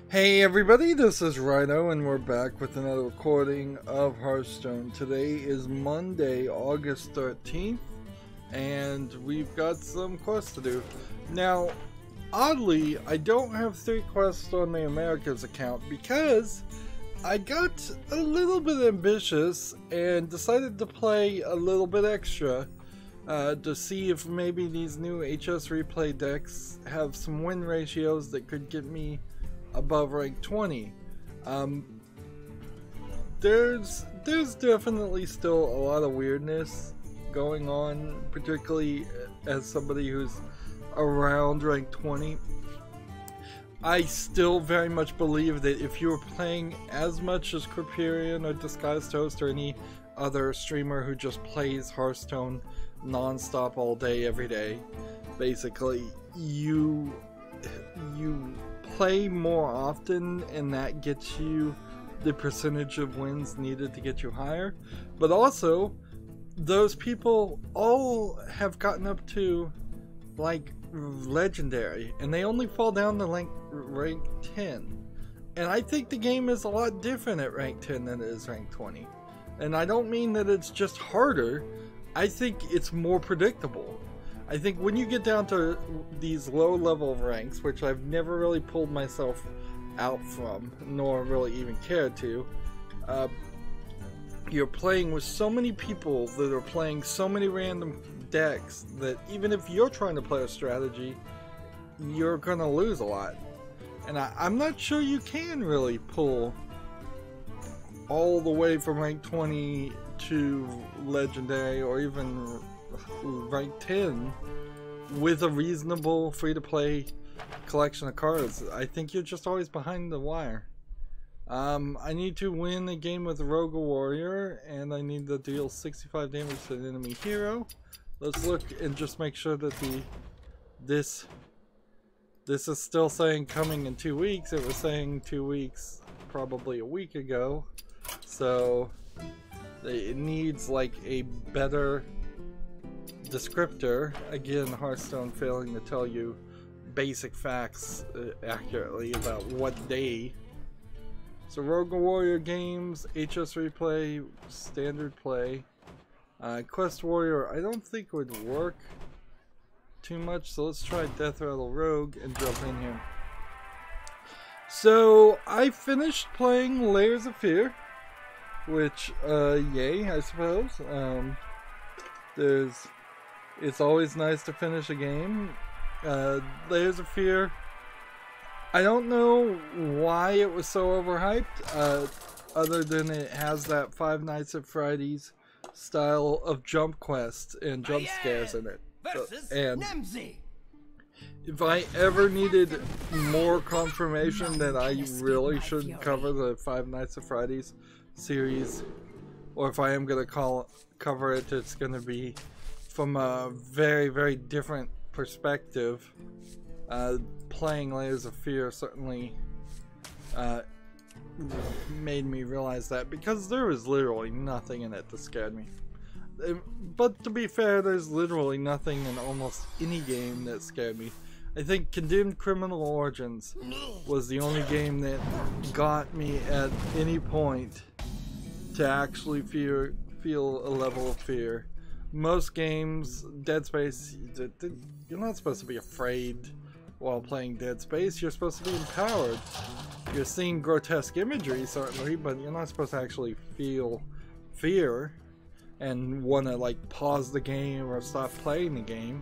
Hey everybody, this is Rydo and we're back with another recording of Hearthstone. Today is Monday, August 13th, and we've got some quests to do. Now, oddly, I don't have 3 quests on the Americas account because I got a little bit ambitious and decided to play a little bit extra to see if maybe these new HS replay decks have some win ratios that could get me above rank 20. There's definitely still a lot of weirdness going on, particularly as somebody who's around rank 20. I still very much believe that if you were playing as much as Cripperian or Disguised Toast or any other streamer who just plays Hearthstone non-stop all day every day, basically you play more often and that gets you the percentage of wins needed to get you higher. But also, those people all have gotten up to like legendary and they only fall down to rank 10. And I think the game is a lot different at rank 10 than it is rank 20. And I don't mean that it's just harder, I think it's more predictable. I think when you get down to these low level ranks, which I've never really pulled myself out from, nor really even cared to, you're playing with so many people that are playing so many random decks that even if you're trying to play a strategy, you're gonna lose a lot. And I'm not sure you can really pull all the way from rank 20 to legendary or even rank 10 with a reasonable free-to-play collection of cards. I think you're just always behind the wire. I need to win a game with Rogue Warrior and I need to deal 65 damage to the enemy hero. Let's look and just make sure that this is still saying coming in 2 weeks. It was saying 2 weeks probably a week ago, so it needs like a better descriptor. Again, Hearthstone failing to tell you basic facts accurately about what day. So Rogue Warrior games, HS replay, standard play. Quest Warrior I don't think would work too much, so let's try Death Rattle Rogue and jump in here. So I finished playing Layers of Fear, which yay, I suppose. It's always nice to finish a game. Layers of Fear, I don't know why it was so overhyped, other than it has that Five Nights at Freddy's style of jump quests and jump scares in it. And if I ever needed more confirmation that I really should cover the Five Nights at Freddy's series, or if I am going to cover it, it's going to be from a very, very different perspective. Playing Layers of Fear certainly made me realize that, because there was literally nothing in it that scared me. But to be fair, there's literally nothing in almost any game that scared me. I think Condemned Criminal Origins was the only game that got me at any point to actually feel a level of fear. Most games, Dead Space, you're not supposed to be afraid while playing Dead Space. You're supposed to be empowered. You're seeing grotesque imagery, certainly, but you're not supposed to actually feel fear and want to like pause the game or stop playing the game.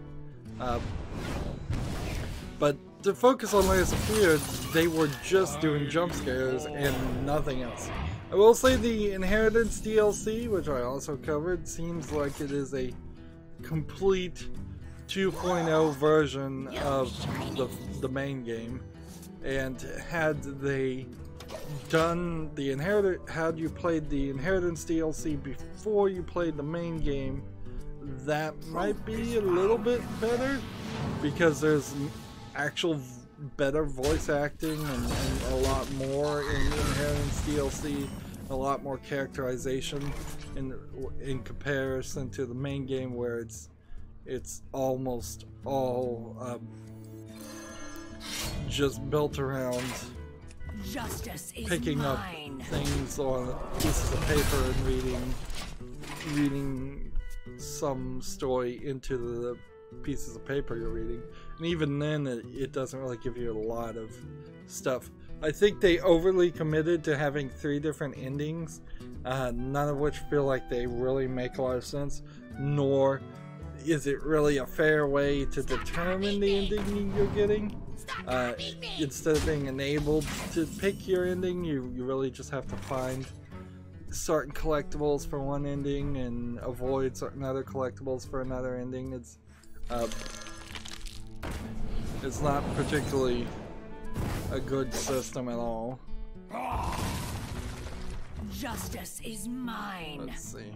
But to focus on Layers of Fear, they were just doing jump scares and nothing else. I will say the Inheritance DLC, which I also covered, seems like it is a complete 2.0 version of the main game. And had they done the had you played the Inheritance DLC before you played the main game, that might be a little bit better, because there's actual better voice acting and a lot more in the Inheritance DLC, a lot more characterization in comparison to the main game, where it's it's almost all just built around Justice is picking mine. up things on pieces of paper and reading some story into the pieces of paper you're reading. And even then, it doesn't really give you a lot of stuff. I think they overly committed to having 3 different endings, none of which feel like they really make a lot of sense, nor is it really a fair way to determine the ending you're getting. Instead of being enabled to pick your ending, you really just have to find certain collectibles for one ending and avoid certain other collectibles for another ending. It's not particularly a good system at all. Justice is mine. Let's see.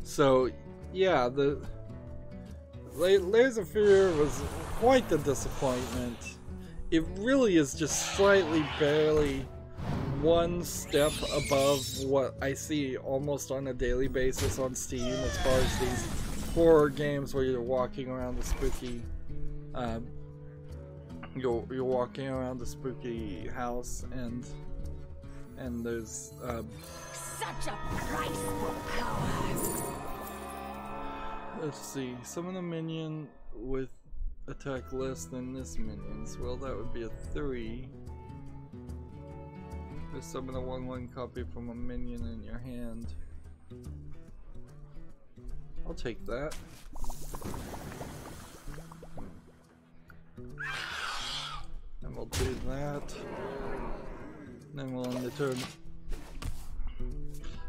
So, yeah, the Layers of Fear was quite the disappointment. It really is just slightly, barely one step above what I see almost on a daily basis on Steam as far as these horror games where you're walking around the spooky, you're walking around the spooky house and there's such a price for power. Let's see, some of the minion with attack less than this minion's. Well, that would be a 3. There's some of the 1/1 copy from a minion in your hand. I'll take that. And we'll do that. Then we'll end the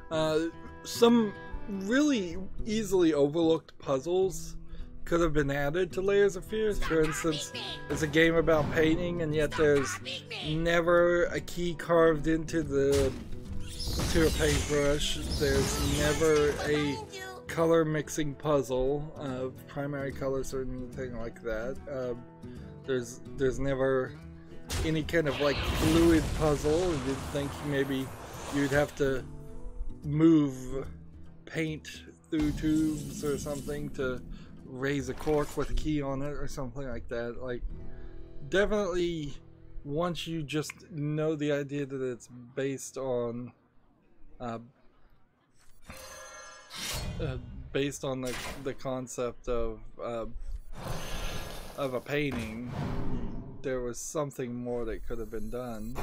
turn. Some really easily overlooked puzzles could have been added to Layers of Fear. For instance, there's a game about painting, and yet there's never a key carved into a paintbrush. There's never a color mixing puzzle, primary colors or anything like that. There's never any kind of like fluid puzzle. You'd think maybe you'd have to move paint through tubes or something to raise a cork with a key on it or something like that. Like, definitely once you just know the idea that it's based on the concept of a painting, there was something more that could have been done.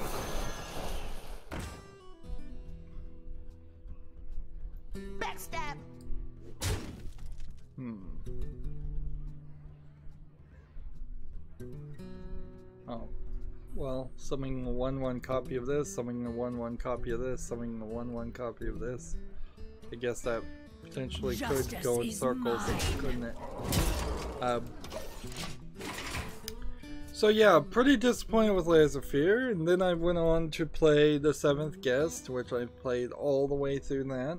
Backstab. Oh, well, summoning a 1/1 copy of this, summoning a 1/1 copy of this, summoning a 1/1 copy of this. I guess that potentially could go in circles, couldn't it? So yeah, pretty disappointed with Layers of Fear, and then I went on to play The Seventh Guest, which I played all the way through that.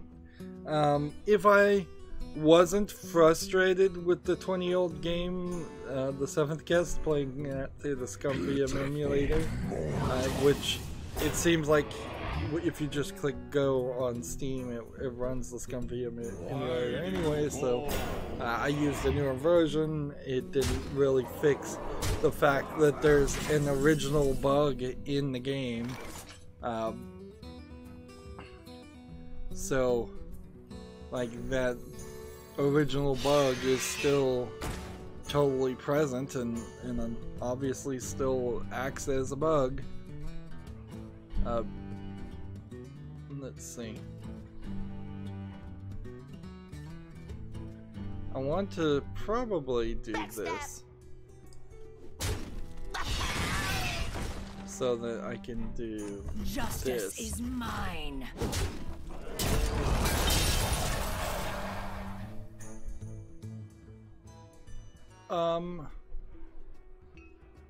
If I wasn't frustrated with the 20-year-old game, The Seventh Guest, playing that through the Scumpium emulator, which it seems like if you just click go on Steam, it runs the Scumpium emulator anyway, so I used a newer version. It didn't really fix the fact that there's an original bug in the game. So, like, that original bug is still totally present and obviously still acts as a bug. Let's see. I want to probably do this so that I can do Justice this. is mine.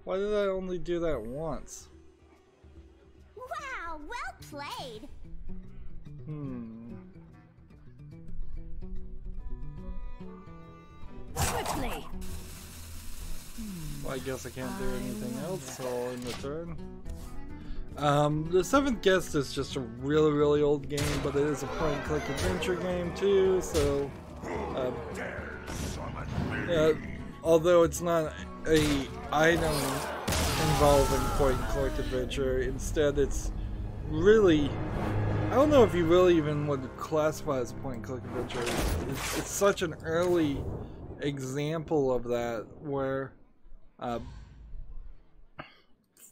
Why did I only do that once? Wow, well played. Quickly. Well, I guess I can't do anything else, so I'll end the turn. The Seventh Guest is just a really, really old game, but it is a point-and-click adventure game too. So, although it's not a item involving point-and-click adventure, instead it's really, I don't know if you really even would classify as a point-and-click adventure. It's such an early example of that where.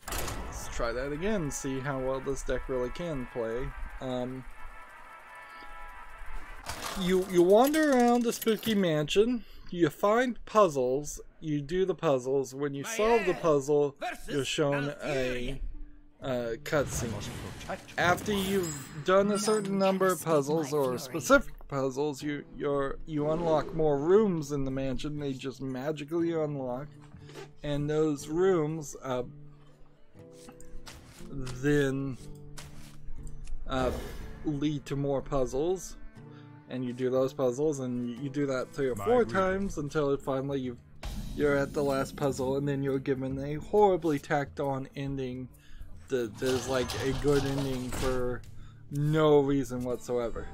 Let's try that again, see how well this deck really can play. You wander around the spooky mansion, you find puzzles, you do the puzzles. When you solve the puzzle, you're shown a cutscene. After you've done a certain number of puzzles or specific puzzles, you unlock more rooms in the mansion. They just magically unlock, and those rooms then lead to more puzzles, and you do those puzzles, and you do that 3 or 4 times until finally you're at the last puzzle, and then you're given a horribly tacked on ending that there's like a good ending for no reason whatsoever.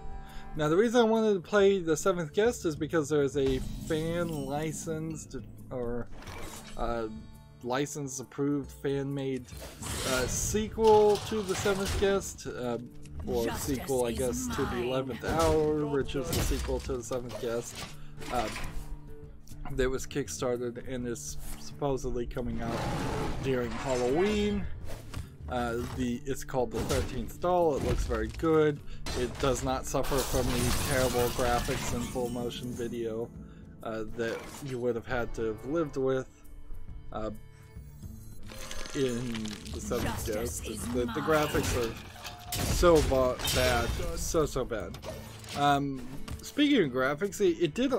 Now the reason I wanted to play the Seventh Guest is because there's a fan licensed or license approved fan made sequel to the Seventh Guest, or sequel I guess to the 11th Hour, which is the sequel to the Seventh Guest, that was kickstarted and is supposedly coming out during Halloween. It's called the 13th Doll. It looks very good. It does not suffer from the terrible graphics and full motion video that you would have had to have lived with in the Seventh Guest. The graphics are so bad, so bad. Speaking of graphics, it did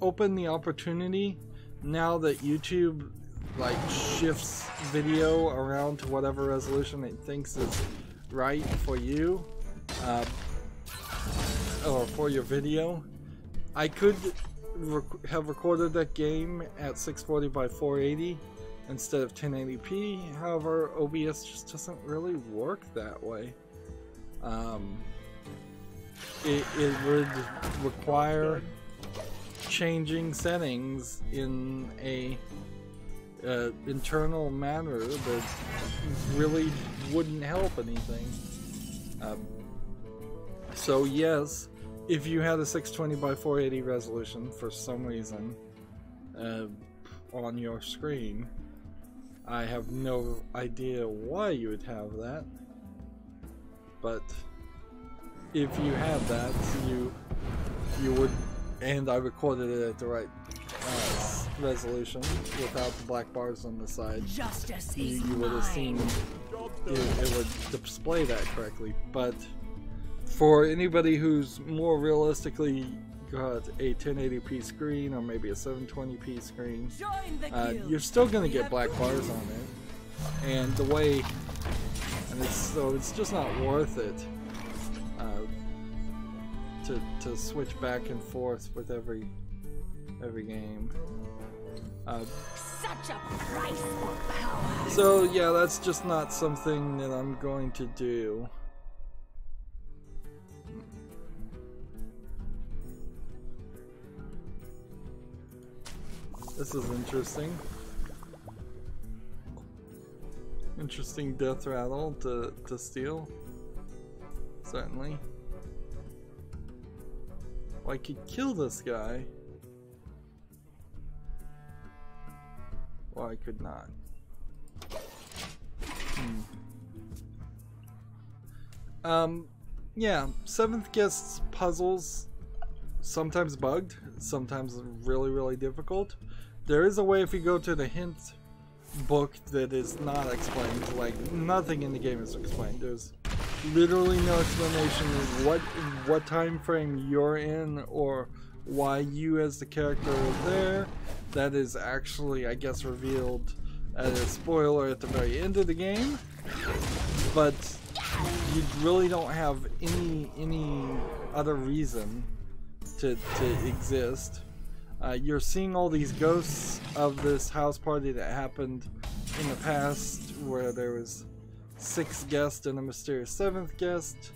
open the opportunity now that YouTube like shifts video around to whatever resolution it thinks is right for you, or for your video. I could have recorded that game at 640 by 480 instead of 1080p. However, OBS just doesn't really work that way. It would require changing settings in a internal manner that really wouldn't help anything. So yes, if you had a 620 by 480 resolution for some reason on your screen, I have no idea why you would have that, but if you had that, you would, and I recorded it at the right resolution without the black bars on the side, you would have seen it would display that correctly. But for anybody who's more realistically got a 1080p screen or maybe a 720p screen, you're still going to get black bars on it, and the way, and it's just not worth it to switch back and forth with every game. Such a price for power. So yeah, that's just not something that I'm going to do. This is interesting. Interesting death rattle to steal. Certainly. Well, I could kill this guy. Well, I could not. Yeah, Seventh Guest's puzzles sometimes bugged, sometimes really, really difficult. There is a way if you go to the hint book that is not explained, like nothing in the game is explained. There's literally no explanation of what time frame you're in or why you as the character are there. That is actually, I guess, revealed as a spoiler at the very end of the game. But you really don't have any other reason to exist. You're seeing all these ghosts of this house party that happened in the past, where there was 6 guests and a mysterious 7th guest,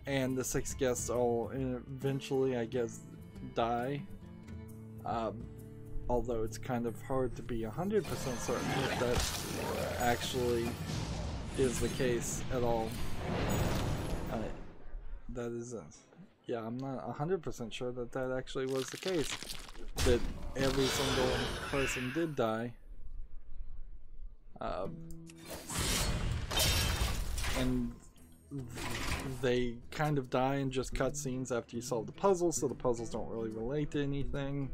and the 6 guests all eventually, I guess, die. Although it's kind of hard to be 100% certain if that actually is the case at all. That isn't. Yeah, I'm not 100% sure that that actually was the case. That every single person did die. And they kind of die in just cutscenes after you solve the puzzles, so the puzzles don't really relate to anything.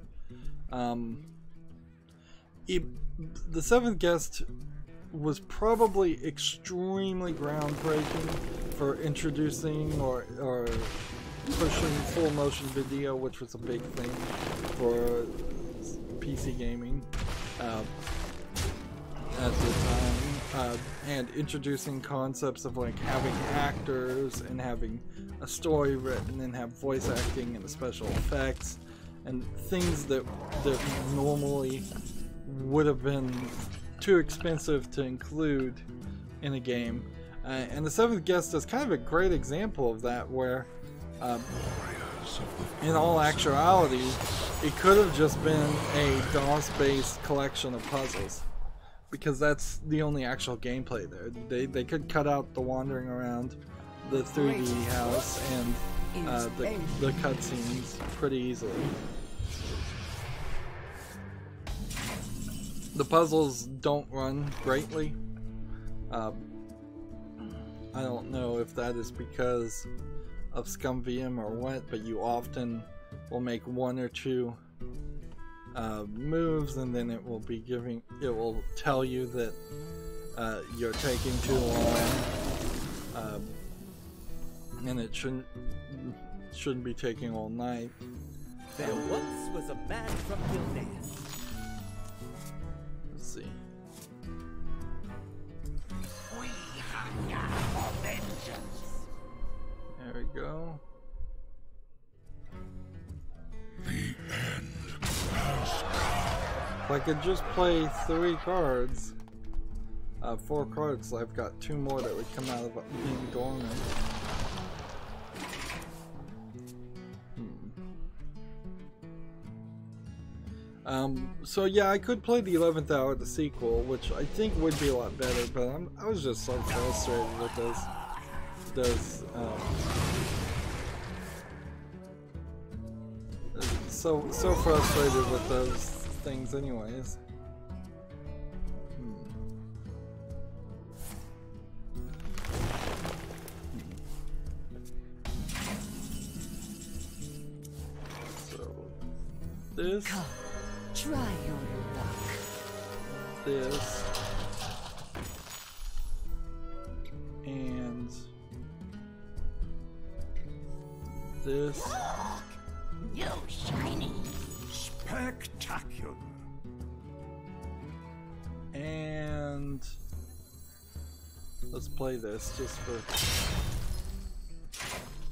The 7th guest was probably extremely groundbreaking for introducing or pushing full motion video, which was a big thing for PC gaming at the time, and introducing concepts of like having actors and having a story written and have voice acting and the special effects and things that normally would have been too expensive to include in a game. And the 7th guest is kind of a great example of that, where in all actuality it could have just been a DOS-based collection of puzzles, because that's the only actual gameplay there. They could cut out the wandering around the 3D house and the cutscenes pretty easily. The puzzles don't run greatly. I don't know if that is because of ScumVM or what, but you often will make 1 or 2 moves, and then it will tell you that you're taking too long, and it shouldn't be taking all night. There once was a man from Gilneas. Let's see. We hunger for vengeance. There we go. If I could just play 3 cards, 4 cards, I've got 2 more that would come out of being dormant. So yeah, I could play the 11th Hour, the sequel, which I think would be a lot better, but I was just so frustrated with those so frustrated with those things anyways. So this, Come, try your luck. this, and this. You shiny. Spectacular. And let's play this just for...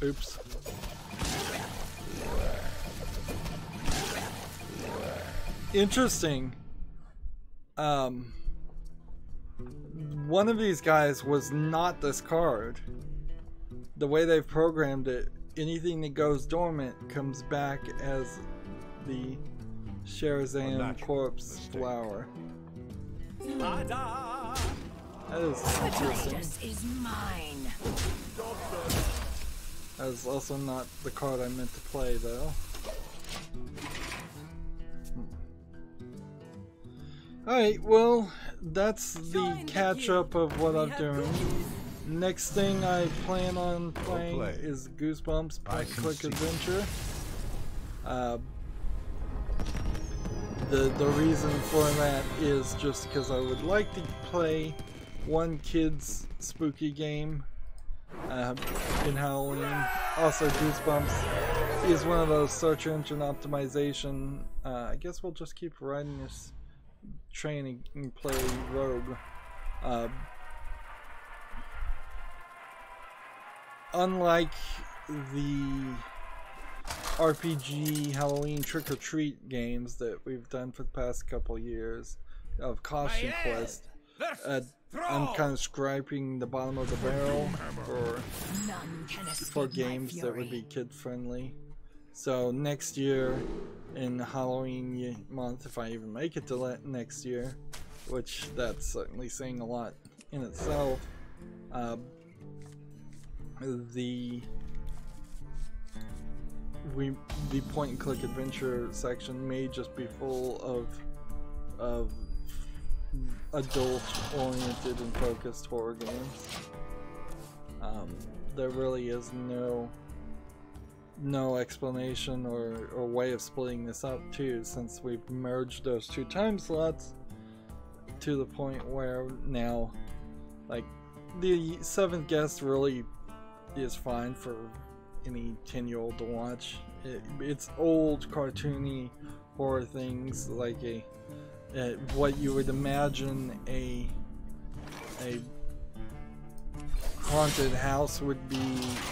Oops. Interesting. One of these guys was not this card. The way they've programmed it, anything that goes dormant comes back as the Sherazam Corpse Flower. Ta-da! That is interesting. Titus is mine. That is also not the card I meant to play, though. Alright, well, that's the catch-up of what I'm doing. Next thing I plan on playing is Goosebumps Point-and-Click Adventure. The reason for that is just because I would like to play one kid's spooky game in Halloween. Also, Goosebumps is one of those search engine optimization. I guess we'll just keep riding this train and play Rogue. Unlike the RPG Halloween trick-or-treat games that we've done for the past couple years of Costume Quest, I'm kind of scraping the bottom of the barrel for games that would be kid friendly. So next year in Halloween month, if I even make it to next year, which that's certainly saying a lot in itself, the point and click adventure section may just be full of adult oriented and focused horror games. There really is no explanation or way of splitting this up too, since we've merged those 2 time slots to the point where now, like, the 7th guest really is fine for any 10-year-old to watch. It's old cartoony horror things, like what you would imagine a haunted house would be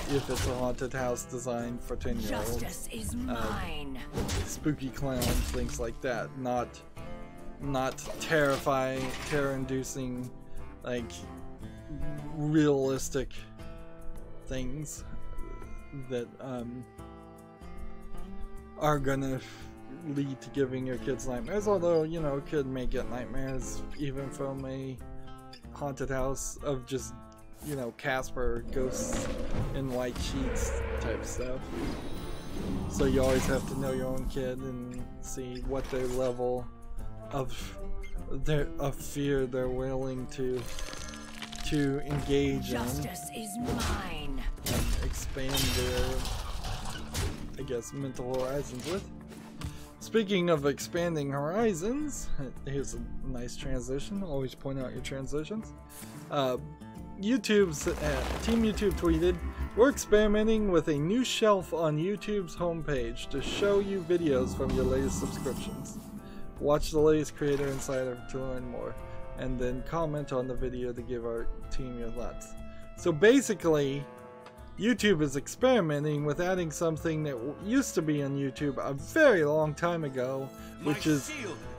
if it's a haunted house designed for 10-year-olds. Justice is mine. Spooky clowns, things like that. Not terrifying, terror-inducing, like realistic things that are gonna lead to giving your kids nightmares. Although, you know, a kid may get nightmares even from a haunted house of just, you know, Casper, ghosts in white sheets type stuff. So you always have to know your own kid and see what their level of fear they're willing to engage Justice is mine. and expand their, I guess, mental horizons with. Speaking of expanding horizons, here's a nice transition. Always point out your transitions. YouTube's Team YouTube tweeted, "We're experimenting with a new shelf on YouTube's homepage to show you videos from your latest subscriptions. Watch the latest Creator Insider to learn more, and then comment on the video to give our team your thoughts." So basically, YouTube is experimenting with adding something that used to be on YouTube a very long time ago, which is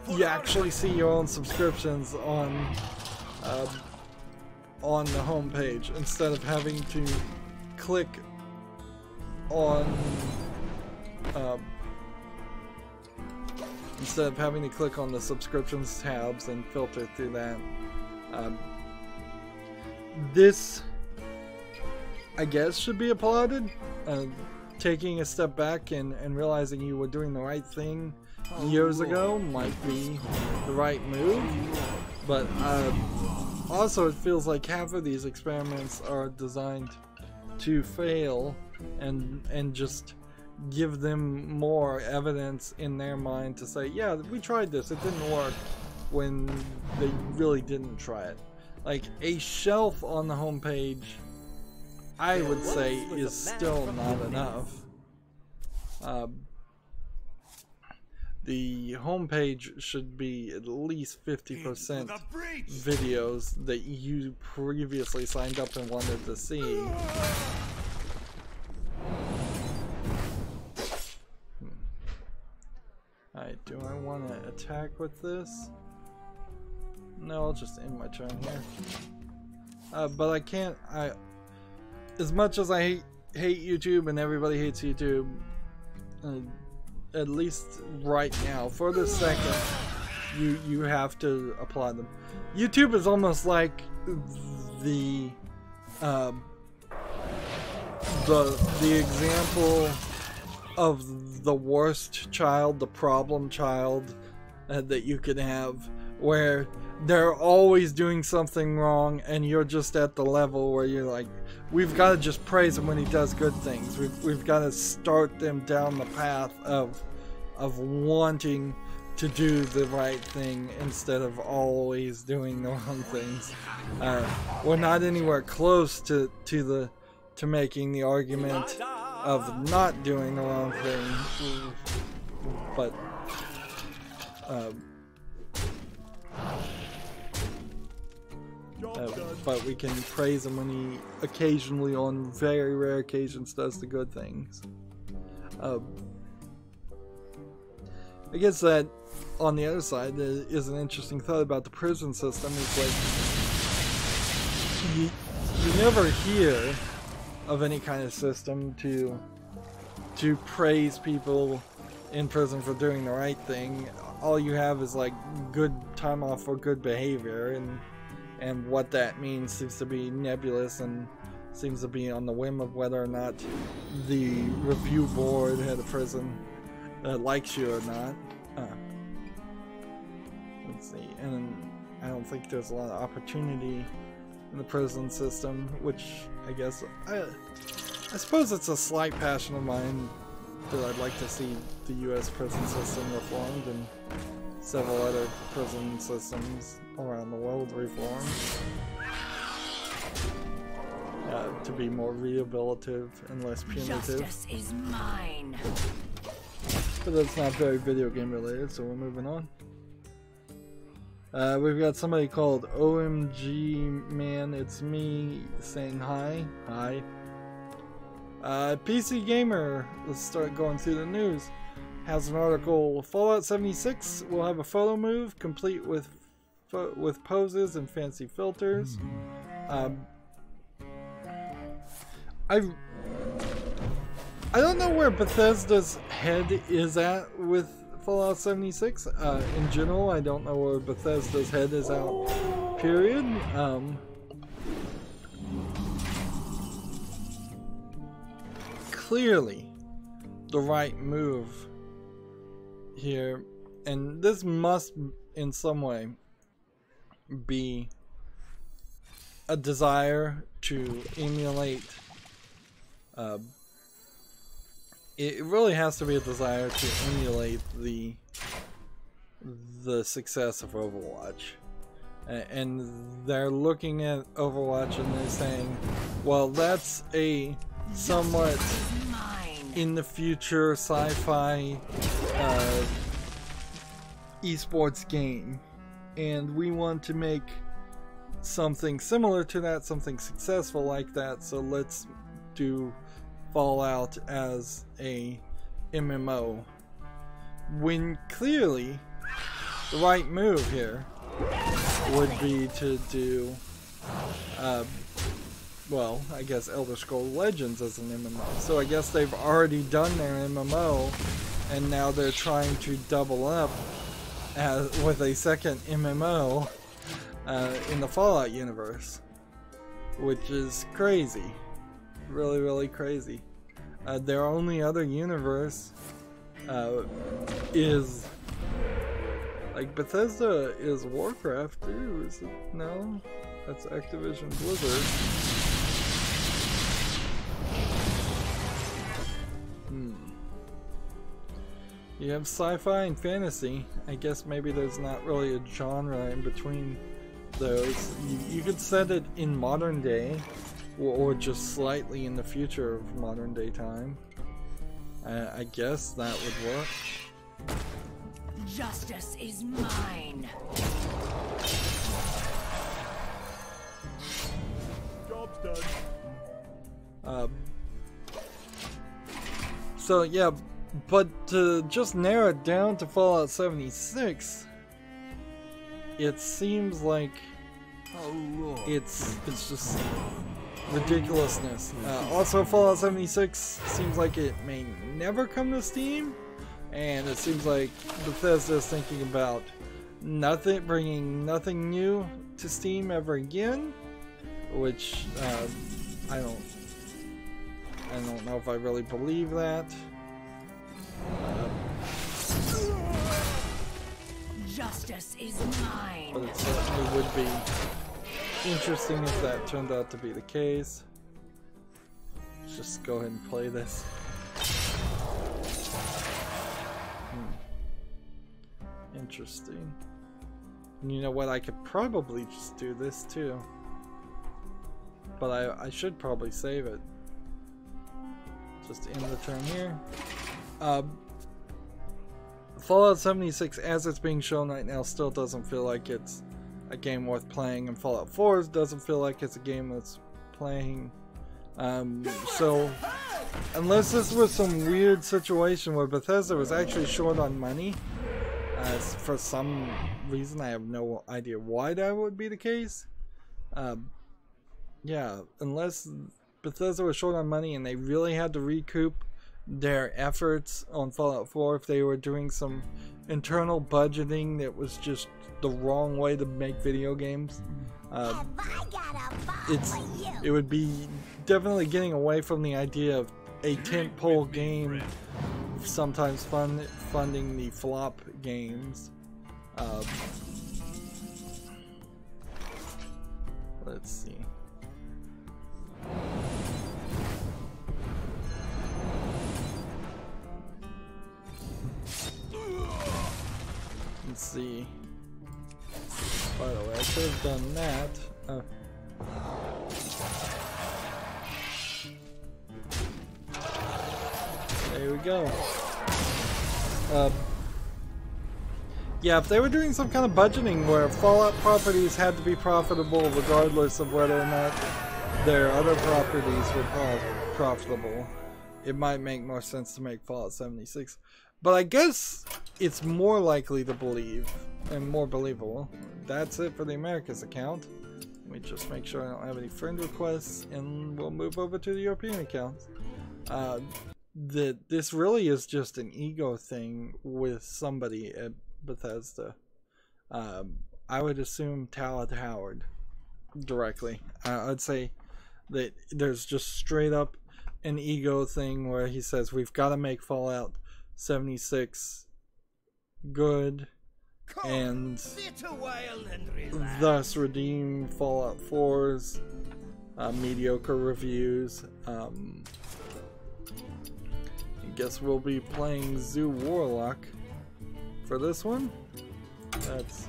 you actually see your own subscriptions on the home page instead of having to click on the subscriptions tabs and filter through that. This, I guess, should be applauded. Taking a step back and realizing you were doing the right thing years ago might be the right move, but also it feels like half of these experiments are designed to fail and just give them more evidence in their mind to say, yeah, we tried this, it didn't work, when they really didn't try it. Like, a shelf on the homepage, I would say, is still not enough. The homepage should be at least 50% videos that you previously signed up and wanted to see. Alright, do I want to attack with this? No, I'll just end my turn here. But I can't, as much as I hate YouTube and everybody hates YouTube, at least right now, for the second, you have to applaud them. YouTube is almost like the example of the worst child, the problem child that you could have, where they're always doing something wrong and you're just at the level where you're like, we've got to just praise him when he does good things. We've got to start them down the path of wanting to do the right thing instead of always doing the wrong things. We're not anywhere close to making the argument of not doing the wrong thing, but we can praise him when he occasionally, on very rare occasions, does the good things. I guess that on the other side is an interesting thought about the prison system. Is like, you never hear of any kind of system to praise people in prison for doing the right thing. All you have is like good time off for good behavior, and what that means seems to be nebulous and seems to be on the whim of whether or not the review board at a prison likes you or not. Let's see, and I don't think there's a lot of opportunity in the prison system, which I guess I suppose it's a slight passion of mine that I'd like to see the U.S. prison system reformed and several other prison systems around the world reformed to be more rehabilitative and less punitive. Justice is mine. But that's not very video game related, so we're moving on. We've got somebody called OMG Man It's Me saying hi. Hi. PC Gamer, let's start going through the news. Has an article, Fallout 76 will have a photo move complete with poses and fancy filters. I don't know where Bethesda's head is at with Fallout 76. In general, I don't know where Bethesda's head is at, period. Clearly the right move here, and this must in some way be a desire to emulate it really has to be a desire to emulate the success of Overwatch. And they're looking at Overwatch and they're saying, well, that's a somewhat in the future sci-fi esports game, and we want to make something similar to that, something successful like that, so let's do Fallout as a MMO, when clearly the right move here would be to do well, I guess Elder Scrolls Legends as an MMO. So I guess they've already done their MMO and now they're trying to double up with a second MMO in the Fallout universe, which is crazy. Really, really crazy. Their only other universe is like Bethesda is Warcraft too, is it? No? That's Activision Blizzard. You have sci-fi and fantasy. I guess maybe there's not really a genre in between those. You could set it in modern day, or just slightly in the future of modern day time. I guess that would work. Justice is mine. Job's done. So yeah, but to just narrow it down to Fallout 76, it seems like it's just ridiculousness. Also, Fallout 76 seems like it may never come to Steam, and it seems like Bethesda is thinking about bringing nothing new to Steam ever again, which I don't know if I really believe that. Justice is mine. But it certainly would be interesting if that turned out to be the case. Let's just go ahead and play this. Interesting. And you know what? I could probably just do this too. But I should probably save it. Just end the turn here. Fallout 76, as it's being shown right now, still doesn't feel like it's a game worth playing, and Fallout 4 doesn't feel like it's a game that's playing. So, unless this was some weird situation where Bethesda was actually short on money, for some reason, I have no idea why that would be the case. yeah, unless Bethesda was short on money and they really had to recoup their efforts on Fallout 4, if they were doing some internal budgeting that was just the wrong way to make video games, it would be definitely getting away from the idea of a tentpole game sometimes funding the flop games. Let's see. Let's see. By the way, I could have done that. There we go. Yeah, if they were doing some kind of budgeting where Fallout properties had to be profitable regardless of whether or not their other properties were profitable, it might make more sense to make Fallout 76. But I guess it's more likely to believe and more believable. That's it for the Americas account. Let me just make sure I don't have any friend requests, and we'll move over to the European accounts. That this really is just an ego thing with somebody at Bethesda. I would assume Talad Howard directly. I'd say that there's just straight up an ego thing where he says we've got to make Fallout 76 good and thus redeem Fallout 4's mediocre reviews. I guess we'll be playing Zoo Warlock for this one. That's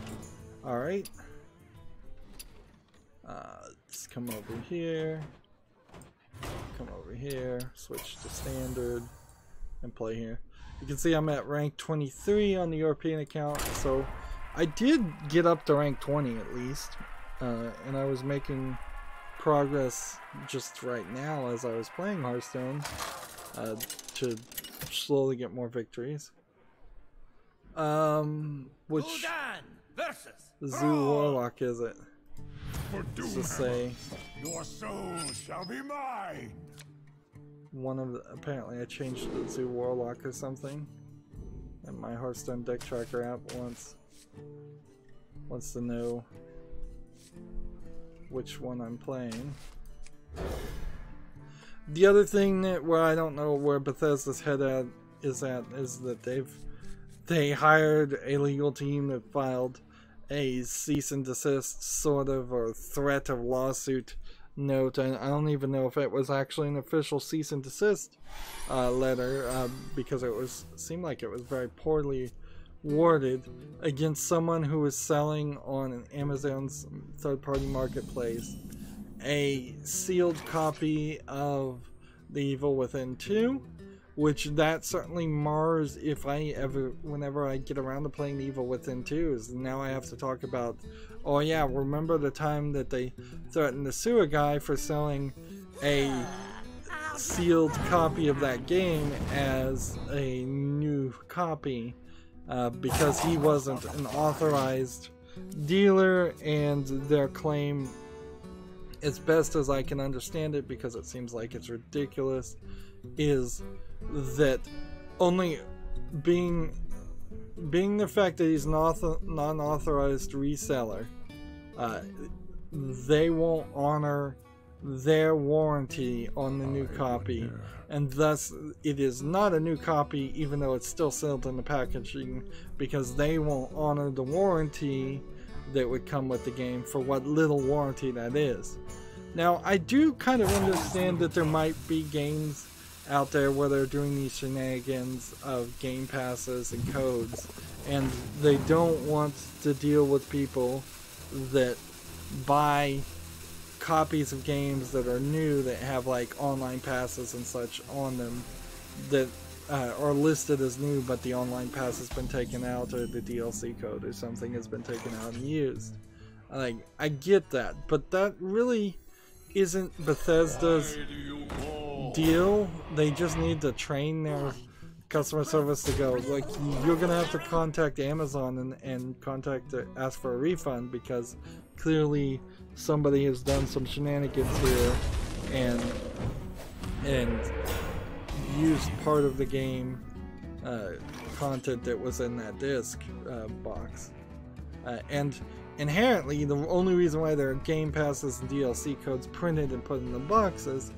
alright. Let's come over here. Come over here. Switch to standard and play here. You can see I'm at rank 23 on the European account, so I did get up to rank 20 at least, and I was making progress just right now as I was playing Hearthstone to slowly get more victories. Which Zoo Warlock is it? Let's just say your soul shall be mine. One of the, apparently I changed it to Zoo Warlock or something, and my Hearthstone deck tracker app wants to know which one I'm playing. The other thing that where I don't know where Bethesda's head is that they hired a legal team that filed a cease and desist sort of or threat of lawsuit note. I don't even know if it was actually an official cease and desist letter because it seemed like it was very poorly worded against someone who was selling on Amazon's third-party marketplace a sealed copy of The Evil Within 2, which that certainly mars whenever I get around to playing The Evil Within 2, is now I have to talk about, oh yeah, remember the time that they threatened to sue a guy for selling a sealed copy of that game as a new copy because he wasn't an authorized dealer, and their claim, as best as I can understand it, because it seems like it's ridiculous, is that only being the fact that he's an non-authorized reseller, they won't honor their warranty on the new copy, and thus it is not a new copy even though it's still sealed in the packaging, because they won't honor the warranty that would come with the game for what little warranty that is. Now, I do kind of understand that there might be games out there where they're doing these shenanigans of game passes and codes, and they don't want to deal with people that buy copies of games that are new that have like online passes and such on them that are listed as new, but the online pass has been taken out, or the DLC code or something has been taken out and used. Like, I get that, but that really isn't Bethesda's deal. They just need to train their customer service to go, like, you're gonna have to contact Amazon and ask for a refund because clearly somebody has done some shenanigans here and used part of the game content that was in that disc box. And inherently, the only reason why there are Game Passes and DLC codes printed and put in the boxes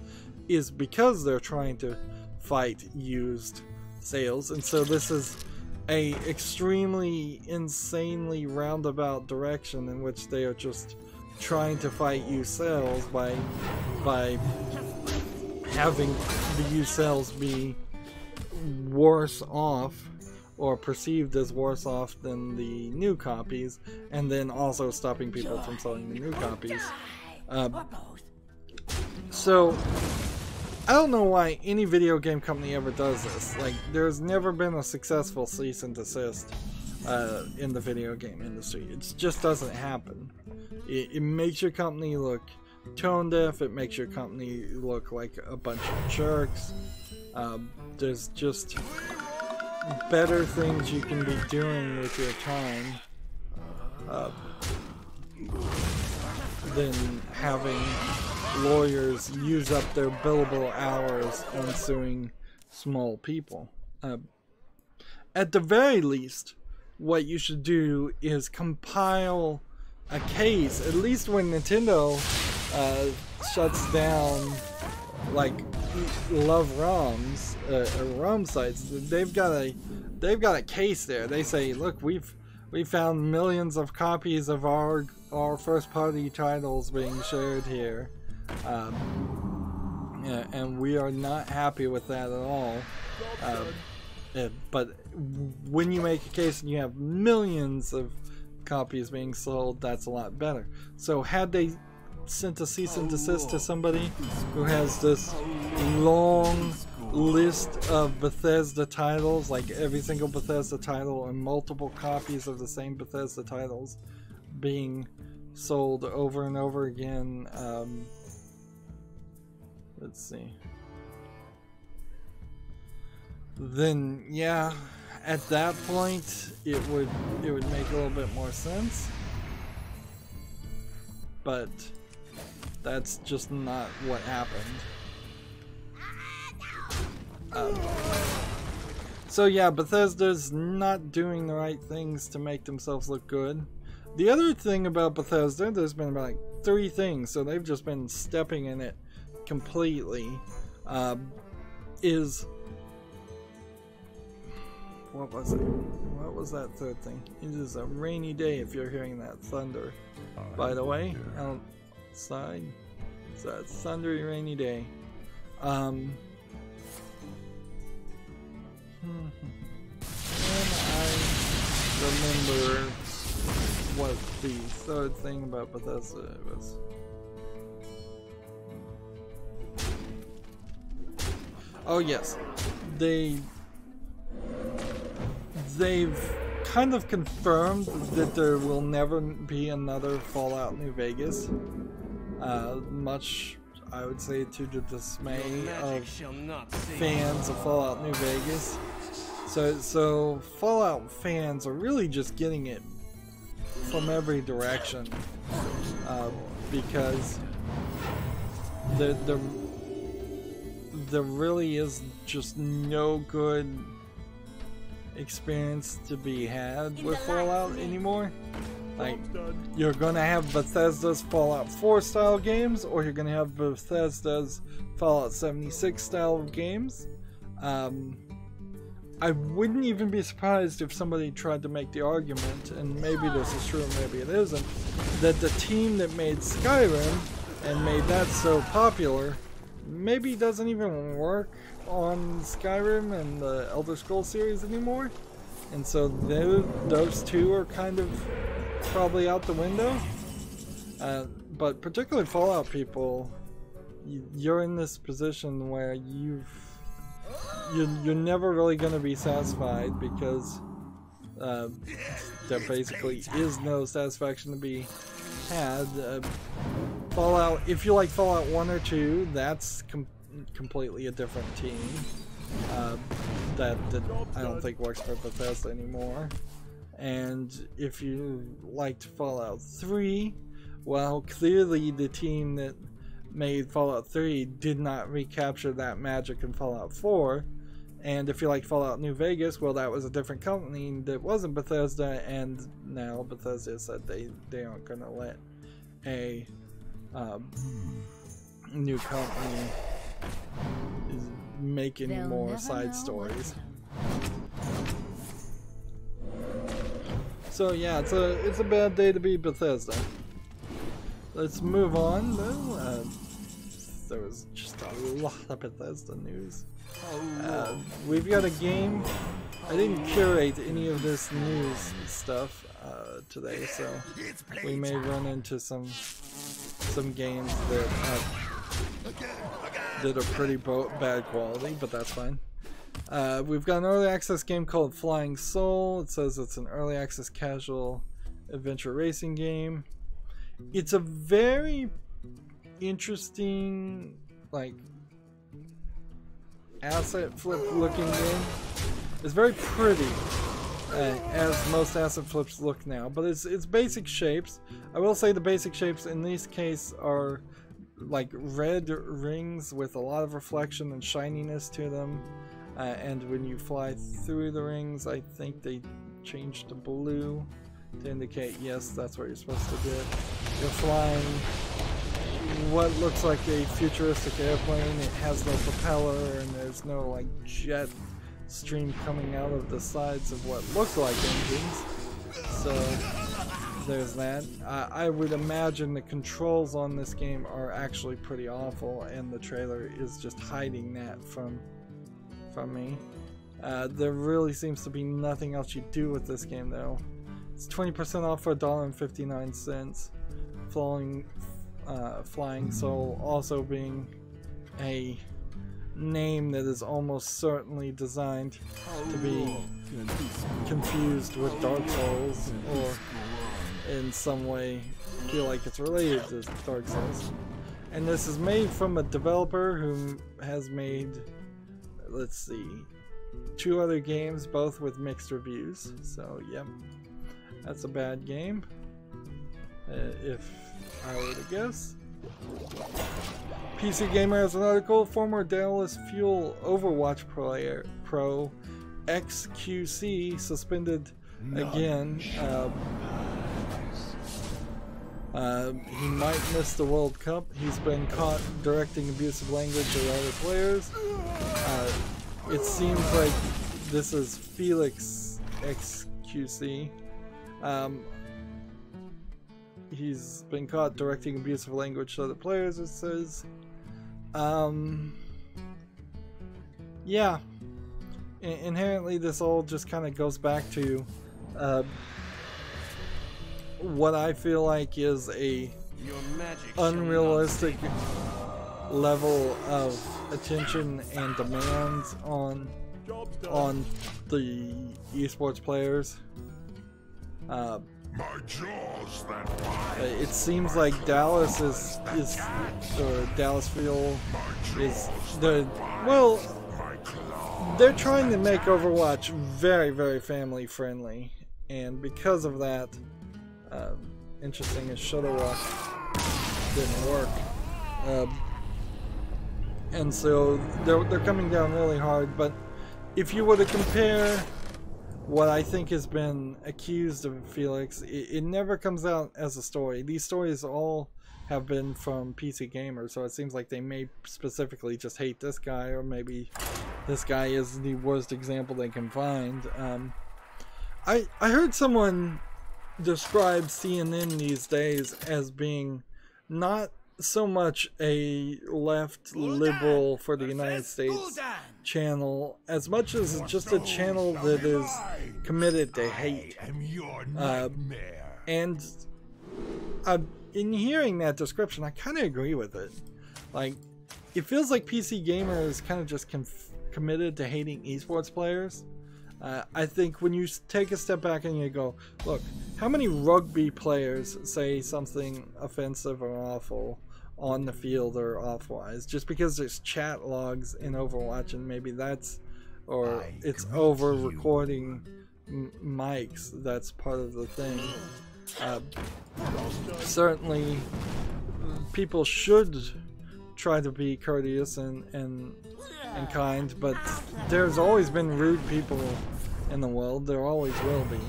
is because they're trying to fight used sales. And so this is a extremely insanely roundabout direction in which they are just trying to fight used sales by having the used sales be worse off or perceived as worse off than the new copies, and then also stopping people from selling the new copies. So I don't know why any video game company ever does this. Like, there's never been a successful cease and desist in the video game industry. It just doesn't happen. It makes your company look tone deaf. It makes your company look like a bunch of jerks. There's just better things you can be doing with your time than having lawyers use up their billable hours on suing small people. At the very least, what you should do is compile a case, at least when Nintendo shuts down like Love ROMs or ROM sites. They've got a case there. They say, look, we found millions of copies of our first party titles being shared here, and we are not happy with that at all. But when you make a case and you have millions of copies being sold, that's a lot better. So had they sent a cease and desist to somebody who has this long list of Bethesda titles, like every single Bethesda title and multiple copies of the same Bethesda titles being sold over and over again, let's see, then yeah, at that point it would make a little bit more sense, but that's just not what happened. So yeah, Bethesda's not doing the right things to make themselves look good. The other thing about Bethesda, there's been about like 3 things, so they've just been stepping in it completely, is... What was it? What was that third thing? It is a rainy day if you're hearing that thunder. By the way, outside, it's a thundery rainy day. And I remember what the third thing about Bethesda was. Oh yes, they've kind of confirmed that there will never be another Fallout New Vegas, much, I would say, to the dismay of fans of Fallout New Vegas. So Fallout fans are really just getting it from every direction, because there really is just no good experience to be had with Fallout anymore. Like, you're gonna have Bethesda's Fallout 4 style games, or you're gonna have Bethesda's Fallout 76 style games. I wouldn't even be surprised if somebody tried to make the argument, and maybe this is true, maybe it isn't, that the team that made Skyrim and made that so popular maybe doesn't even work on Skyrim and the Elder Scrolls series anymore, and so those two are kind of probably out the window. But particularly Fallout people, you're in this position where you're never really going to be satisfied, because there basically is no satisfaction to be had. Fallout, if you like Fallout 1 or 2, that's completely a different team. I don't think works for Bethesda anymore. And if you liked Fallout 3, well, clearly the team that made Fallout 3 did not recapture that magic in Fallout 4. And if you like Fallout New Vegas, well, that was a different company that wasn't Bethesda, and now Bethesda said they aren't going to let a new company make any more side stories. So yeah, it's a bad day to be Bethesda. Let's move on though. There was just a lot of Bethesda news. We've got a game. I didn't curate any of this news stuff today, so we may run into some games that are pretty bad quality, but that's fine. We've got an early access game called Flying Soul. It says it's an early access casual adventure racing game. It's a very interesting, like, asset flip looking game. It's very pretty, as most asset flips look now, but it's basic shapes. I will say the basic shapes in this case are like red rings with a lot of reflection and shininess to them, and when you fly through the rings, I think they changed to blue to indicate yes, that's what you're supposed to do. You're flying what looks like a futuristic airplane. It has no propeller and there's no like jet stream coming out of the sides of what look like engines, so there's that. I would imagine the controls on this game are actually pretty awful, and the trailer is just hiding that from me. There really seems to be nothing else you do with this game though. It's 20% off for $1.59. Flying Soul also being a name that is almost certainly designed to be confused with Dark Souls, or in some way feel like it's related to Dark Souls. And this is made from a developer who has made, let's see, 2 other games, both with mixed reviews. So yep, that's a bad game, if I were to guess. PC Gamer has an article. Former Dallas Fuel Overwatch pro XQC suspended again. He might miss the World Cup. He's been caught directing abusive language at other players. It seems like this is Felix XQC. He's been caught directing abusive language to other players, it says. Yeah. Inherently, this all just kind of goes back to what I feel like is a unrealistic level of attention and demands on the esports players. It seems like Dallas or Dallas Fuel is they're trying to make Overwatch very, very family friendly, and because of that, interesting as Shuttle Walk didn't work, and so they're coming down really hard. But if you were to compare what I think has been accused of Felix, it never comes out as a story. These stories all have been from PC Gamer, so it seems like they may specifically just hate this guy, or maybe this guy is the worst example they can find. I heard someone describe CNN these days as being not so much a left liberal for the United States channel, as much as just a channel that is committed to hate. And in hearing that description, I kind of agree with it. Like, it feels like PC Gamer is kind of just committed to hating esports players. I think when you take a step back and you go, look, how many rugby players say something offensive or awful on the field or off-wise just because there's chat logs in Overwatch, and maybe that's or it's over recording mics. That's part of the thing. Certainly, people should try to be courteous and kind, but there's always been rude people in the world. There always will be.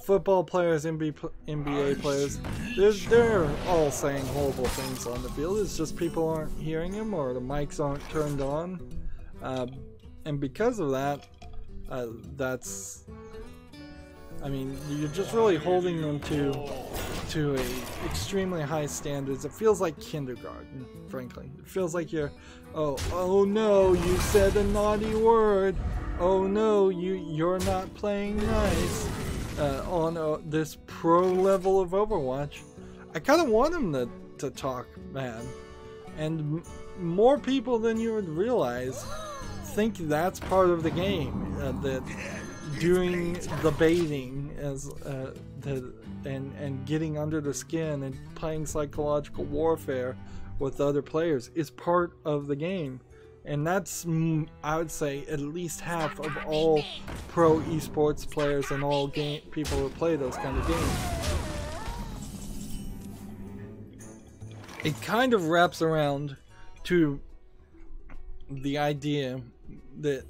Football players, NBA players, they're all saying horrible things on the field. It's just people aren't hearing them, or the mics aren't turned on. And because of that, I mean, you're just really holding them to a extremely high standards. It feels like kindergarten, frankly. It feels like you're, oh no, you said a naughty word. Oh no, you're not playing nice on this pro level of Overwatch. I kind of want them to talk, man. And more people than you would realize think that's part of the game. That doing the baiting and getting under the skin and playing psychological warfare with other players is part of the game. And that's, I would say, at least half of all pro esports players and all people who play those kind of games. It kind of wraps around to the idea that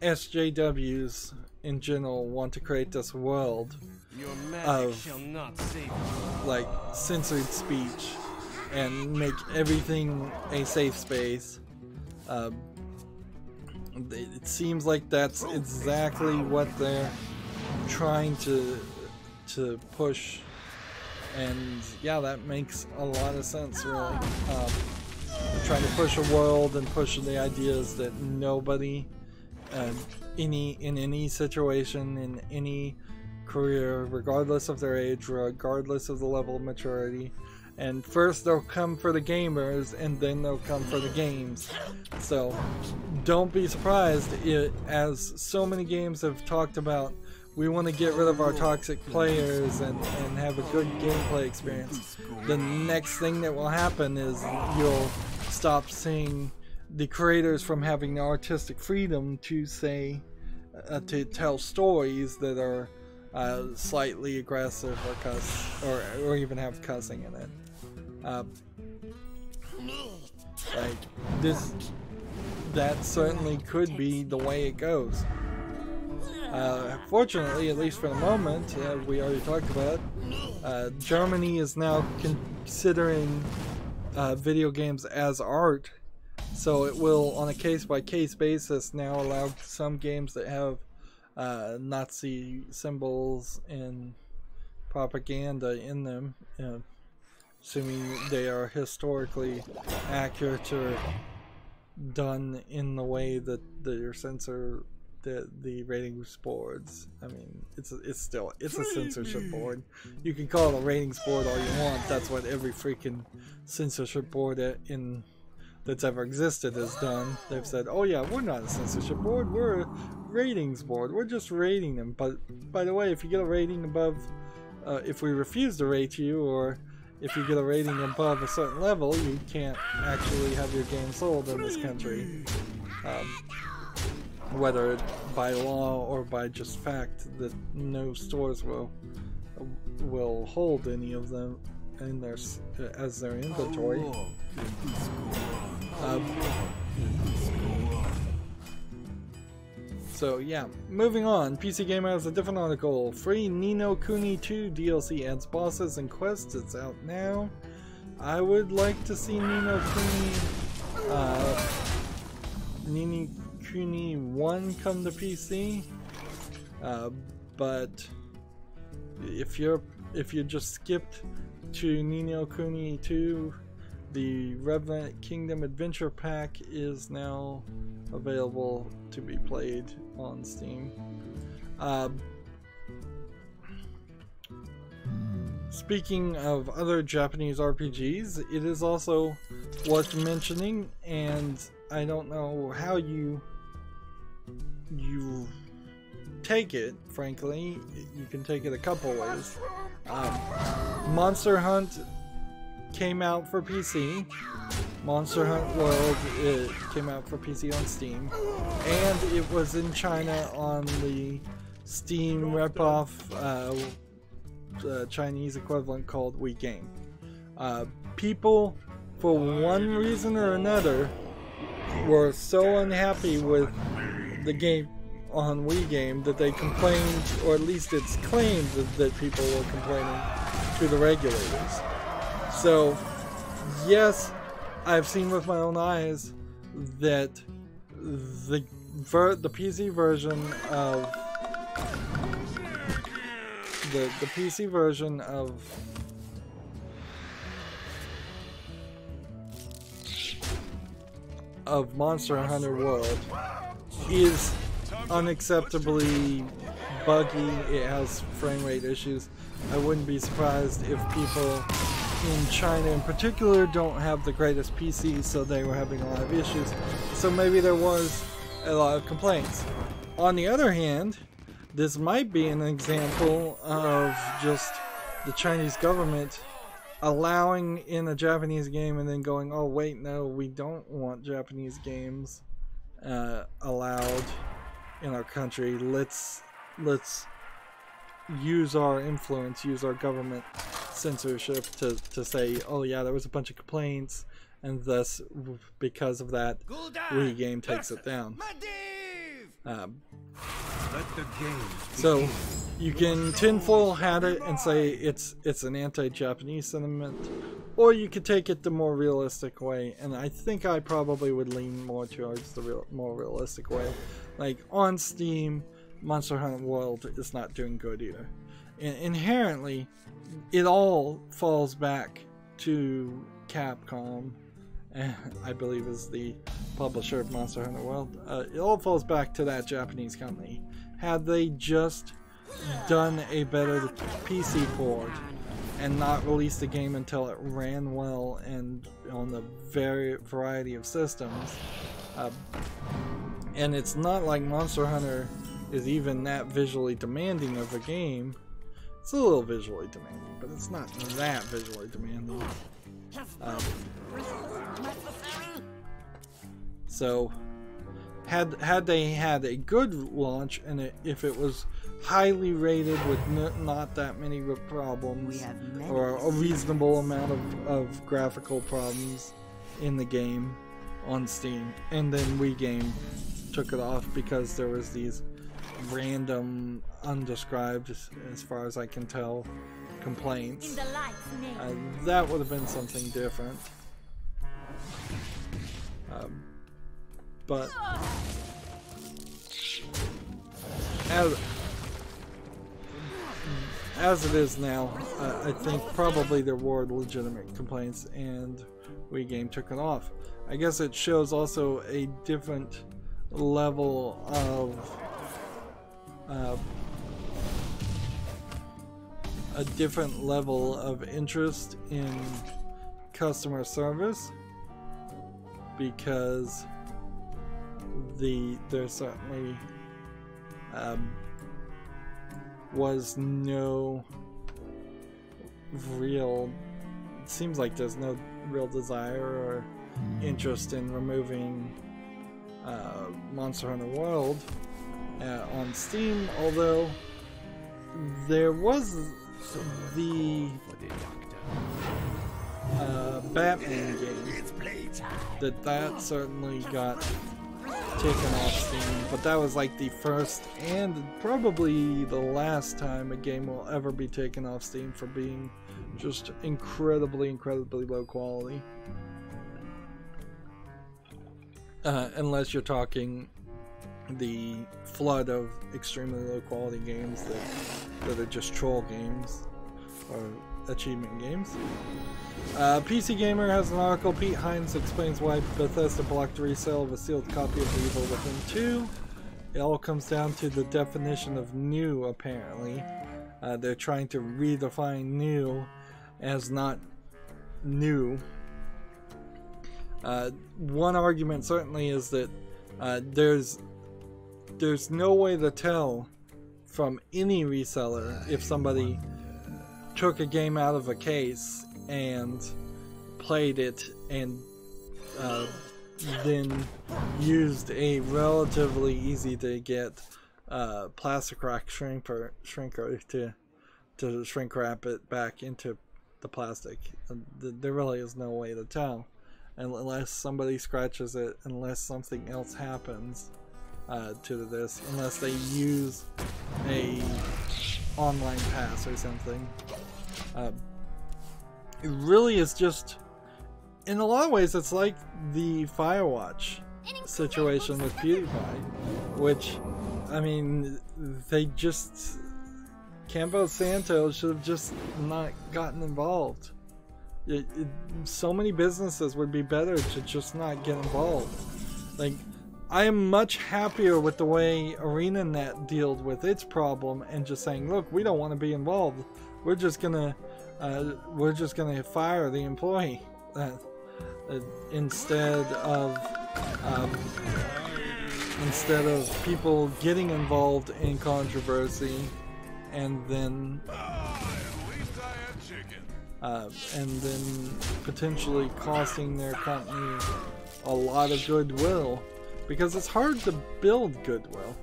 SJWs in general want to create this world of like censored speech and make everything a safe space. It seems like that's exactly what they're trying to push, and yeah, that makes a lot of sense, really. They're trying to push a world and push the ideas that nobody in any situation, in any career, regardless of their age, regardless of the level of maturity, and first they'll come for the gamers and then they'll come for the games. So don't be surprised as so many games have talked about, we want to get rid of our toxic players and have a good gameplay experience. The next thing that will happen is you'll stop seeing the creators from having the artistic freedom to say, to tell stories that are slightly aggressive or cuss, or even have cussing in it. Like this, that certainly could be the way it goes. Fortunately, at least for the moment, we already talked about it, Germany is now considering video games as art, so it will, on a case-by-case basis, now allow some games that have Nazi symbols and propaganda in them, assuming they are historically accurate or done in the way that they censor the ratings boards. I mean, it's a censorship board. You can call it a ratings board all you want. That's what every freaking censorship board that's ever existed has done. They've said, oh yeah, we're not a censorship board, we're a ratings board, we're just rating them. But by the way, if you get a rating above, if we refuse to rate you, or if you get a rating above a certain level, you can't actually have your game sold in this country. Whether by law or by just fact that no stores will hold any of them in their as their inventory. So yeah, moving on. PC Gamer has a different article. Free Ni no Kuni 2 DLC adds bosses and quests. It's out now. I would like to see Ni no Kuni 1 come to PC. But if you just skipped to Ni no Kuni 2, the Revenant Kingdom Adventure Pack is now available to be played on Steam. Speaking of other Japanese RPGs, it is also worth mentioning, and I don't know how you take it, frankly. You can take it a couple ways. Monster Hunt came out for PC. Monster Hunt World, it came out for PC on Steam, and it was in China on the Steam ripoff Chinese equivalent called Wii Game. People, for one reason or another, were so unhappy with the game on Wii Game that they complained, or at least it's claimed that people were complaining to the regulators. So, yes, I've seen with my own eyes that the PC version of the PC version of Monster Hunter World is unacceptably buggy. It has frame rate issues. I wouldn't be surprised if people in China in particular don't have the greatest PC, so they were having a lot of issues. So maybe there was a lot of complaints. On the other hand, this might be an example of just the Chinese government allowing in a Japanese game and then going, oh wait, no, we don't want Japanese games allowed in our country. Let's use our influence, use our government censorship to say, oh yeah, there was a bunch of complaints, and thus because of that, Wii Game takes it down. So you can tinfoil hat it and say it's an anti-Japanese sentiment, or you could take it the more realistic way, and I think I probably would lean more towards the more realistic way. Like on Steam, Monster Hunter World is not doing good either. Inherently, it all falls back to Capcom, I believe is the publisher of Monster Hunter World. It all falls back to that Japanese company. Had they just done a better PC port and not released the game until it ran well and on the variety of systems, and it's not like Monster Hunter is even that visually demanding of a game. It's a little visually demanding, but it's not that visually demanding. So, had they had a good launch, and if it was highly rated with not that many problems, or a reasonable amount of graphical problems in the game on Steam, and then Wii Game took it off because there was these random, undescribed, as far as I can tell, complaints, that would have been something different. But as it is now, I think probably there were legitimate complaints, and Wii Game took it off. I guess it shows also a different level of interest in customer service, because there certainly was no real, it seems like there's no real desire or interest in removing Monster Hunter World on Steam, although there was the Batman game that certainly got taken off Steam, but that was like the first and probably the last time a game will ever be taken off Steam for being just incredibly low quality. Unless you're talking the flood of extremely low quality games that are just troll games or achievement games. PC Gamer has an article. Pete Hines explains why Bethesda blocked the resale of a sealed copy of Evil Within 2. It all comes down to the definition of new, apparently. They're trying to redefine new as not new. One argument certainly is that there's no way to tell from any reseller if somebody took a game out of a case and played it and then used a relatively easy to get plastic wrap shrinker to shrink wrap it back into the plastic. There really is no way to tell unless somebody scratches it, unless something else happens to this, unless they use a online pass or something. It really is just, in a lot of ways, it's like the Firewatch situation with PewDiePie, which, I mean, they just, Campo Santo should have just not gotten involved. So many businesses would be better to just not get involved. Like, I am much happier with the way ArenaNet dealt with its problem and just saying, look, we don't want to be involved. We're just gonna fire the employee instead of people getting involved in controversy and then potentially costing their company a lot of goodwill, because it's hard to build goodwill.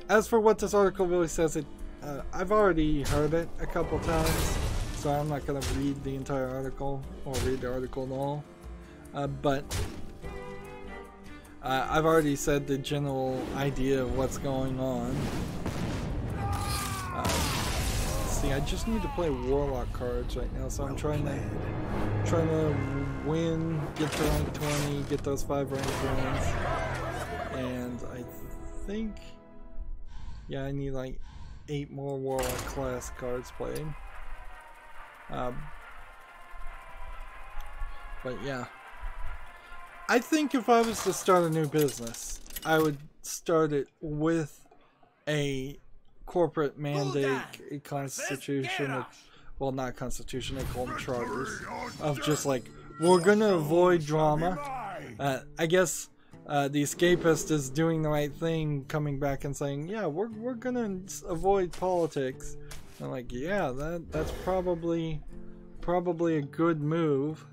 As for what this article really says, I've already heard it a couple times, so I'm not going to read the entire article or read the article at all. But I've already said the general idea of what's going on. See, I just need to play Warlock cards right now, so I'm trying to win, get to rank 20, get those 5 rank wins, and I think, yeah, I need like 8 more Warlock class cards played. But yeah, I think if I was to start a new business, I would start it with a corporate mandate, a constitution, well, not constitution, they call them charters, of just like, we're gonna avoid drama. I guess the escapist is doing the right thing, coming back and saying, yeah, we're gonna avoid politics. I'm like, yeah, that's probably a good move.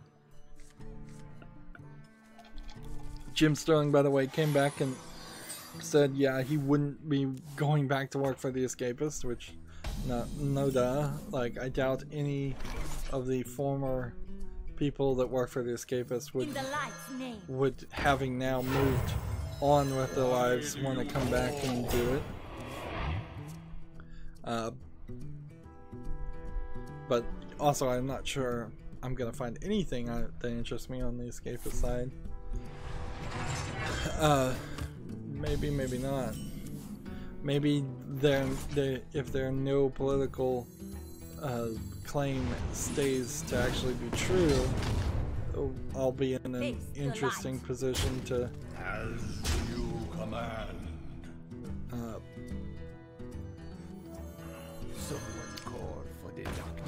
Jim Sterling, by the way, came back and said, yeah, he wouldn't be going back to work for the escapist, which, no duh. Like, I doubt any of the former people that work for the escapist would having now moved on with their lives, want to come back and do it. But also, I'm not sure I'm gonna find anything that interests me on the escapist side. Maybe, maybe not. Maybe if their no political claim stays to actually be true, I'll be in an interesting position to. As you command. Someone called for the doctor.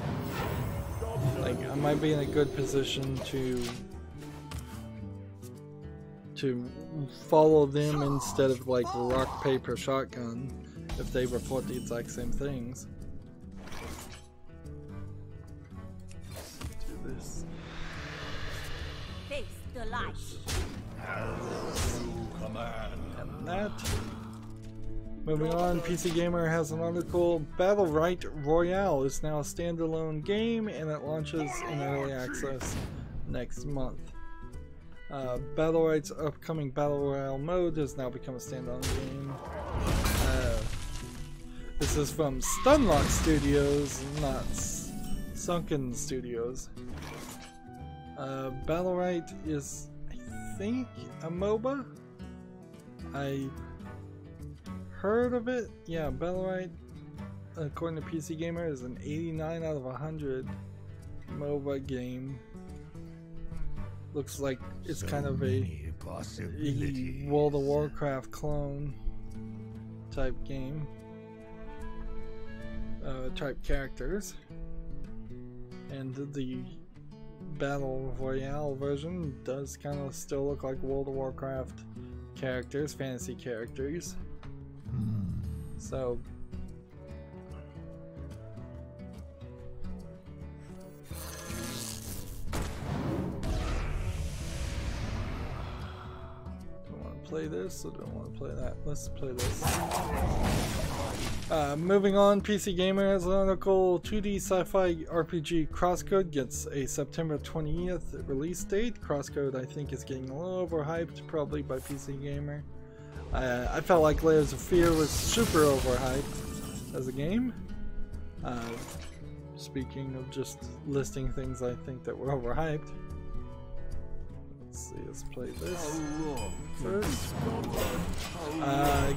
Like, I might be in a good position to follow them instead of like rock, paper, shotgun if they report the exact same things. Let's do this. Face the light. As you command. That. Moving on, PC Gamer has an article. Battle Royale is now a standalone game and it launches in early access next month. Battlerite's upcoming Battle Royale mode has now become a standalone game. This is from Stunlock Studios, not Sunken Studios. Battlerite is, I think, a MOBA? I heard of it. Yeah, Battlerite, according to PC Gamer, is an 89 out of 100 MOBA game. Looks like it's kind of a World of Warcraft clone type game. Type characters. And the Battle Royale version does kind of still look like World of Warcraft characters, fantasy characters. So play this? I don't want to play that. Let's play this. Moving on, PC Gamer has an article. 2D sci-fi RPG Crosscode gets a September 20th release date. Crosscode, I think, is getting a little overhyped, probably by PC Gamer. I felt like Layers of Fear was super overhyped as a game. Speaking of just listing things I think that were overhyped. Let's see, let's play this first.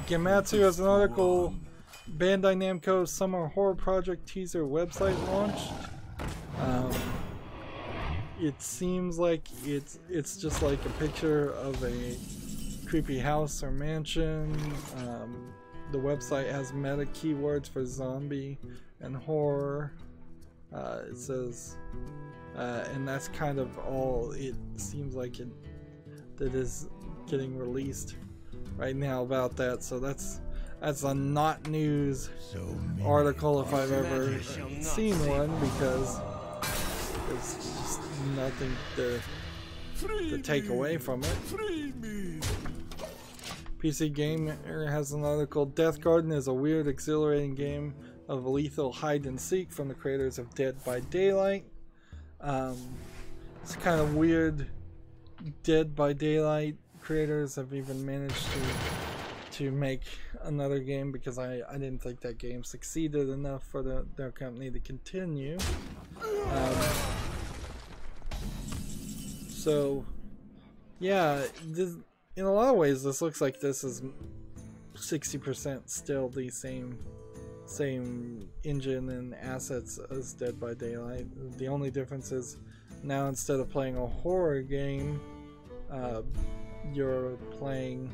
Gematsu has an article. Bandai Namco's Summer Horror Project teaser website launched. It seems like it's just like a picture of a creepy house or mansion. The website has meta keywords for zombie and horror. It says, and that's kind of all it seems like that is getting released right now about that. So that's a not news article if I've ever seen one, because there's just nothing to take away from it. PC Gamer has an article. Death Garden is a weird, exhilarating game of lethal hide and seek from the creators of Dead by Daylight. It's kind of weird. Dead by Daylight creators have even managed to make another game, because I didn't think that game succeeded enough for their company to continue. So yeah, in a lot of ways this looks like this is 60% still the same engine and assets as Dead by Daylight. The only difference is now, instead of playing a horror game, you're playing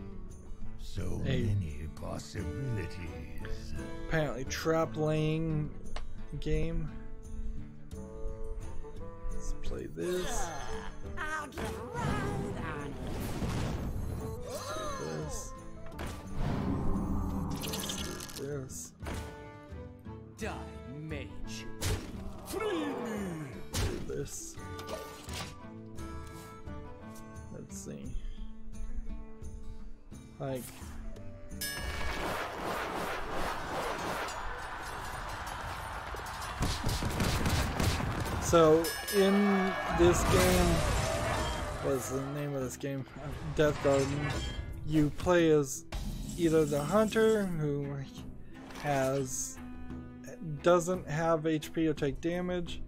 so many possibilities. Apparently trap laying game. Let's play this. I'll get right on it. Let's do this. Die, mage. Do this. Let's see. Like, so in this game, what's the name of this game? Death Garden. You play as either the hunter who doesn't have HP or take damage,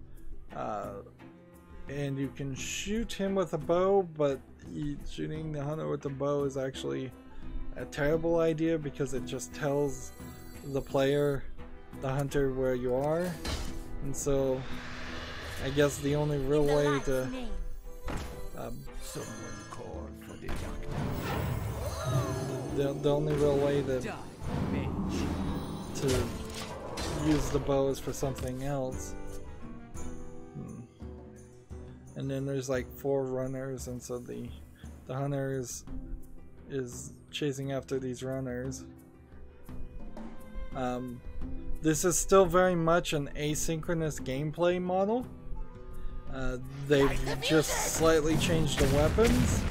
and you can shoot him with a bow, but shooting the hunter with the bow is actually a terrible idea, because it just tells the player, the hunter, where you are. And so I guess the only real way to Someone called for the doctor. the only real way to use the bow is for something else. And then there's like 4 runners, and so the hunter is chasing after these runners. This is still very much an asynchronous gameplay model. They've just slightly changed the weapons,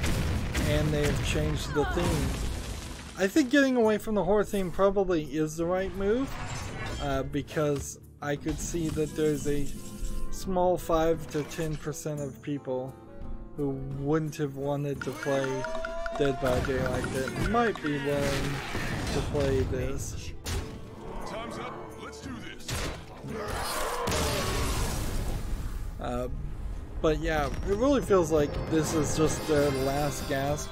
and they've changed the theme. I think getting away from the horror theme probably is the right move, because I could see that there's a small 5 to 10% of people who wouldn't have wanted to play Dead by Daylight that might be willing to play this. Time's up. Let's do this. But yeah, it really feels like this is just their last gasp.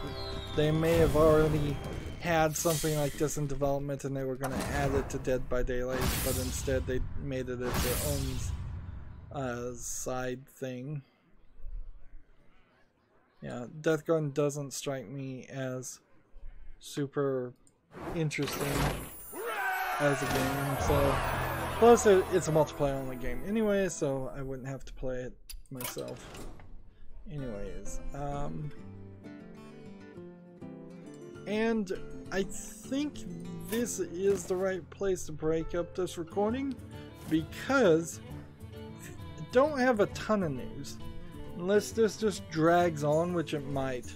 They may have already had something like this in development and they were going to add it to Dead by Daylight, but instead they made it as their own side thing. Yeah, Death Garden doesn't strike me as super interesting as a game, so plus it's a multiplayer only game anyway, so I wouldn't have to play it myself. Anyways, and I think this is the right place to break up this recording, because I don't have a ton of news. Unless this just drags on, which it might.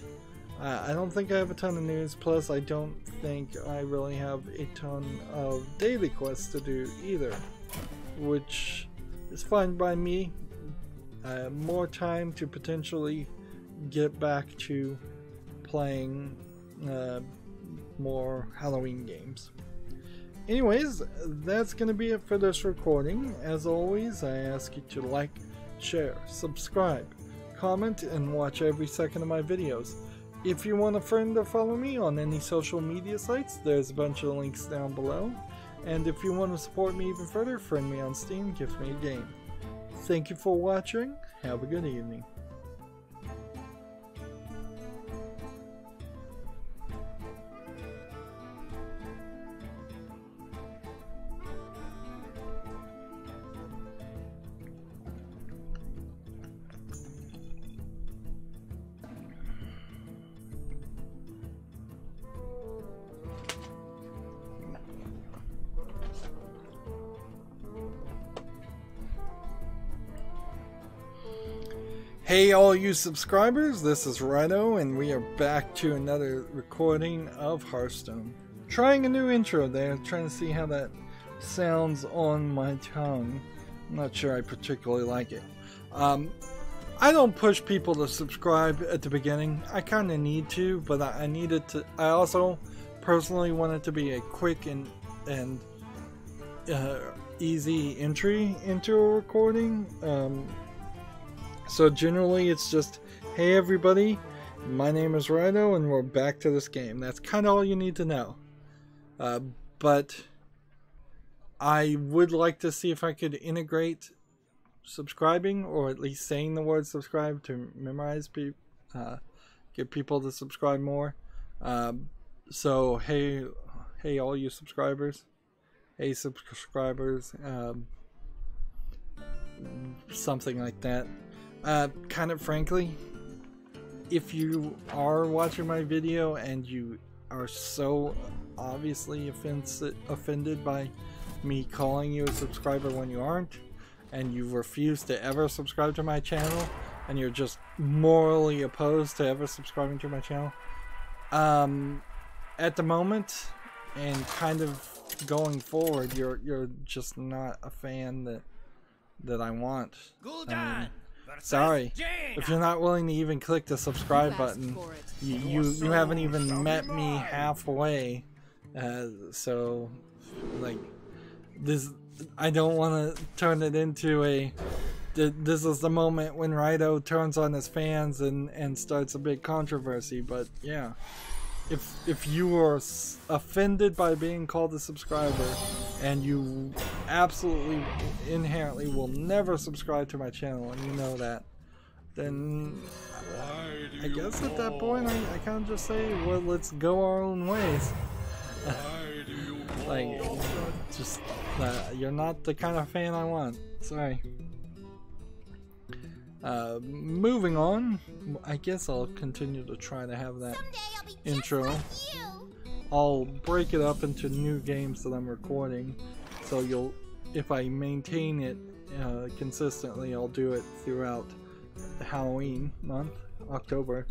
I don't think I have a ton of news, plus I don't think I really have a ton of daily quests to do either, which is fine by me. More time to potentially get back to playing more Halloween games. Anyways, that's going to be it for this recording. As always, I ask you to like, share, subscribe, comment, and watch every second of my videos. If you want a friend or follow me on any social media sites, there's a bunch of links down below. And if you want to support me even further, friend me on Steam, gift me a game. Thank you for watching. Have a good evening. Hey all you subscribers, this is Rydo and we are back to another recording of Hearthstone. Trying a new intro there, trying to see how that sounds on my tongue. I'm not sure I particularly like it. I don't push people to subscribe at the beginning. I kind of need to, but I need it to. I also personally want it to be a quick and easy entry into a recording. So generally it's just, hey everybody, my name is Rydo and we're back to this game. That's kind of all you need to know. But I would like to see if I could integrate subscribing, or at least saying the word subscribe, to memorize get people to subscribe more. So hey all you subscribers, hey subscribers, something like that. Kind of frankly, if you are watching my video and you are so obviously offended by me calling you a subscriber when you aren't, and you refuse to ever subscribe to my channel, and you're just morally opposed to ever subscribing to my channel, at the moment and kind of going forward, you're just not a fan that I want. I mean, sorry, if you're not willing to even click the subscribe button, you haven't even met me halfway. So like this, I don't want to turn it into a this is the moment when Rydo turns on his fans and starts a big controversy. But yeah, if you are offended by being called a subscriber and you absolutely inherently will never subscribe to my channel, and you know that, then I guess at that point I kind of just say, well, let's go our own ways. Like, just you're not the kind of fan I want. Sorry. Moving on, I guess I'll continue to try to have that intro. I'll break it up into new games that I'm recording, so if I maintain it consistently, I'll do it throughout the Halloween month, October.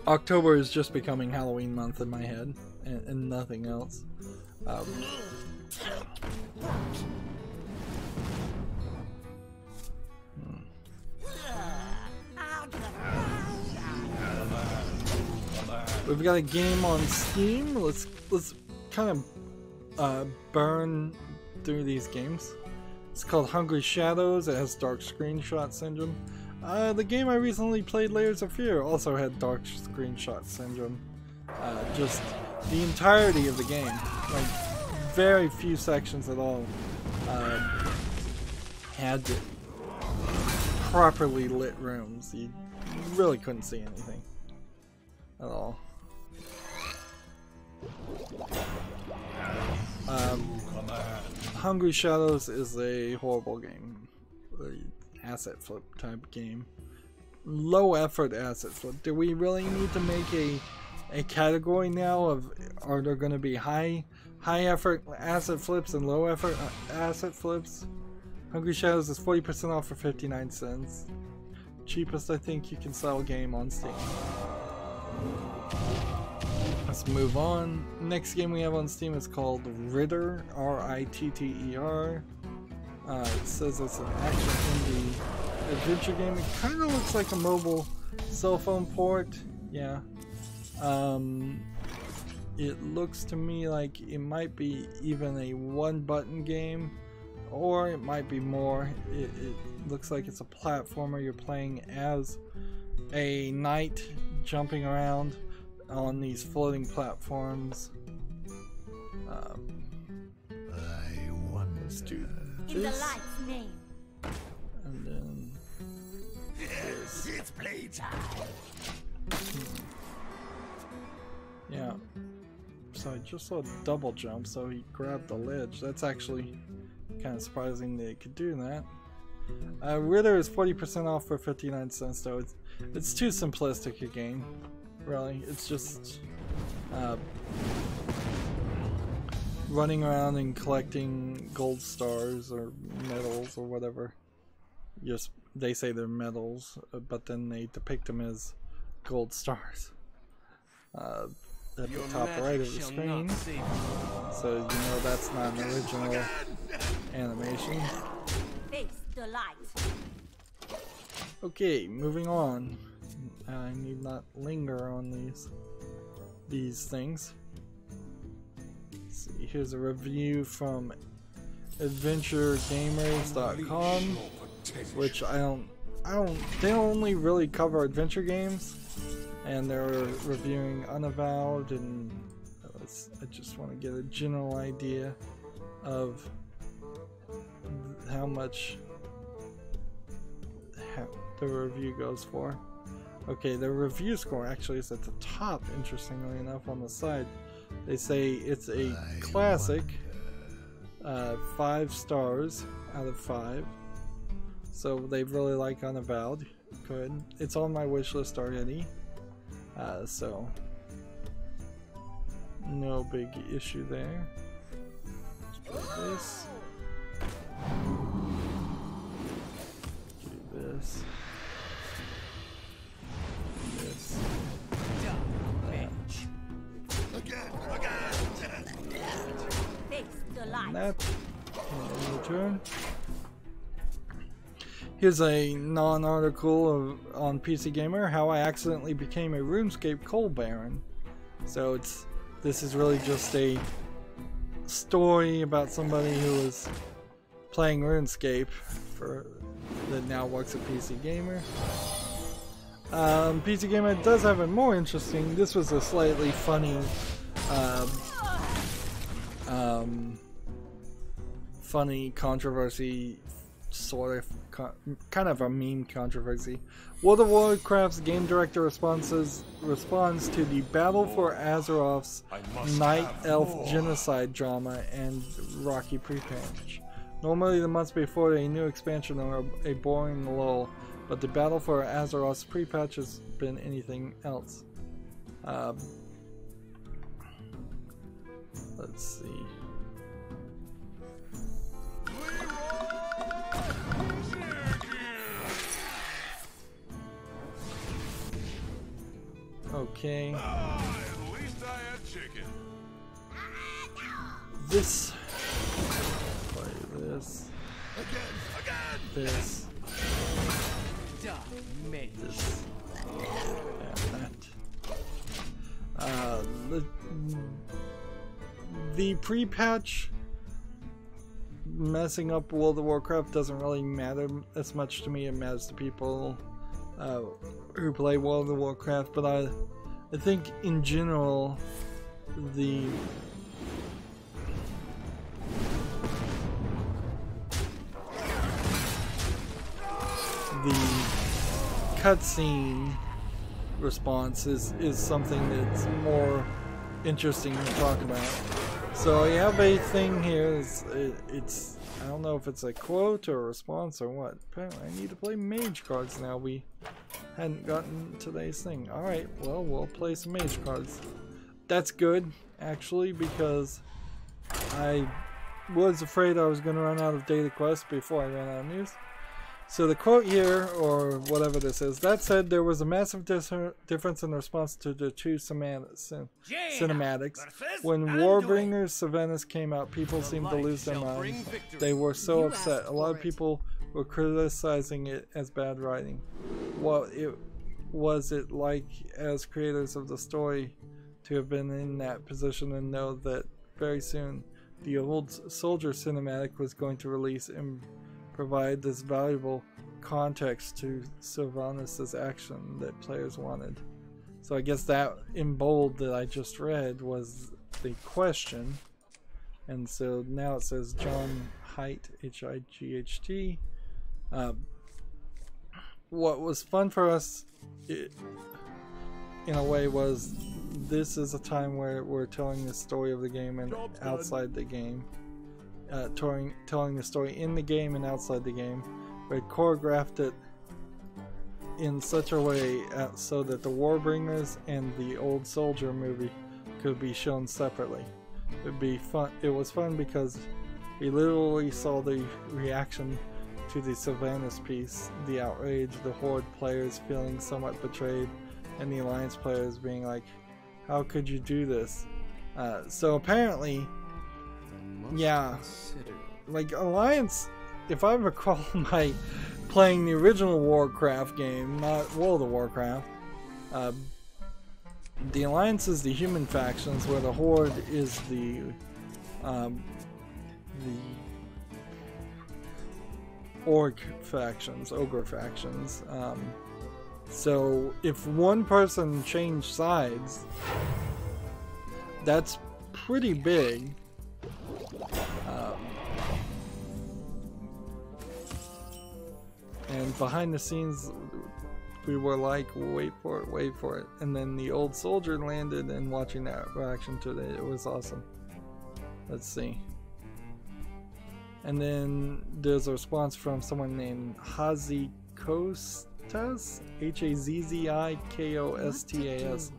October is just becoming Halloween month in my head, and nothing else. We've got a game on Steam. Let's kind of burn through these games. It's called Hungry Shadows. It has Dark Screenshot Syndrome. The game I recently played, Layers of Fear, also had Dark Screenshot Syndrome. Just the entirety of the game, like very few sections at all, had properly lit rooms. You really couldn't see anything at all. Hungry Shadows is a horrible game. Asset flip type game. Low effort asset flip. Do we really need to make a category now of, are there going to be high effort asset flips and low effort asset flips? Hungry Shadows is 40% off for 59 cents. cheapest I think you can sell a game on Steam. Let's move on. Next game we have on Steam is called Rydo, R-I-T-T-E-R. It says it's an action indie adventure game. It kind of looks like a mobile cell phone port. Yeah. It looks to me like it might be even a one-button game, or it might be more. It looks like it's a platformer. You're playing as a knight jumping around on these floating platforms. I wonder. Let's do In the this. light's name. And then this. It's playtime. Yeah. So I just saw a double jump, so he grabbed the ledge. That's actually kind of surprising that he could do that. Rydo is 40% off for 59 cents though. It's too simplistic a game, really. It's just running around and collecting gold stars or medals or whatever. Just they say they're medals, but then they depict them as gold stars. At the top right of the screen, so you know that's not an original animation. Face the light. Okay, moving on. I need not linger on these things. Let's see, here's a review from adventuregamers.com, which they only really cover adventure games. And they're reviewing Unavowed, and I just want to get a general idea of how much the review goes for. Okay, the review score actually is at the top, interestingly enough, on the side. They say it's a classic, 5 stars out of 5. So they really like Unavowed. Good. It's on my wish list already. So no big issue there. Let's do this. Do this. This. Face the light. And that. And return. Here's a non-article on PC Gamer, how I accidentally became a RuneScape coal baron. So this is really just a story about somebody who was playing RuneScape that now works at PC Gamer. PC Gamer does have it more interesting. This was a slightly funny controversy, sort of kind of a meme controversy. World of Warcraft's game director responds to the Battle for Azeroth's Night Elf genocide drama and rocky pre-patch. Normally the months before a new expansion are a boring lull, but the Battle for Azeroth's pre-patch has been anything else. Let's see. Okay. At least I had chicken. This. Play this. This. This. And that. The pre-patch messing up World of Warcraft doesn't really matter as much to me. It matters to people who play World of Warcraft, but I think in general the cutscene response is something that's more interesting to talk about. So you have a thing here. It's I don't know if it's a quote or a response or what. Apparently I need to play mage cards now. We hadn't gotten today's thing. Alright, well, we'll play some mage cards. That's good, actually, because I was afraid I was going to run out of data quests before I ran out of news. So the quote here, or whatever this is, that said, there was a massive difference in response to the two cinematics. When Warbringers Sylvanas came out, people seemed to lose their minds. They were so upset. A lot of people were criticizing it as bad writing. What was it like as creators of the story to have been in that position and know that very soon the old soldier cinematic was going to release and provide this valuable context to Sylvanas' action that players wanted? So I guess that in bold that I just read was the question. And so now it says John Hight, H-I-G-H-T. What was fun for us in a way was this is a time where we're telling the story of the game and outside the game. Telling the story in the game and outside the game. We choreographed it in such a way so that the Warbringers and the Old Soldier movie could be shown separately. It'd be fun. It was fun because we literally saw the reaction to the Sylvanas piece, the outrage, the Horde players feeling somewhat betrayed, and the Alliance players being like, "How could you do this?" So apparently, yeah, like Alliance, if I recall my playing the original Warcraft game, not World of Warcraft, the Alliance is the human factions, where the Horde is the orc factions, ogre factions. So if one person changed sides, that's pretty big. And behind the scenes, we were like, wait for it. And then the Old Soldier landed, and watching that reaction to it, it was awesome. Let's see. And then there's a response from someone named Hazzikostas, Hazzikostas.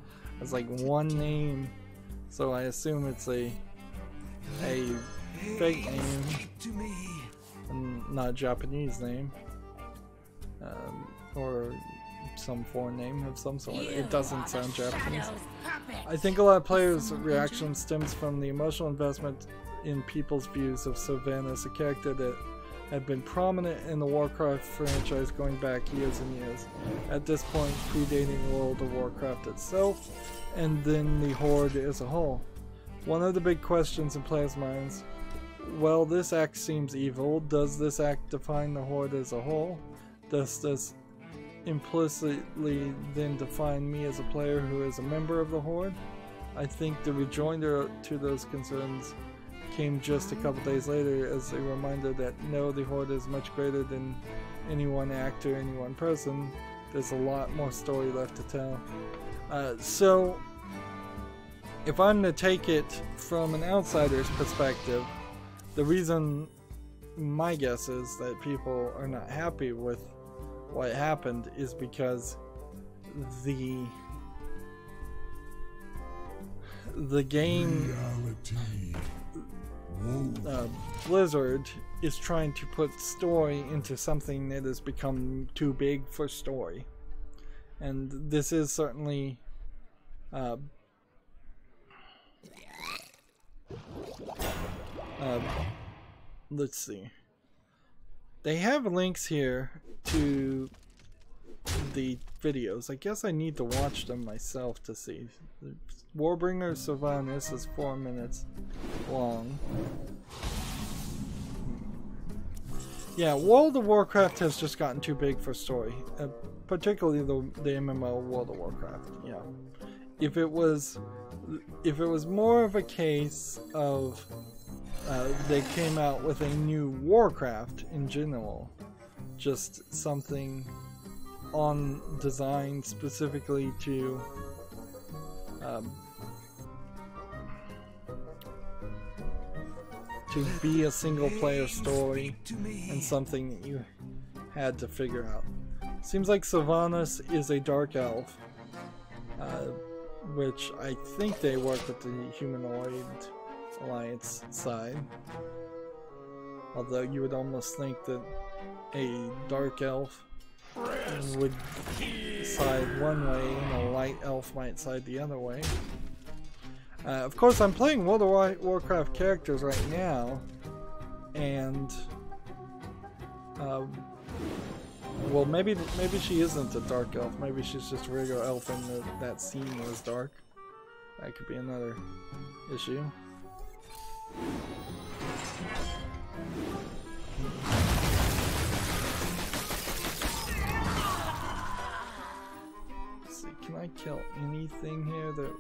It's like one name, so I assume it's a fake name, and not a Japanese name. Or some foreign name of some sort. It doesn't sound Japanese. I think a lot of players' reaction stems from the emotional investment in people's views of Sylvanas, a character that had been prominent in the Warcraft franchise going back years and years. At this point, predating World of Warcraft itself, and then the Horde as a whole. One of the big questions in players' minds: well, this act seems evil. Does this act define the Horde as a whole? Does this implicitly then define me as a player who is a member of the Horde? I think the rejoinder to those concerns came just a couple days later as a reminder that no, the Horde is much greater than any one act or any one person. There's a lot more story left to tell. So if I'm to take it from an outsider's perspective, the reason, my guess is, that people are not happy with what happened is because the game Blizzard is trying to put story into something that has become too big for story, and this is certainly let's see. They have links here to the videos. I guess I need to watch them myself to see. Warbringer Sylvanas is 4 minutes long. Yeah, World of Warcraft has just gotten too big for story, particularly the MMO World of Warcraft. Yeah, if it was more of a case of they came out with a new Warcraft in general, just something on design specifically to be a single player story and something that you had to figure out. Seems like Sylvanas is a dark elf, which I think they work with the humanoid Alliance side. Although you would almost think that a dark elf would side one way and a light elf might side the other way. Of course, I'm playing World of Warcraft characters right now, and well, maybe she isn't a dark elf. Maybe she's just a regular elf, and that scene was dark. That could be another issue. Let's see, can I kill anything here that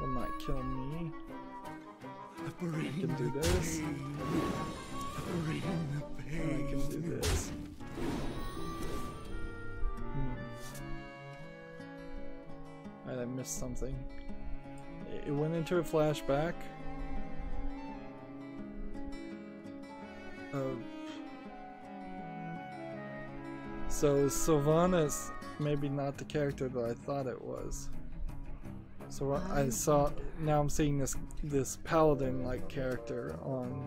will not kill me? I can do this. I can do this. Alright, I missed something. It went into a flashback. So Sylvanas, maybe not the character that I thought it was. So I saw, now I'm seeing this paladin-like character on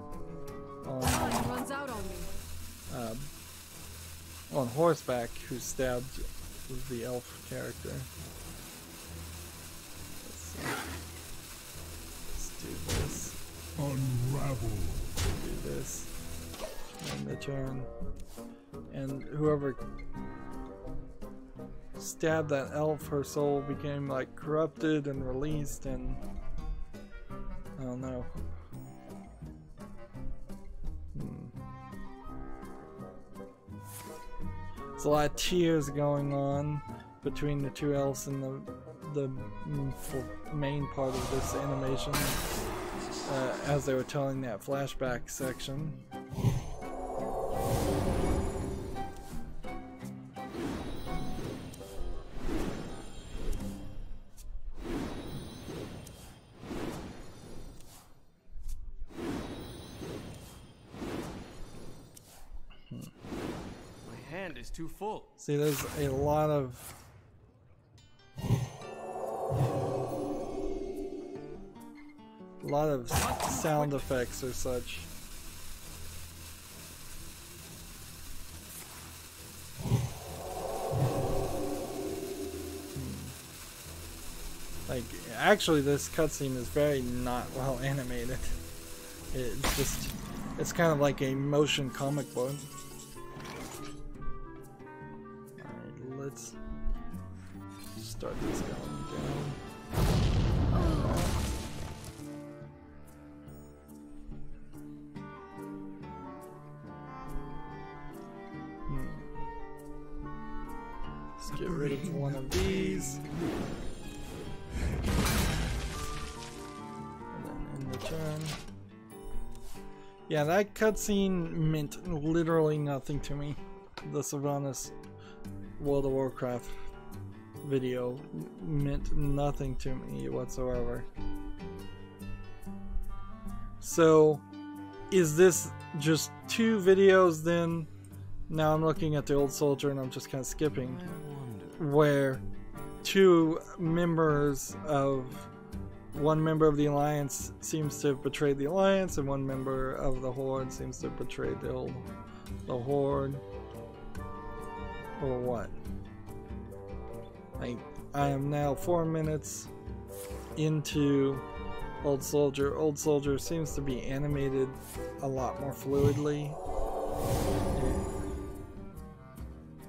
horseback who stabbed the elf character. Let's do this. Unravel. Do this. And the turn. And whoever stabbed that elf, her soul became like corrupted and released, and I don't know. There's a lot of tears going on between the two elves in the main part of this animation as they were telling that flashback section. Is too full. See, there's a lot of sound effects or such. Like, actually this cutscene is very not well animated. It's kind of like a motion comic book. Let's start this going down. Let's get rid of one of these. And then in the turn. Yeah, that cutscene meant literally nothing to me. The Sylvanas World of Warcraft video meant nothing to me whatsoever. So is this just two videos then? Now I'm looking at the old soldier and I'm just kind of skipping, where one member of the Alliance seems to have betrayed the Alliance and one member of the Horde seems to have betrayed the Horde. Or what? I am now 4 minutes into Old Soldier. Old Soldier seems to be animated a lot more fluidly.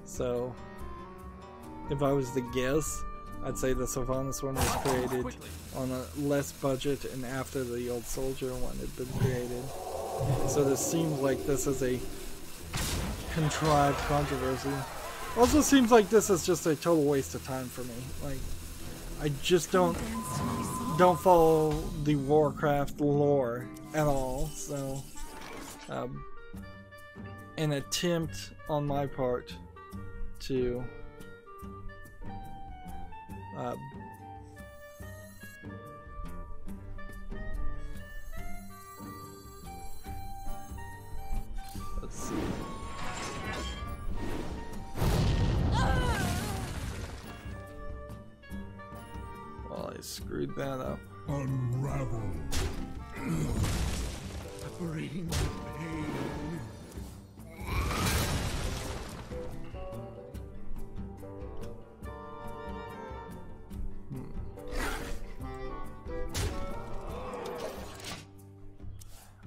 So, if I was to guess, I'd say the Sylvanas one was created on a less budget and after the Old Soldier one had been created. So this seems like this is a contrived controversy. Also seems like this is just a total waste of time for me. Like, I just don't follow the Warcraft lore at all, so an attempt on my part to let's see. Well, I screwed that up. Unravel. Separating the pain.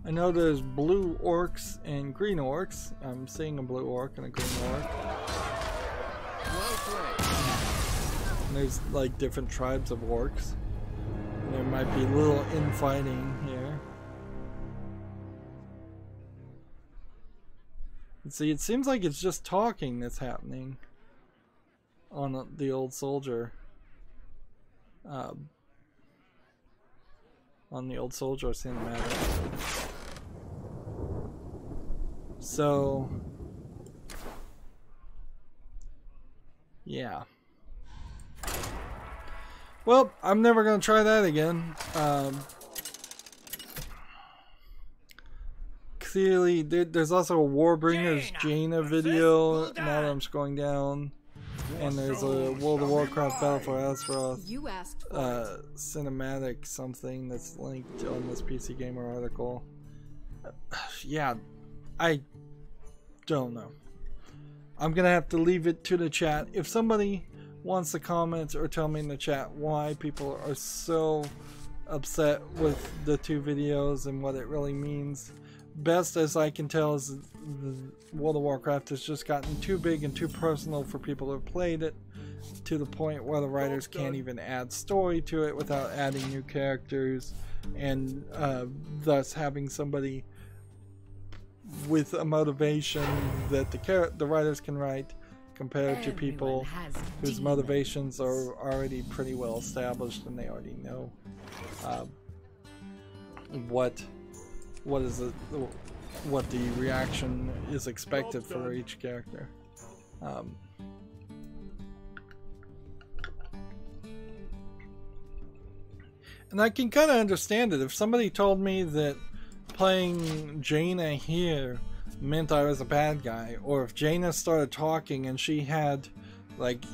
I know there's blue orcs and green orcs. I'm seeing a blue orc and a green orc. And there's like different tribes of orcs. There might be little infighting here. And see, it seems like it's just talking that's happening on the old soldier. On the old soldier cinematic. So, yeah. Well, I'm never going to try that again. Clearly, there's also a Warbringers Jaina video, now that I'm scrolling down. And there's a World of Warcraft Battle for Azeroth cinematic something that's linked on this PC Gamer article. Yeah, I don't know. I'm gonna have to leave it to the chat. If somebody wants to comment or tell me in the chat why people are so upset with the two videos and what it really means. Best as I can tell is World of Warcraft has just gotten too big and too personal for people who have played it, to the point where the writers can't even add story to it without adding new characters, and thus having somebody with a motivation that the writers can write compared to people whose motivations are already pretty well established and they already know what the reaction is expected for each character. And I can kind of understand it. If somebody told me that playing Jaina here meant I was a bad guy, or if Jaina started talking and she had, like,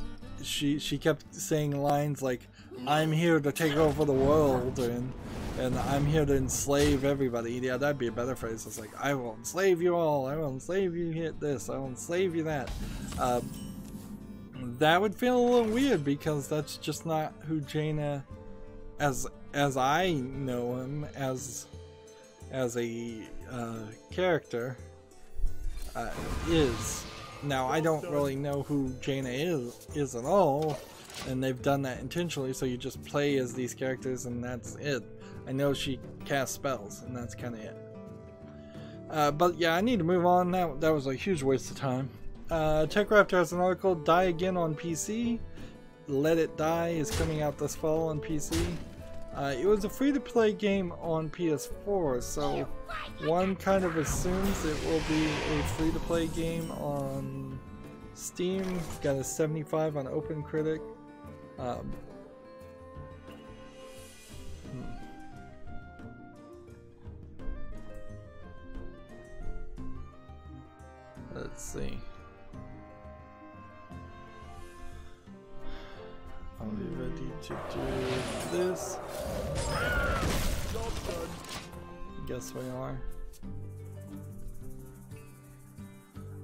she kept saying lines like, "I'm here to take over the world," and "I'm here to enslave everybody." Yeah, that'd be a better phrase. It's like, "I will enslave you all. I will enslave you hit this. I will enslave you that." That would feel a little weird, because that's just not who Jaina, as I know him, as a character, is. Now, I don't really know who Jaina is at all, and they've done that intentionally, so you just play as these characters and that's it. I know she casts spells, and that's kind of it. But yeah, I need to move on. That was a huge waste of time. TechRaptor has an article, Die Again on PC. Let It Die is coming out this fall on PC. It was a free-to-play game on PS4, so one kind of assumes it will be a free-to-play game on Steam. Got a 75 on OpenCritic. Let's see. Are we ready to do this? Guess we are.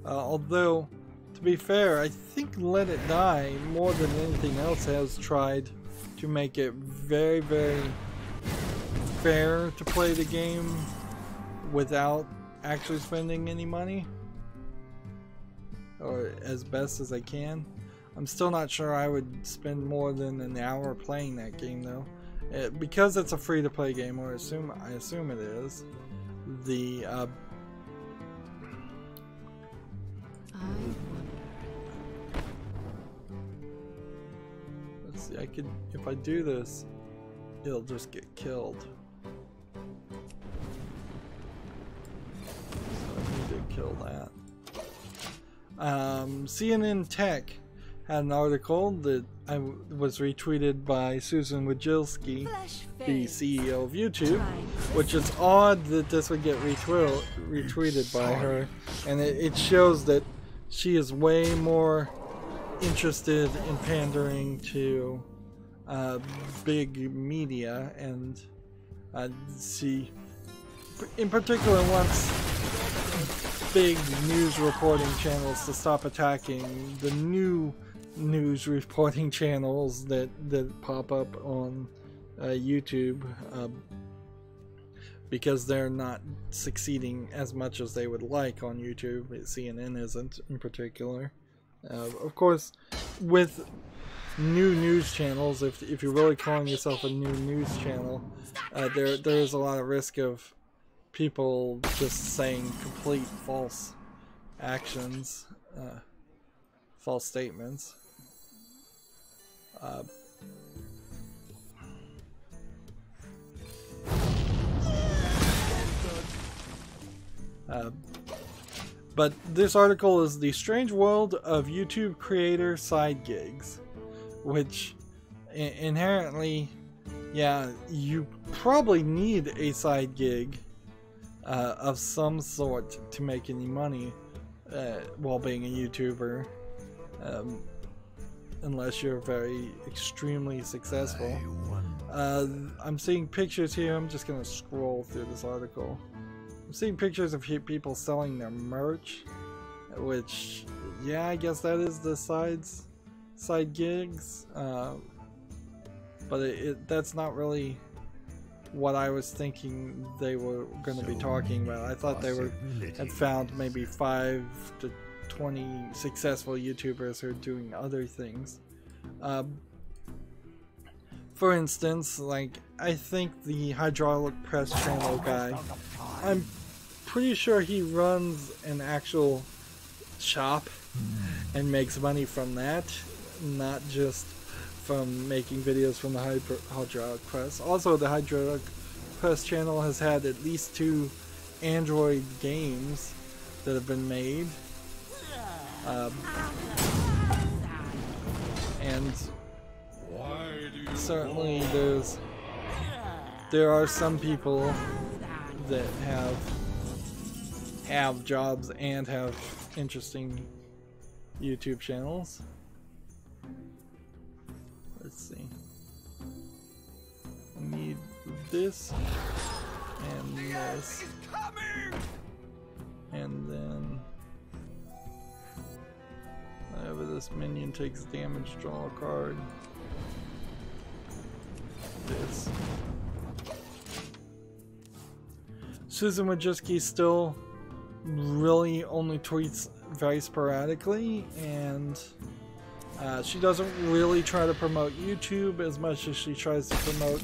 Although, to be fair, I think Let It Die, more than anything else, has tried to make it very, very fair to play the game without actually spending any money, or as best as I can. I'm still not sure I would spend more than an hour playing that game, though, because it's a free-to-play game, or I assume it is. Let's see. If I do this, it'll just get killed. So I need to kill that. CNN Tech had an article that was retweeted by Susan Wojcicki, the CEO of YouTube, which is odd that this would get retweeted by her, and it shows that she is way more interested in pandering to big media, and she in particular wants big news reporting channels to stop attacking the new news reporting channels that pop up on YouTube. because they're not succeeding as much as they would like on YouTube. CNN isn't in particular. Of course, with new news channels, if you're really calling yourself a new news channel, there is a lot of risk of people just saying complete false actions, false statements. But this article is The Strange World of YouTube Creator Side Gigs, which inherently, yeah, you probably need a side gig of some sort to make any money while being a YouTuber, unless you're very extremely successful. I'm seeing pictures here. I'm just gonna scroll through this article. I'm seeing pictures of people selling their merch, which, yeah, I guess that is the side gigs, but that's not really what I was thinking they were going to be talking about. I thought they had found maybe 5 to 20 successful YouTubers who are doing other things. For instance, like, I think the hydraulic press channel guy, I'm pretty sure he runs an actual shop and makes money from that, not just from making videos from the hydraulic press. Also, the hydraulic press channel has had at least 2 Android games that have been made, and certainly there are some people that have jobs and have interesting YouTube channels. Let's see. I need this and this, and then whenever this minion takes damage, draw a card. This. Susan Wojcicki still really only tweets very sporadically, and she doesn't really try to promote YouTube as much as she tries to promote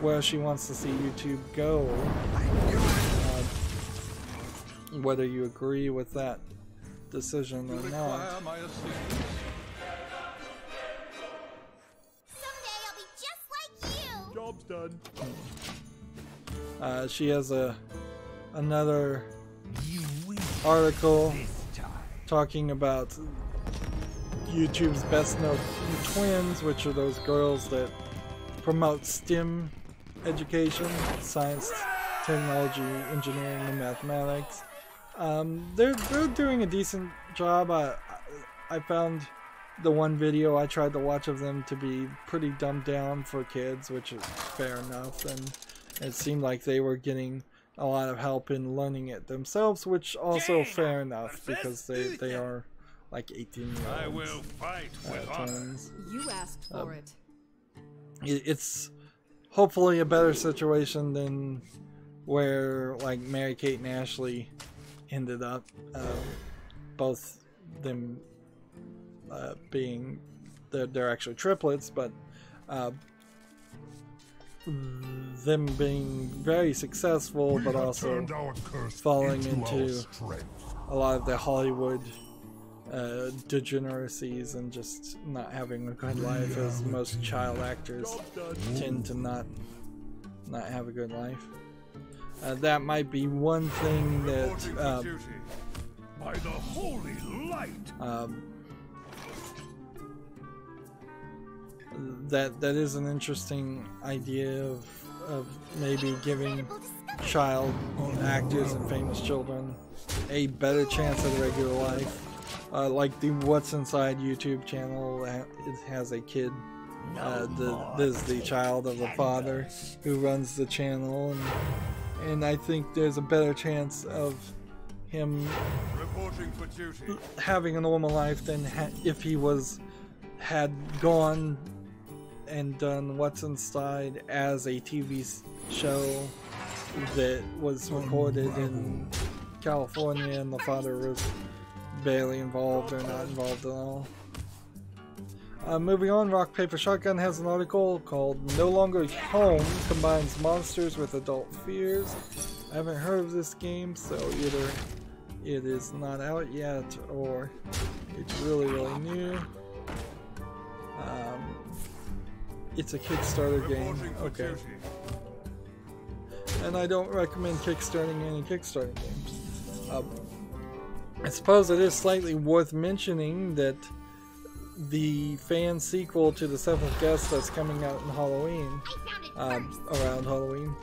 where she wants to see YouTube go. Whether you agree with that decision or not. Someday I'll be just like you. Job's done. She has another article talking about YouTube's best known twins, which are those girls that promote STEM education, science, technology, engineering, and mathematics. They're doing a decent job. I found the one video I tried to watch of them to be pretty dumbed down for kids, which is fair enough, and it seemed like they were getting a lot of help in learning it themselves, which also fair enough, because they are like 18-year-olds. I will fight with honor. You asked for it. It's hopefully a better situation than where like Mary-Kate and Ashley ended up. Both them being they're actually triplets, but them being very successful, but also falling into a lot of the Hollywood degeneracies and just not having a good life, as most child actors tend to not have a good life. That might be one thing that by the holy light. That is an interesting idea of maybe giving child actors and famous children a better chance at a regular life. Like the What's Inside YouTube channel, it has a kid. This is the child of the father who runs the channel, and I think there's a better chance of him having a normal life than if he had gone and done What's Inside as a TV show that was recorded in California, and the father was barely involved or not involved at all. Moving on, Rock Paper Shotgun has an article called "No Longer Home Combines Monsters with Adult Fears." I haven't heard of this game, so either it is not out yet or it's really new. It's a Kickstarter game. Okay. And I don't recommend kickstarting any Kickstarter games. I suppose it is slightly worth mentioning that the fan sequel to The Seventh Guest that's coming out in Halloween, around Halloween,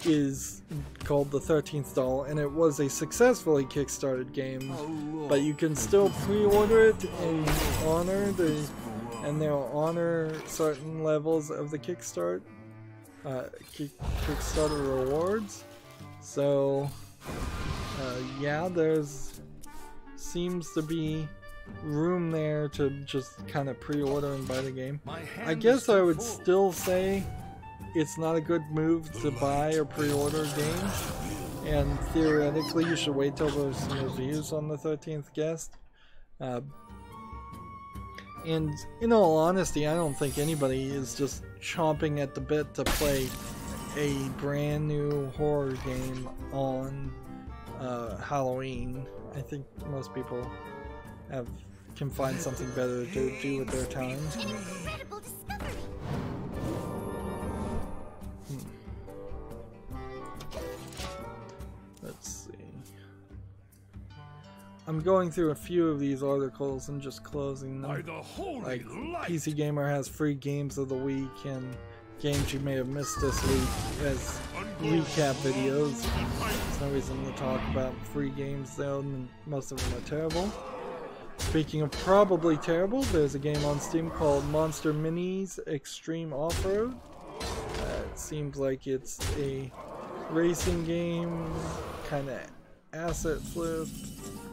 is called The 13th Doll, and it was a successfully kickstarted game, but you can still pre-order it and they'll honor certain levels of the Kickstarter rewards. So yeah, there's seems to be room there to just kind of pre-order and buy the game. I guess I would still say it's not a good move to buy or pre-order games, and theoretically you should wait till there's some reviews on The 13th Guest. And in all honesty, I don't think anybody is just chomping at the bit to play a brand new horror game on Halloween. I think most people can find something better to do with their time. An incredible discovery. Let's see. I'm going through a few of these articles and just closing them. By the holy Like, light. PC Gamer has free games of the week and games you may have missed this week as recap videos. There's no reason to talk about free games though, and most of them are terrible. Speaking of probably terrible, there's a game on Steam called Monster Minis Extreme Off-Road. It seems like it's a racing game, kind of asset flip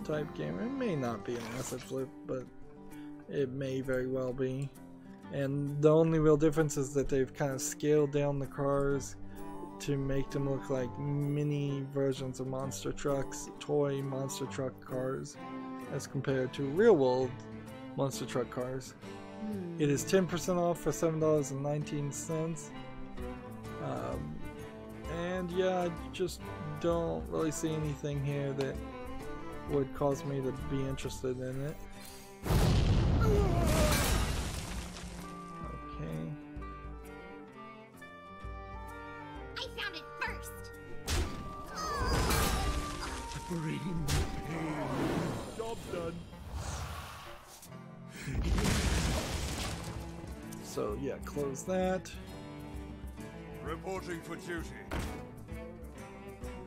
type game. It may not be an asset flip, but it may very well be. And the only real difference is that they've kind of scaled down the cars to make them look like mini versions of monster trucks, toy monster truck cars, as compared to real world monster truck cars. It is 10% off for $7.19. And yeah, I just don't really see anything here that would cause me to be interested in it. Okay. I found it first. Bring pain. Job done. So yeah, close that. Reporting for duty.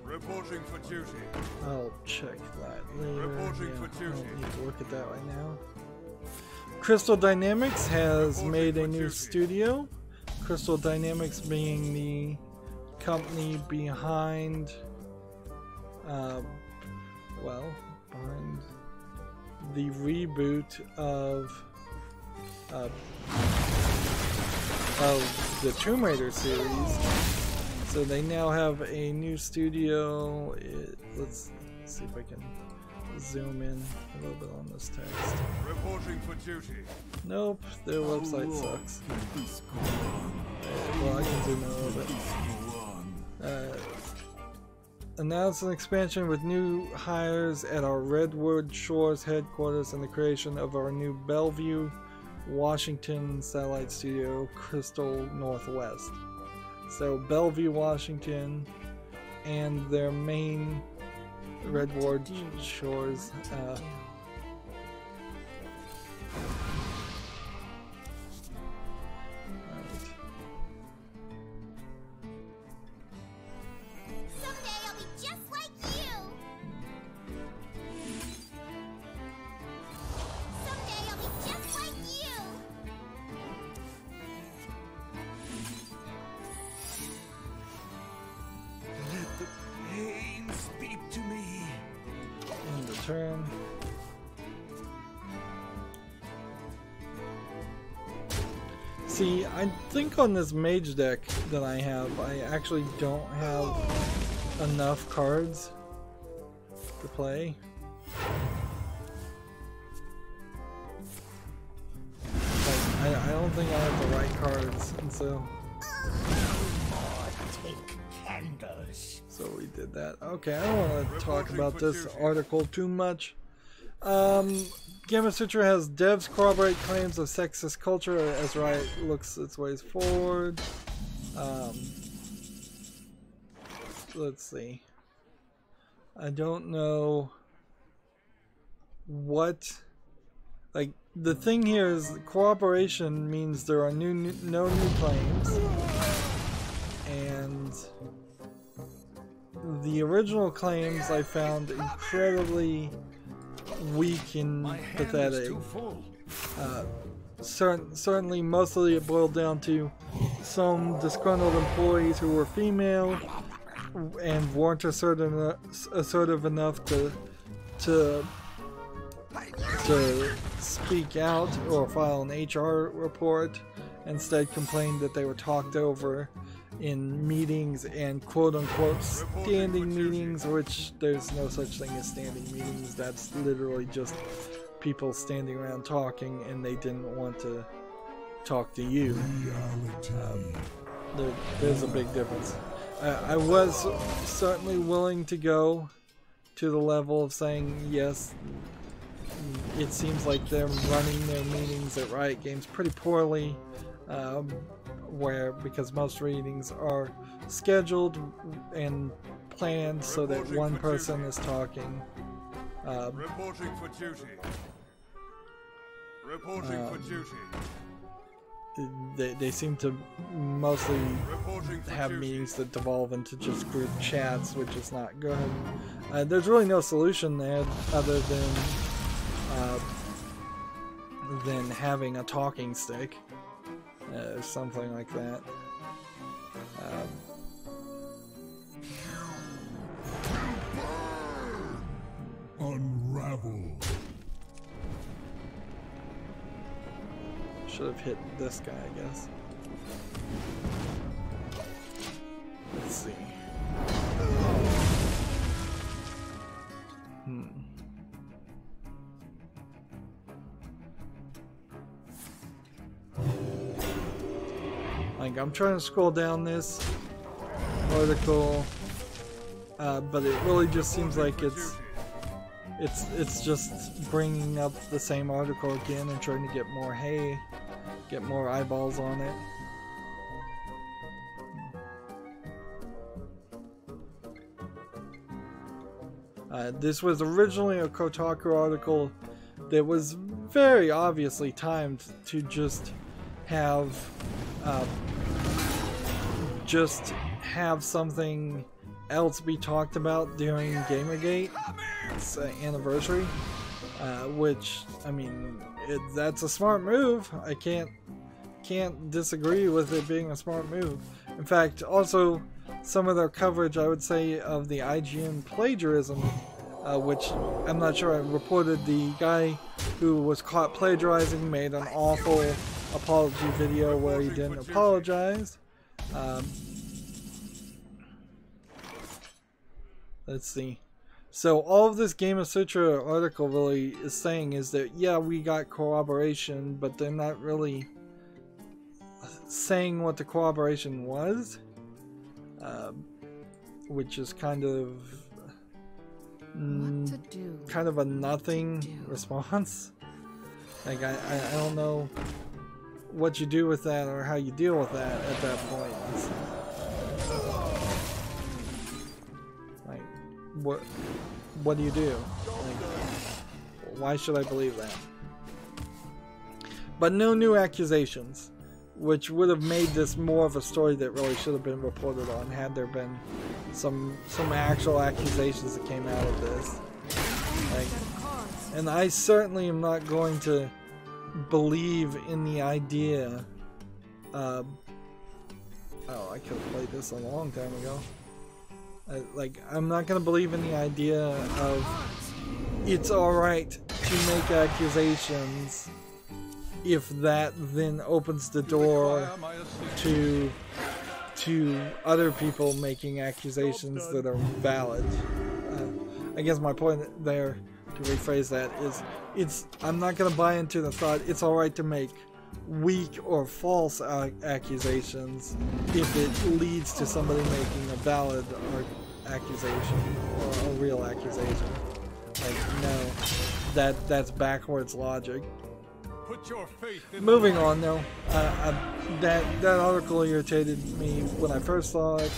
Reporting for duty. I'll check that later. Reporting Yeah, for I duty. don't need to look at that right now. Crystal Dynamics has made a new studio. Crystal Dynamics being the company behind, behind the reboot of the Tomb Raider series. So they now have a new studio. Let's see if I can zoom in a little bit on this text. Reporting for duty. Nope, their website sucks. Well, I can zoom in a little bit. Announce an expansion with new hires at our Redwood Shores headquarters and the creation of our new Bellevue, Washington satellite studio, Crystal Northwest. So Bellevue, Washington, and their main Redwood Shores. Someday I'll be just like you. Someday I'll be just like you. Let the pain speak to me. In return. See, I think on this mage deck that I have, I actually don't have enough cards to play. Like, I don't think I have the right cards, and so we did that. Okay, I don't want to talk about this article too much. Gamma Sutra has devs corroborate claims of sexist culture as Riot looks its ways forward. Let's see. I don't know what. Like, the thing here is corroboration means there are no new claims, and the original claims I found incredibly weak and pathetic. Certainly, mostly it boiled down to some disgruntled employees who were female and weren't assertive enough to speak out or file an HR report. Instead, complained that they were talked over in meetings and quote-unquote standing meetings, which there's no such thing as standing meetings. That's literally just people standing around talking and they didn't want to talk to you. There's a big difference. I was certainly willing to go to the level of saying, yes, it seems like they're running their meetings at Riot Games pretty poorly, because most meetings are scheduled and planned so that one person is talking. Reporting for duty. Reporting for duty. They seem to mostly have meetings that devolve into just group chats, which is not good. There's really no solution there other than having a talking stick, something like that. Unravel. Should have hit this guy, I guess. Let's see. Like, I'm trying to scroll down this article, but it really just seems like it's just bringing up the same article again and trying to get more get more eyeballs on it. This was originally a Kotaku article that was very obviously timed to just have something else be talked about during Gamergate's anniversary, which, I mean, that's a smart move. I can't disagree with it being a smart move. In fact, also some of their coverage, I would say, of the IGN plagiarism, which I'm not sure I reported. The guy who was caught plagiarizing made an awful apology video where he didn't apologize. Let's see. So all of this Game of Sutra article really is saying is that, yeah, we got corroboration, but they're not really saying what the corroboration was, which is kind of a nothing response. Like, I don't know what you do with that or how you deal with that at that point. It's, like, what do you do? Like, why should I believe that? But no new accusations, which would have made this more of a story that really should have been reported on had there been some actual accusations that came out of this. Like, and I certainly am not going to believe in the idea. Oh, I could have played this a long time ago. Like, I'm not going to believe in the idea of it's alright to make accusations if that then opens the door to other people making accusations that are valid. I guess my point there, to rephrase that, is I'm not going to buy into the thought it's alright to make weak or false accusations if it leads to somebody making a valid accusation or a real accusation. Like, no, that's backwards logic. Put your faith in Moving on though, that article irritated me when I first saw it,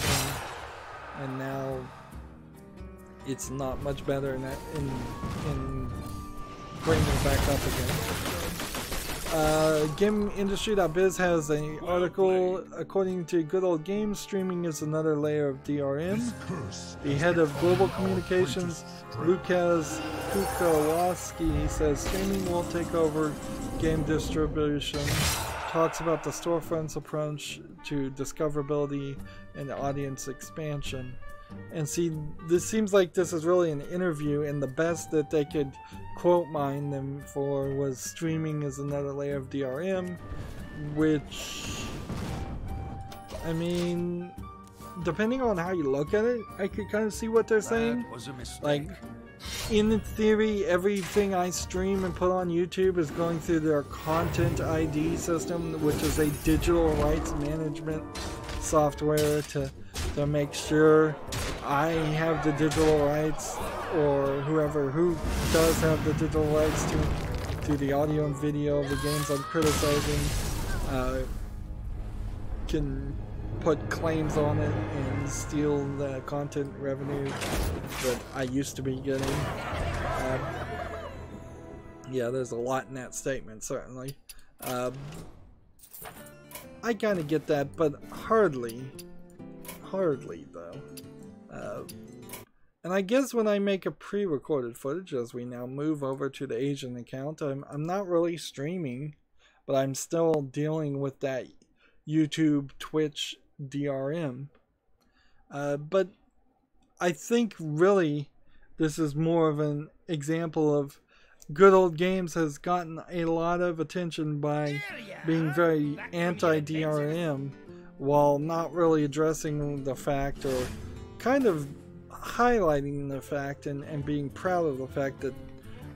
and now it's not much better in bringing it back up again. GameIndustry.biz has an article, according to Good Old Games, streaming is another layer of DRM. The head of global communications, Lukas Kukawaski, says streaming will take over game distribution, talks about the storefront's approach to discoverability and audience expansion. And see, this seems like this is really an interview, and the best that they could quote mine them for was streaming is another layer of DRM, which, I mean, depending on how you look at it, I could kind of see what they're saying. was a mistake. Like, in theory, everything I stream and put on YouTube is going through their Content ID system, which is a digital rights management software to make sure I have the digital rights, or who does have the digital rights to the audio and video of the games I'm criticizing can put claims on it and steal the content revenue that I used to be getting. Yeah, there's a lot in that statement, certainly. I kind of get that, but hardly though. And I guess when I make a pre-recorded footage, as we now move over to the Asian account, I'm not really streaming, but I'm still dealing with that YouTube, Twitch DRM. But I think really this is more of an example of Good Old Games has gotten a lot of attention by being very anti-DRM, while not really addressing the fact, or kind of highlighting the fact and being proud of the fact that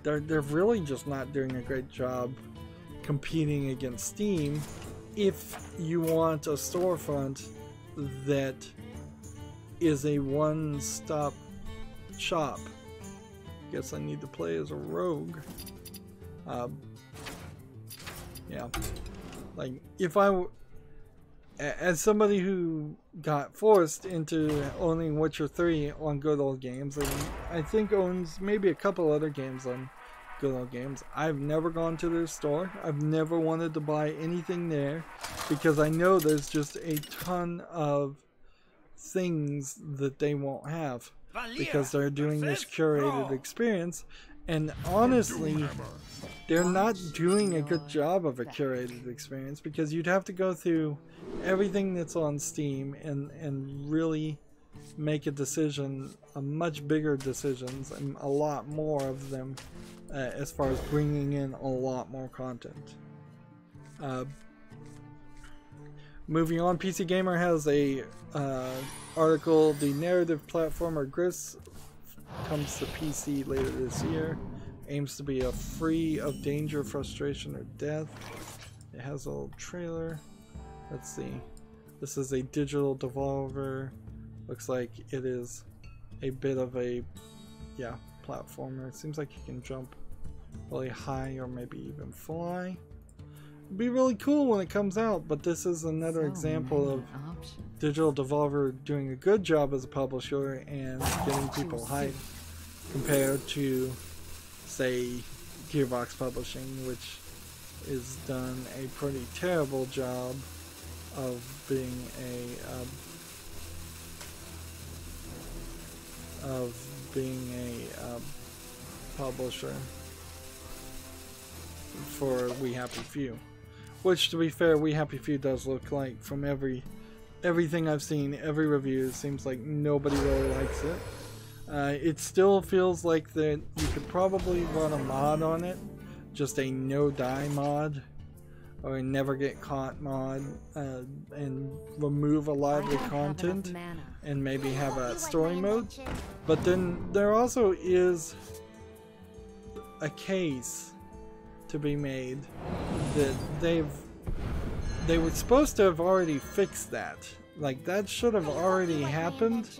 they're really just not doing a great job competing against Steam if you want a storefront that is a one-stop shop. Guess I need to play as a rogue. Yeah, like if as somebody who got forced into owning Witcher 3 on Good Old Games, and I think owns maybe a couple other games on Good Old Games, I've never gone to their store. I've never wanted to buy anything there because I know there's just a ton of things that they won't have because they're doing this curated experience. And honestly, they're not doing a good job of a curated experience, because you'd have to go through everything that's on Steam and really make a decision, a much bigger decisions, and a lot more of them as far as bringing in a lot more content. Moving on, PC Gamer has a article, the narrative platformer Gris comes to PC later this year. Aims to be a free of danger, frustration, or death. It has a little trailer. Let's see. This is a digital devolver. Looks like it is a bit of a, yeah, platformer. It seems like you can jump really high or maybe even fly. It'd be really cool when it comes out, but this is another example of Digital Devolver doing a good job as a publisher and getting people hyped compared to, say, Gearbox Publishing, which is done a pretty terrible job of being a publisher for We Happy Few, which, to be fair, We Happy Few does look like, from everything I've seen, every review, it seems like nobody really likes it. It still feels like that you could probably run a mod on it, just a no-die mod, or a never get caught mod, and remove a lot of the content and maybe have a story mode. But then there also is a case to be made that they were supposed to have already fixed that. Like, that should have already happened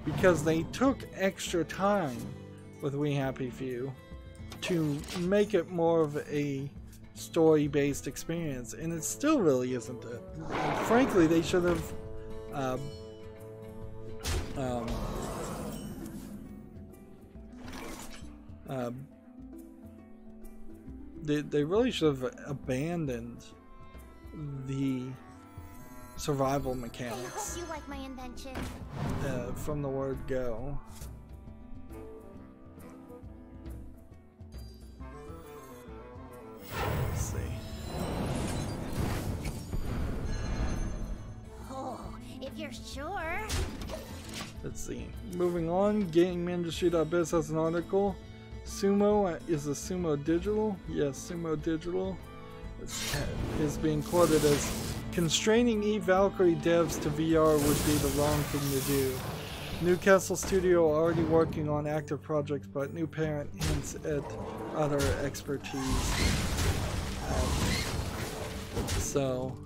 because they took extra time with We Happy Few to make it more of a story-based experience, and it still really isn't it. And frankly, they should have they really should have abandoned the survival mechanics. I hope you like my invention. From the word go. Let's see. Oh, if you're sure. Let's see. Moving on, GameIndustry.biz has an article. Sumo is a Sumo Digital. Yes, Sumo Digital is being quoted as constraining Valkyrie devs to VR would be the wrong thing to do. Newcastle Studio already working on active projects, but new parent hints at other expertise. So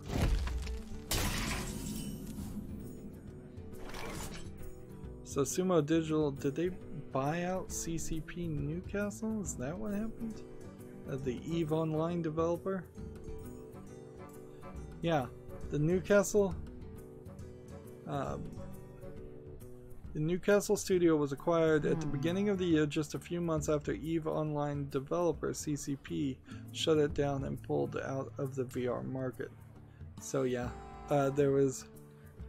Sumo Digital, did they buy out CCP Newcastle? Is that what happened? The EVE Online developer? Yeah, the Newcastle studio was acquired at the beginning of the year, just a few months after EVE Online developer CCP shut it down and pulled out of the VR market. So yeah, there was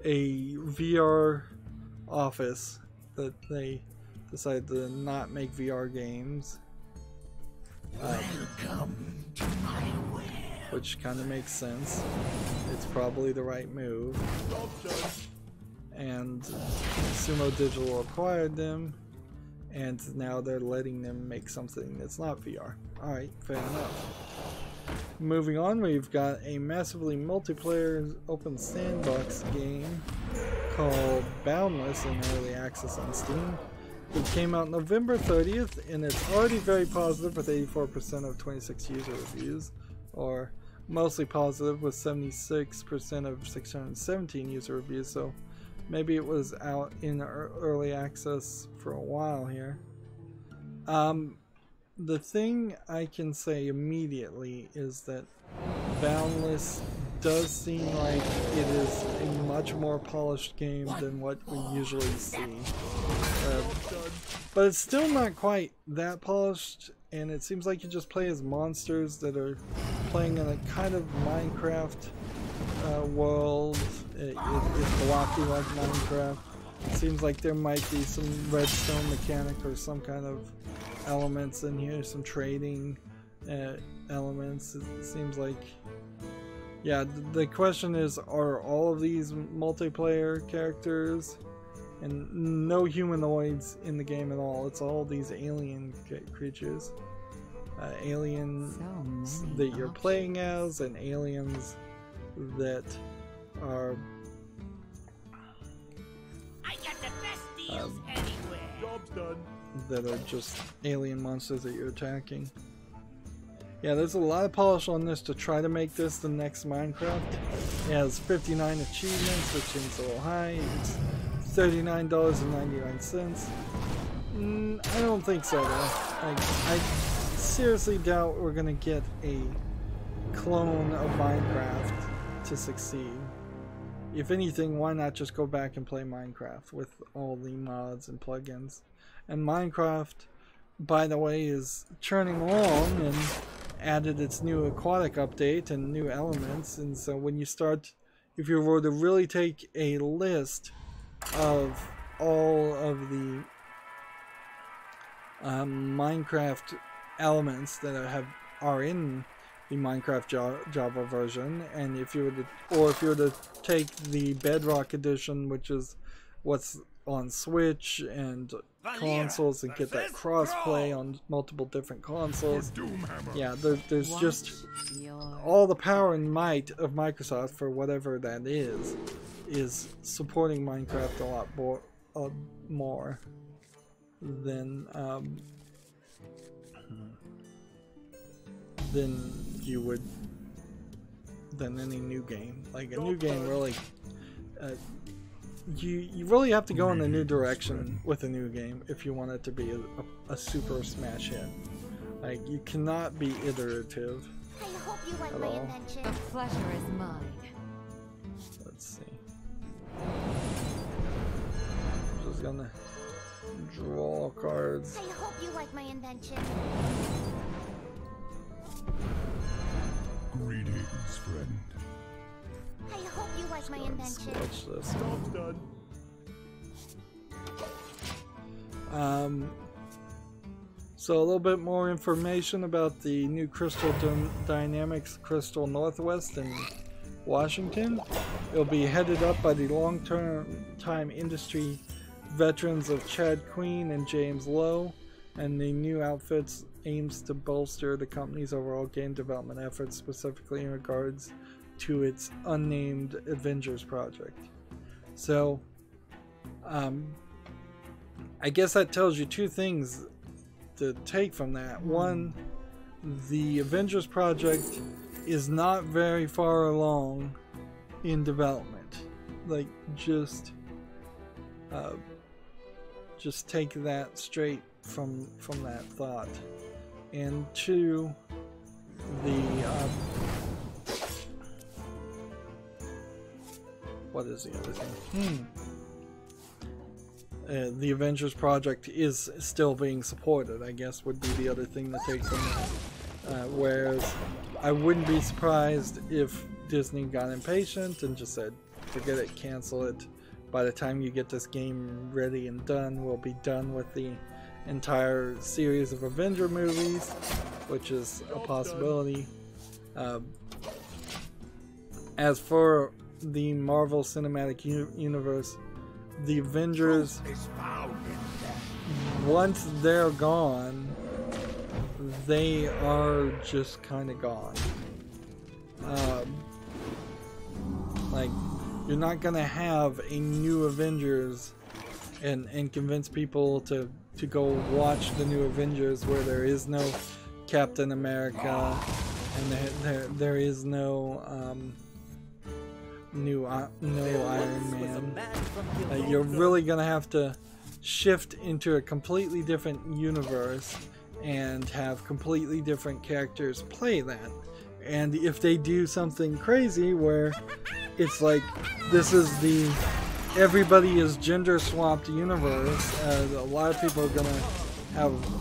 a VR office that they decided to not make VR games. Welcome to my web. Which kind of makes sense. It's probably the right move. And Sumo Digital acquired them, and now they're letting them make something that's not VR. Alright, fair enough. Moving on, we've got a massively multiplayer open sandbox game called Boundless in early access on Steam. It came out November 30th, and it's already very positive with 84% of 26 user reviews, or mostly positive with 76% of 617 user reviews, so maybe it was out in early access for a while here. The thing I can say immediately is that Boundless does seem like it is a much more polished game than what we usually see. But it's still not quite that polished, and it seems like you just play as monsters that are playing in a kind of Minecraft world. It's blocky like Minecraft. It seems like there might be some redstone mechanic or some kind of elements in here, some trading elements. It seems like, yeah, the question is, are all of these multiplayer characters? And no humanoids in the game at all. It's all these alien creatures. Aliens that you're playing as, and aliens that are I got the best deals anywhere. Job's done. that are just alien monsters that you're attacking. Yeah, there's a lot of polish on this to try to make this the next Minecraft. It has 59 achievements, which seems a little high. It's $39.99. I don't think so though. I seriously doubt we're gonna get a clone of Minecraft to succeed. If anything, why not just go back and play Minecraft with all the mods and plugins? And Minecraft, by the way, is churning along and added its new aquatic update and new elements. And so when you start, if you were to really take a list of all of the Minecraft elements that are in the Minecraft Java version, and if you were to take the Bedrock edition, which is what's on Switch and consoles and get that cross-play on multiple different consoles. Yeah, there's just all the power and might of Microsoft for whatever that is supporting Minecraft a lot more than you would than any new game. Like a new game really you really have to go in a new direction with a new game if you want it to be a super smash hit. Like you cannot be iterative. I hope you like my invention. The pleasure is mine. Let's see. I'm just gonna draw cards. I hope you like my invention. Greetings, friend. I hope you like my invention. Watch this. Job's done. So a little bit more information about the new Crystal Dynamics Crystal Northwest in Washington. It'll be headed up by the long-time industry veterans of Chad Queen and James Lowe, and the new outfits aims to bolster the company's overall game development efforts, specifically in regards to its unnamed Avengers project. So, I guess that tells you two things to take from that. One, the Avengers project is not very far along in development. Like, just take that straight from that thought. And two, what is the other thing? The Avengers project is still being supported, I guess, would be the other thing to take from that. Whereas I wouldn't be surprised if Disney got impatient and just said, forget it, cancel it. By the time you get this game ready and done, we'll be done with the entire series of Avenger movies, which is a possibility. As for the Marvel Cinematic Universe, the Avengers, once they're gone, they are just kind of gone. Like, you're not gonna have a new Avengers and convince people to go watch the new Avengers where there is no Captain America and there is no no Iron Man. You're really gonna have to shift into a completely different universe and have completely different characters play that. And if they do something crazy where it's like this is the everybody is gender swapped universe, a lot of people are gonna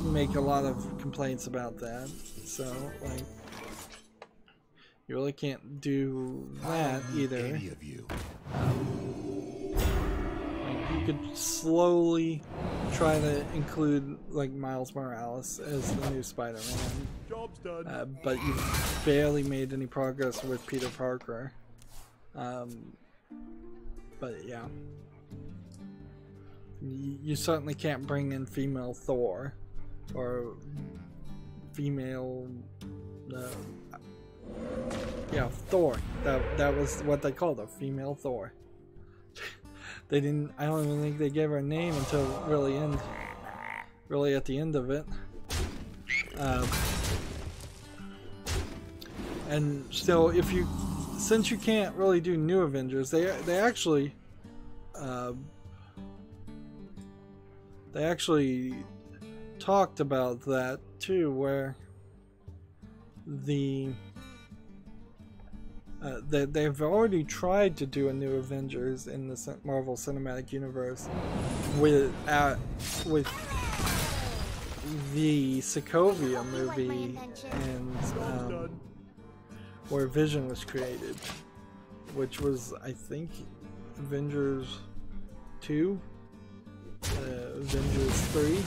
make a lot of complaints about that. So like, you really can't do that either. Like, you could slowly try to include like Miles Morales as the new Spider-Man, Job's done. but you've barely made any progress with Peter Parker. But yeah, you certainly can't bring in female Thor or female. Yeah, Thor. That was what they called her, female Thor. They didn't. I don't even think they gave her a name until really at the end of it. And so, since you can't really do new Avengers, they actually talked about that too, where they've already tried to do a new Avengers in the Marvel Cinematic Universe with the Sokovia movie and where Vision was created, which was, I think, Avengers 2, Avengers 3.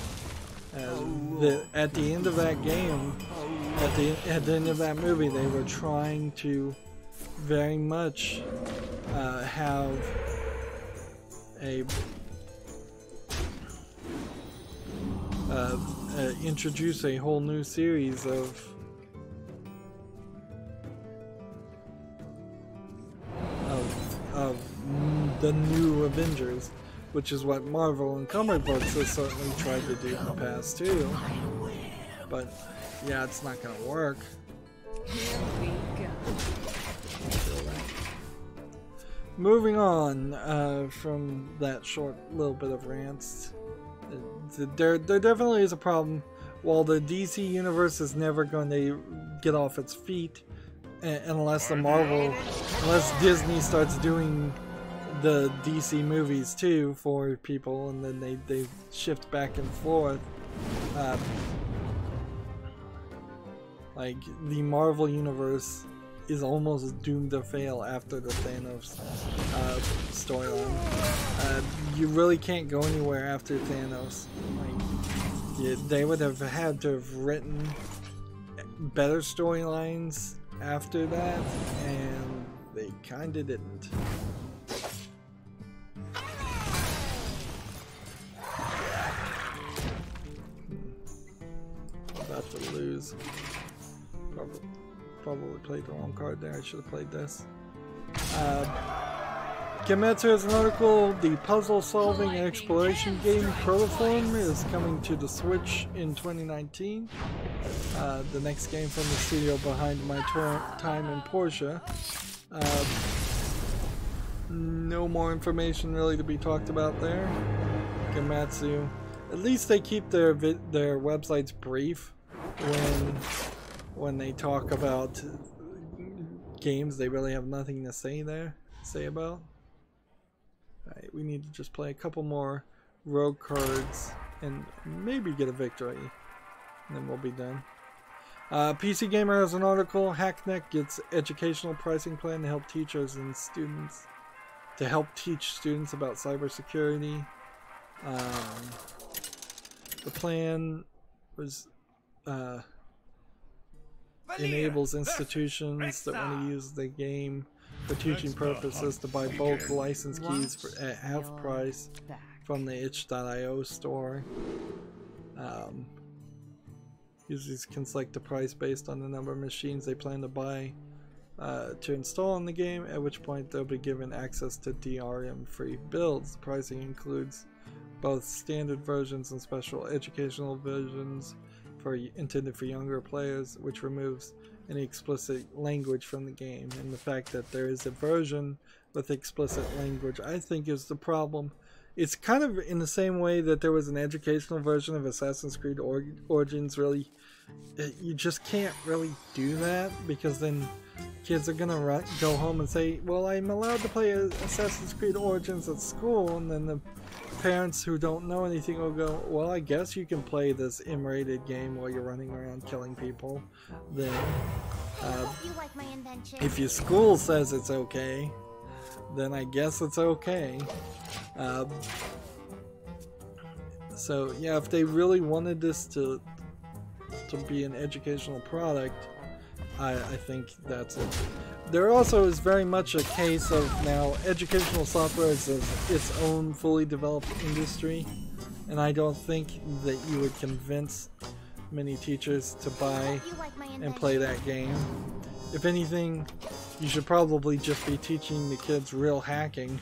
At the end of that game, at the end of that movie, they were trying to very much have introduce a whole new series of the new Avengers, which is what Marvel and comic books have certainly tried to do in the past too. But yeah, it's not gonna work. Here we go. Moving on from that short little bit of rants, there definitely is a problem. While the DC universe is never going to get off its feet unless Disney starts doing the DC movies too for people, and then they shift back and forth. Like the Marvel universe is almost doomed to fail after the Thanos storyline. You really can't go anywhere after Thanos. Like, they would have had to have written better storylines after that, and they kinda didn't. About to lose. Probably played the wrong card there. I should have played this. Kimetsu has an article. The puzzle-solving and exploration game Protoform is coming to the Switch in 2019. The next game from the studio behind My Time in Portia. No more information really to be talked about there. Kimetsu. At least they keep their websites brief when they talk about games they really have nothing to say about. Alright, we need to just play a couple more rogue cards and maybe get a victory, and then we'll be done. PC Gamer has an article. Hackneck gets educational pricing plan to help teachers and students teach students about cybersecurity. The plan was enables institutions that want to use the game for teaching purposes to buy bulk license keys at half price from the itch.io store. Users can select the price based on the number of machines they plan to buy to install in the game, at which point they'll be given access to DRM free builds. The pricing includes both standard versions and special educational versions intended for younger players, which removes any explicit language from the game. And the fact that there is a version with explicit language, I think, is the problem. It's kind of in the same way that there was an educational version of Assassin's Creed Origins. Really, you just can't really do that, because then kids are gonna go home and say, well, I'm allowed to play Assassin's Creed Origins at school, and then the parents who don't know anything will go, well, I guess you can play this M-rated game while you're running around killing people. Then if your school says it's okay, then I guess it's okay. So yeah, if they really wanted this to be an educational product, I think that's it. There also is very much a case of now educational software is its own fully developed industry, and I don't think that you would convince many teachers to buy and play that game. If anything, you should probably just be teaching the kids real hacking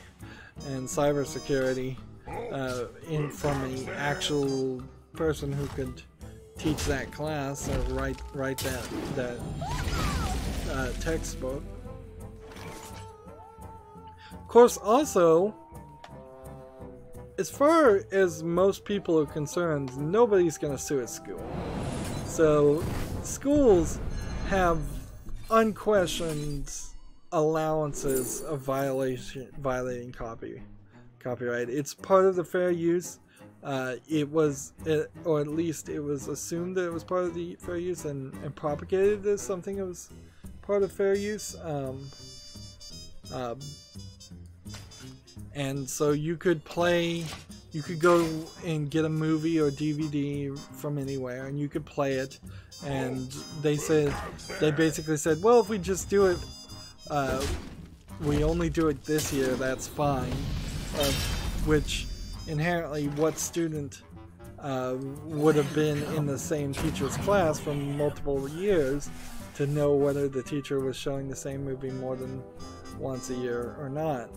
and cybersecurity from an actual person who could teach that class or write that textbook. Of course, also, as far as most people are concerned, nobody's going to sue a school. So schools have unquestioned allowances of violating copyright. It's part of the fair use. Or at least it was assumed that it was part of the fair use and propagated as something that was part of fair use. And so you could go and get a movie or DVD from anywhere, and you could play it. And they basically said, well, if we just do it, we only do it this year, that's fine. Which inherently, what student would have been in the same teacher's class for multiple years to know whether the teacher was showing the same movie more than once a year or not.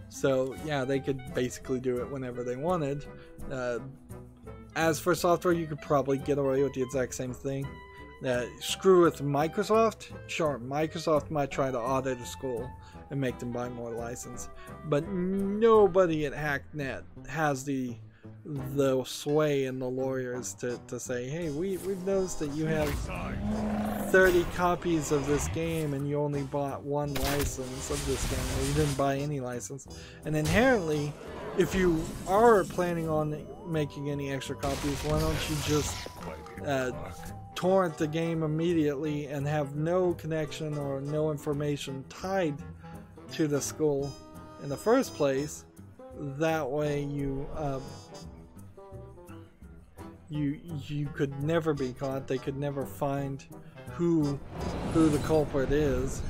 So yeah, they could basically do it whenever they wanted. As for software, you could probably get away with the exact same thing. Screw with Microsoft. Sure, Microsoft might try to audit a school and make them buy more license, but nobody at HackNet has the sway and the lawyers to say, hey, we've noticed that you have 30 copies of this game and you only bought one license of this game, or you didn't buy any license. And inherently, if you are planning on making any extra copies, why don't you just torrent the game immediately and have no connection or no information tied to the school in the first place? That way you could never be caught. They could never find who the culprit is.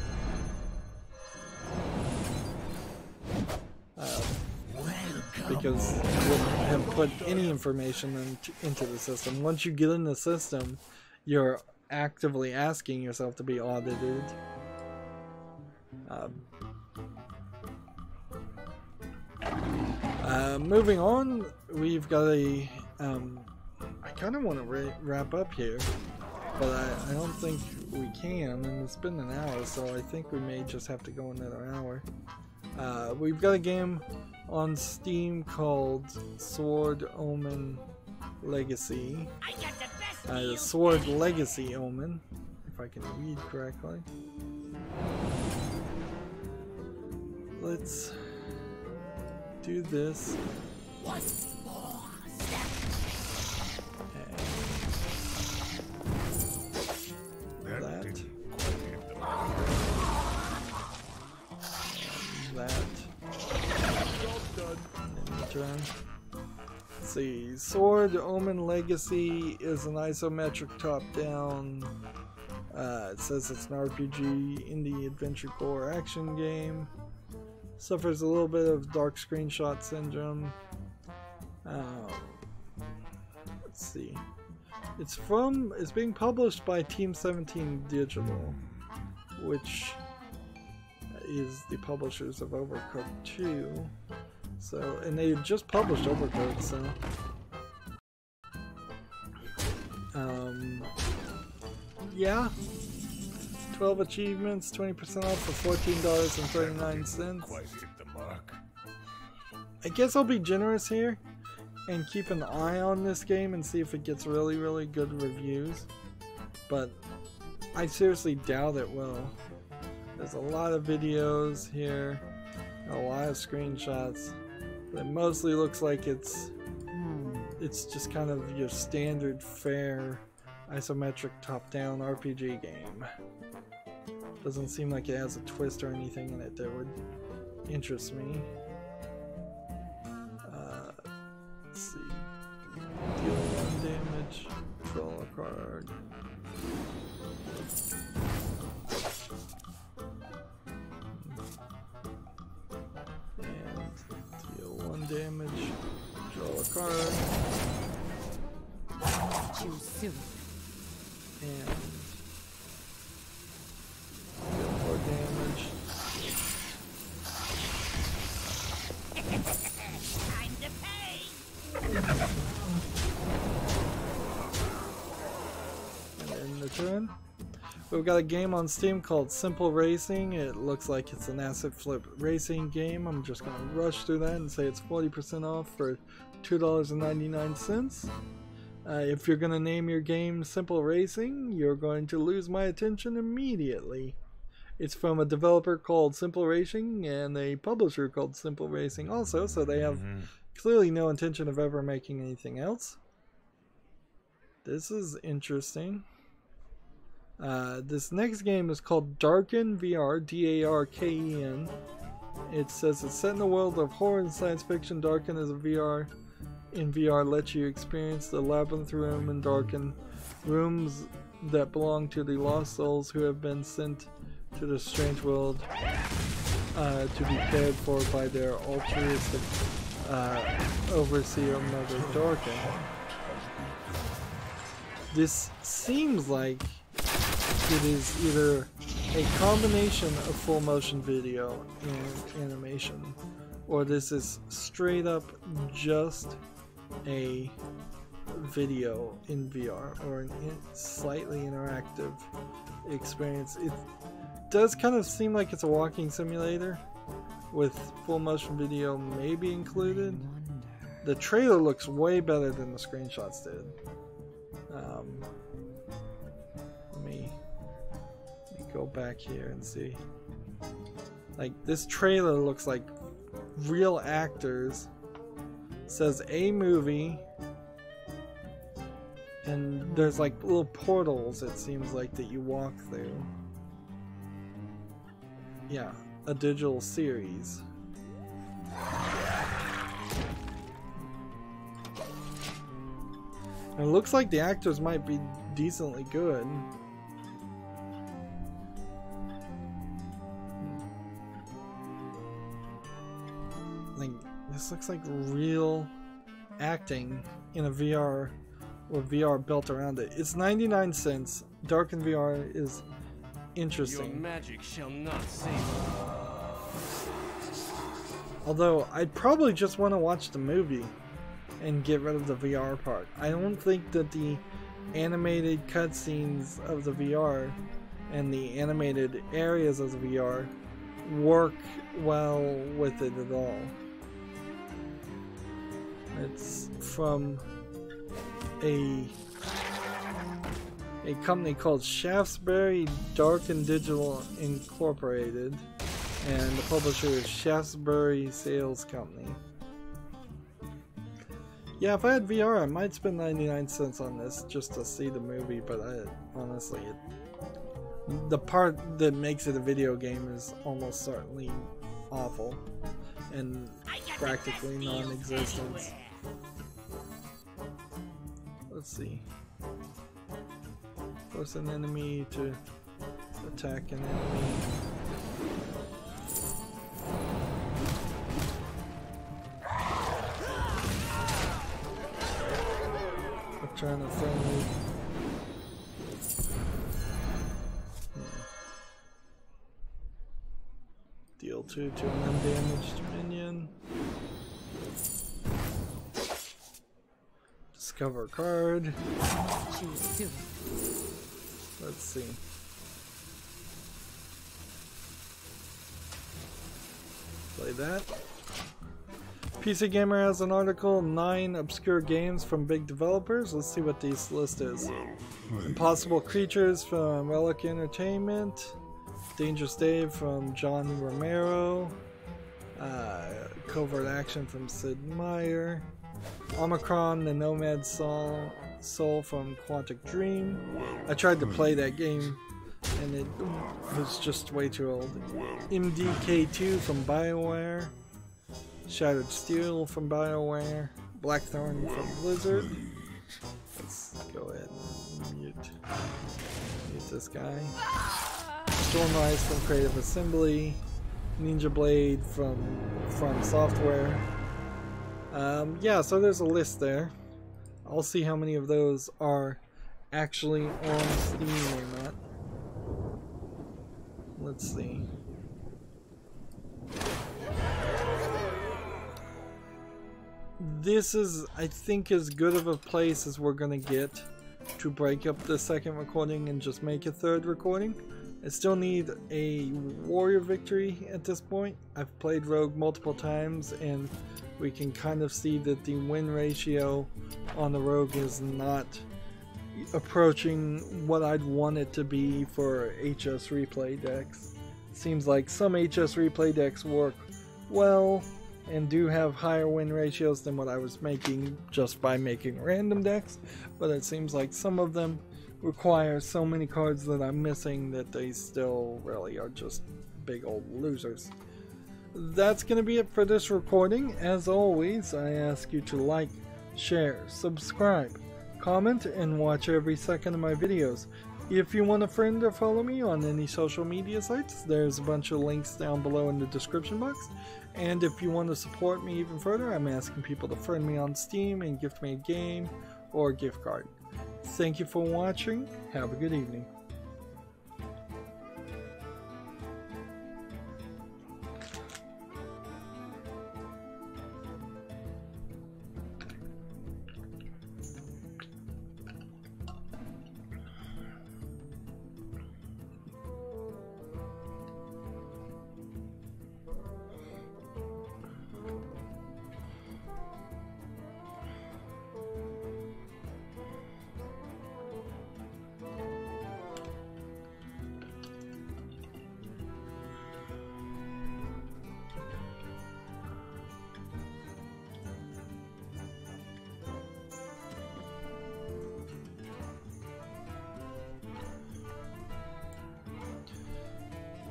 Because you wouldn't have put any information into the system. Once you get in the system, you're actively asking yourself to be audited. Moving on, we've got a... I kind of want to wrap up here, but I don't think we can, and it's been an hour, so I think we may just have to go another hour. We've got a game on Steam called Sword Omen Legacy. Sword Legacy Omen, if I can read correctly. Let's do this. Let's see. Sword Omen Legacy is an isometric top-down. It says it's an RPG indie adventure core action game. Suffers a little bit of dark screenshot syndrome. Let's see. It's being published by Team 17 Digital, which is the publishers of Overcooked 2. So, and they just published Overcooked, so yeah, 12 achievements, 20% off for $14.39. Quite hit the mark. I guess I'll be generous here and keep an eye on this game and see if it gets really, really good reviews, but I seriously doubt it will. There's a lot of videos here, a lot of screenshots. It mostly looks like it's just kind of your standard fare isometric top-down RPG game. Doesn't seem like it has a twist or anything in it that would interest me. Let's see. Deal 1 damage, draw a card. Damage, draw a card, Too soon. and deal more damage. Time to pay. And end the turn. We've got a game on Steam called Simple Racing. It looks like it's an asset flip racing game. I'm just going to rush through that and say it's 40% off for $2.99. If you're going to name your game Simple Racing, you're going to lose my attention immediately. It's from a developer called Simple Racing and a publisher called Simple Racing also, so they have clearly no intention of ever making anything else. This is interesting. This next game is called Darken VR, D-A-R-K-E-N. It says it's set in the world of horror and science fiction. Darken is a VR. In VR lets you experience the labyrinth room and darken rooms that belong to the lost souls who have been sent to the strange world to be cared for by their altruistic Overseer Mother Dorkin. This seems like it is either a combination of full motion video and animation, or this is straight up just a video in VR or an slightly interactive experience. It does kind of seem like it's a walking simulator with full motion video maybe included. The trailer looks way better than the screenshots did. Let me go back here and see. Like, this trailer looks like real actors. It says a movie, and there's like little portals, it seems like, that you walk through. Yeah, a digital series. It looks like the actors might be decently good. Like, this looks like real acting in a VR with VR built around it. It's 99 cents. Dark in VR is interesting. Your magic shall not save you. Although I'd probably just want to watch the movie and get rid of the VR part. I don't think that the animated cutscenes of the VR and the animated areas of the VR work well with it at all. It's from a company called Shaftesbury Dark and Digital Incorporated, and the publisher is Shaftesbury Sales Company. Yeah, if I had VR, I might spend 99 cents on this just to see the movie, but honestly, the part that makes it a video game is almost certainly awful and practically non-existent. Let's see. Force an enemy to attack an enemy. Return a friendly. Deal 2 to an undamaged minion. Discover card. Choose 2. Let's see. Play that. PC Gamer has an article, 9 obscure games from big developers. Let's see what this list is. Impossible Creatures from Relic Entertainment. Dangerous Dave from John Romero. Covert Action from Sid Meier. Omicron, the Nomad Soul from Quantic Dream. I tried to play that game and it was just way too old. MDK2 from BioWare. Shattered Steel from BioWare. Blackthorn from Blizzard. Let's go ahead and mute this guy. Stormrise from Creative Assembly. Ninja Blade from Software. Yeah, so there's a list there. I'll see how many of those are actually on Steam or not. Let's see. This is, I think, as good of a place as we're gonna get to break up the second recording and just make a third recording. I still need a warrior victory at this point. I've played Rogue multiple times and we can kind of see that the win ratio on the Rogue is not approaching what I'd want it to be for HS replay decks. Seems like some HS replay decks work well and do have higher win ratios than what I was making just by making random decks, but it seems like some of them require so many cards that I'm missing that they still really are just big old losers. That's going to be it for this recording. As always, I ask you to like, share, subscribe, comment, and watch every second of my videos. If you want a friend or follow me on any social media sites, there's a bunch of links down below in the description box. And if you want to support me even further, I'm asking people to friend me on Steam and gift me a game or a gift card. Thank you for watching. Have a good evening.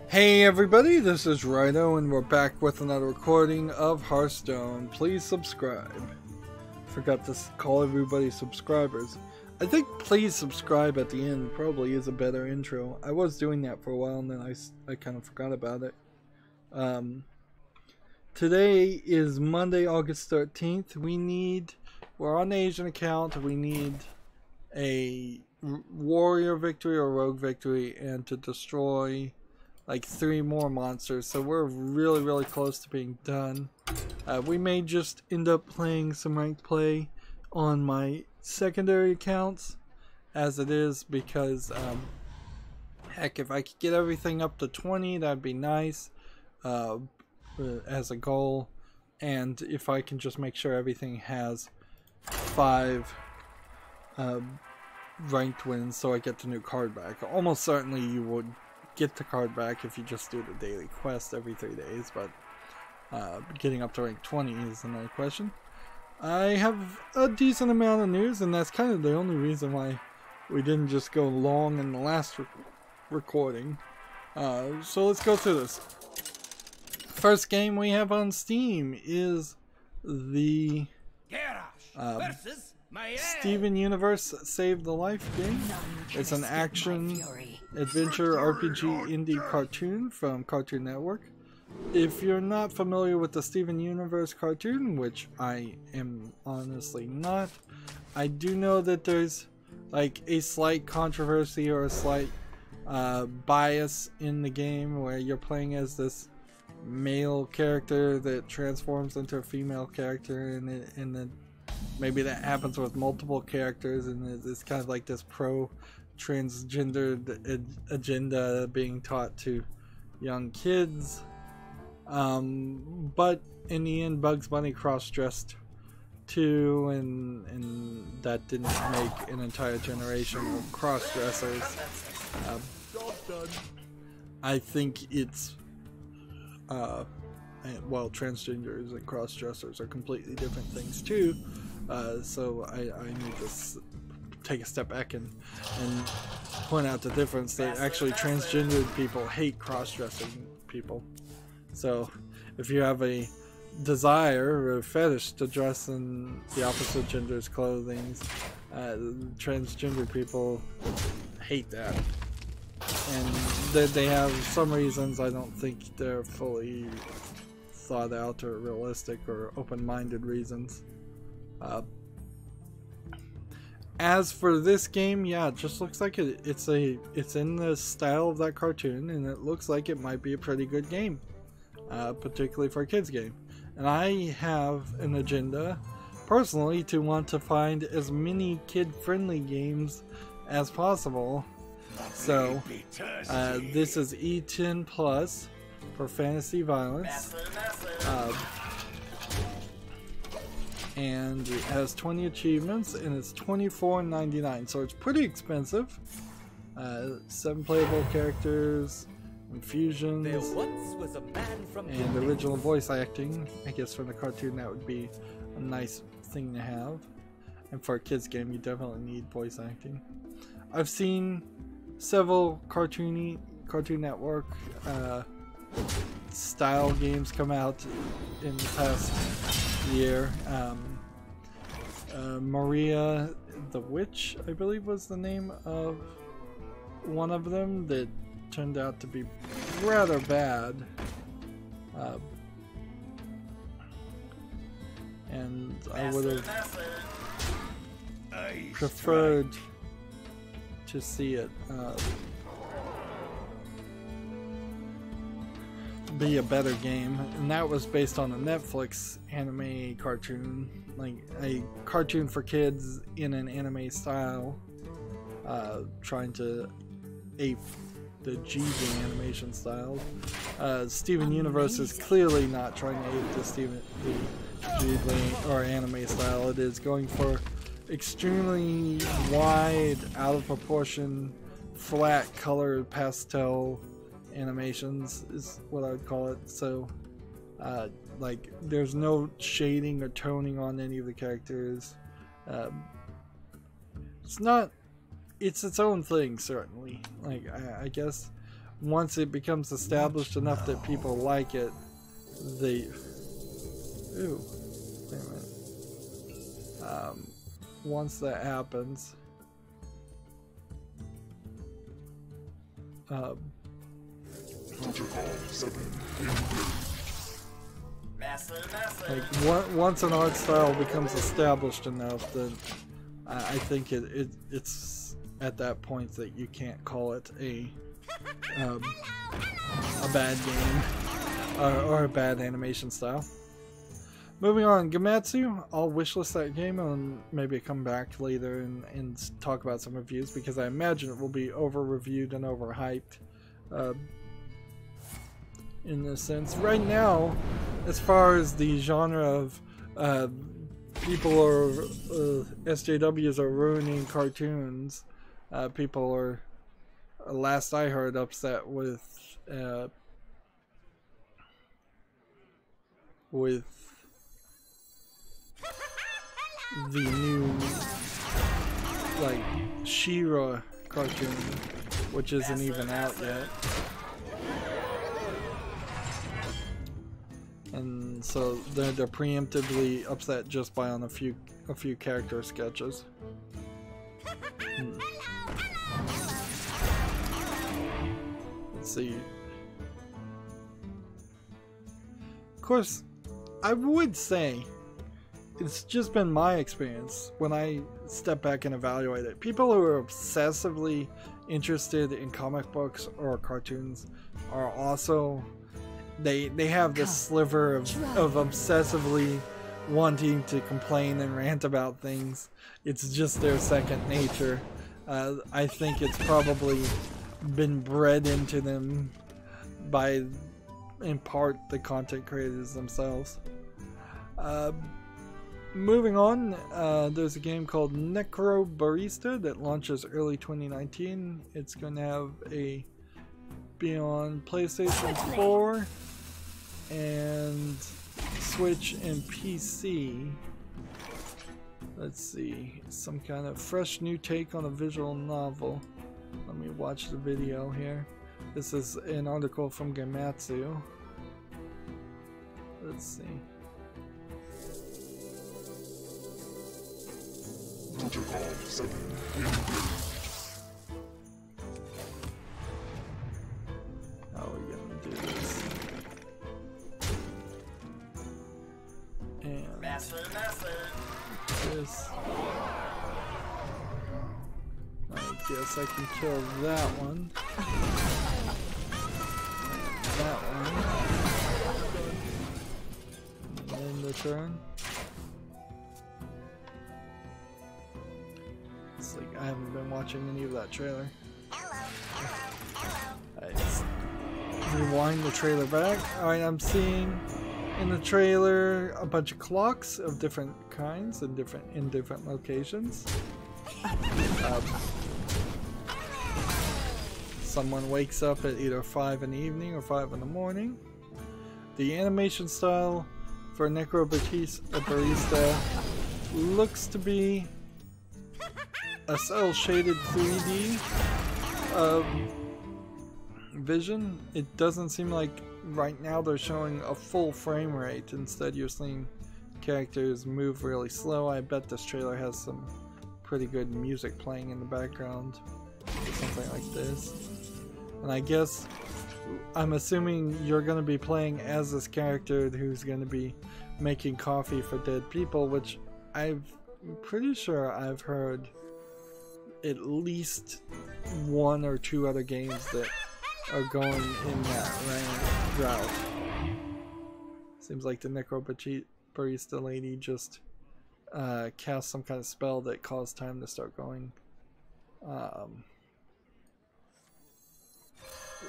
Hey everybody, this is Rydo and we're back with another recording of Hearthstone. Please subscribe. Forgot to call everybody subscribers. I think please subscribe at the end probably is a better intro. I was doing that for a while and then I kind of forgot about it. Today is Monday, August 13th. We're on the Asian account. We need a warrior victory or rogue victory and to destroy like 3 more monsters, so we're really close to being done. We may just end up playing some ranked play on my secondary accounts as it is because heck, if I could get everything up to 20 that'd be nice as a goal, and if I can just make sure everything has 5 ranked wins so I get the new card back. Almost certainly you would get the card back if you just do the daily quest every 3 days, but getting up to rank 20 is another question. I have a decent amount of news, and that's kind of the only reason why we didn't just go long in the last recording. So let's go through this. First game we have on Steam is the Steven Universe Save the Life game. It's an action adventure RPG indie cartoon from Cartoon Network. If you're not familiar with the Steven Universe cartoon, which I am honestly not, I do know that there's like a slight controversy or a slight bias in the game where you're playing as this male character that transforms into a female character, and then maybe that happens with multiple characters, and it's kind of like this pro-transgendered agenda being taught to young kids. But in the end, Bugs Bunny cross-dressed too, and that didn't make an entire generation of cross-dressers. I think it's well, transgenders and cross-dressers are completely different things too. So I need to take a step back and point out the difference that actually transgendered people hate cross-dressing people. So if you have a desire or a fetish to dress in the opposite gender's clothing, transgender people hate that. And they have some reasons. I don't think they're fully thought out or realistic or open-minded reasons. As for this game, yeah, it just looks like it's in the style of that cartoon, and it looks like it might be a pretty good game, particularly for a kids game. And I have an agenda personally to want to find as many kid-friendly games as possible. So this is E10 Plus for fantasy violence, and it has 20 achievements, and it's $24.99, so it's pretty expensive. 7 playable characters, infusions, and original voice acting. I guess for the cartoon that would be a nice thing to have, and for a kids game you definitely need voice acting. I've seen several Cartoon Network style games come out in the past year. Maria the Witch, I believe, was the name of one of them that turned out to be rather bad. and I would have preferred to see it be a better game, and that was based on a Netflix anime cartoon, like a cartoon for kids in an anime style, trying to ape the GD animation style. Steven Universe is clearly not trying to ape the Ghibli or anime style. It is going for extremely wide, out of proportion, flat colored pastel animations is what I would call it. So like there's no shading or toning on any of the characters. It's its own thing, certainly. Like I guess once it becomes established enough that people like it, wait a minute. Once that happens, like once an art style becomes established enough, then I think it's at that point that you can't call it a bad game or a bad animation style. Moving on, Gematsu, I'll wishlist that game and maybe come back later and talk about some reviews, because I imagine it will be over-reviewed and overhyped in this sense. Right now, as far as the genre of people or SJWs are ruining cartoons, people are, last I heard, upset with the new like She-Ra cartoon, which isn't even out yet, and so they're preemptively upset just by on a few character sketches. Let's see. Of course, I would say it's just been my experience when I step back and evaluate it. People who are obsessively interested in comic books or cartoons are also, they have this sliver of obsessively wanting to complain and rant about things. It's just their second nature. I think it's probably been bred into them by, in part, the content creators themselves. Moving on, there's a game called Necro Barista that launches early 2019. It's going to have be on PlayStation 4 and Switch and PC. Let's see, some kind of fresh new take on a visual novel. Let me watch the video here. This is an article from Gematsu. Let's see. How are we gonna do this? And this. I guess I can kill that one. And that one. And end the turn. It's like I haven't been watching any of that trailer. Let's rewind the trailer back. Alright, I'm seeing in the trailer a bunch of clocks of different kinds and in different locations. Someone wakes up at either 5 in the evening or 5 in the morning. The animation style for Necro Barista looks to be a cel-shaded 3D vision. It doesn't seem like right now they're showing a full frame rate. Instead, you're seeing characters move really slow. I bet this trailer has some pretty good music playing in the background or something like this. And I guess I'm assuming you're going to be playing as this character who's going to be making coffee for dead people, which I'm pretty sure I've heard at least 1 or 2 other games that are going in that route. Seems like the Barista lady just cast some kind of spell that caused time to start going.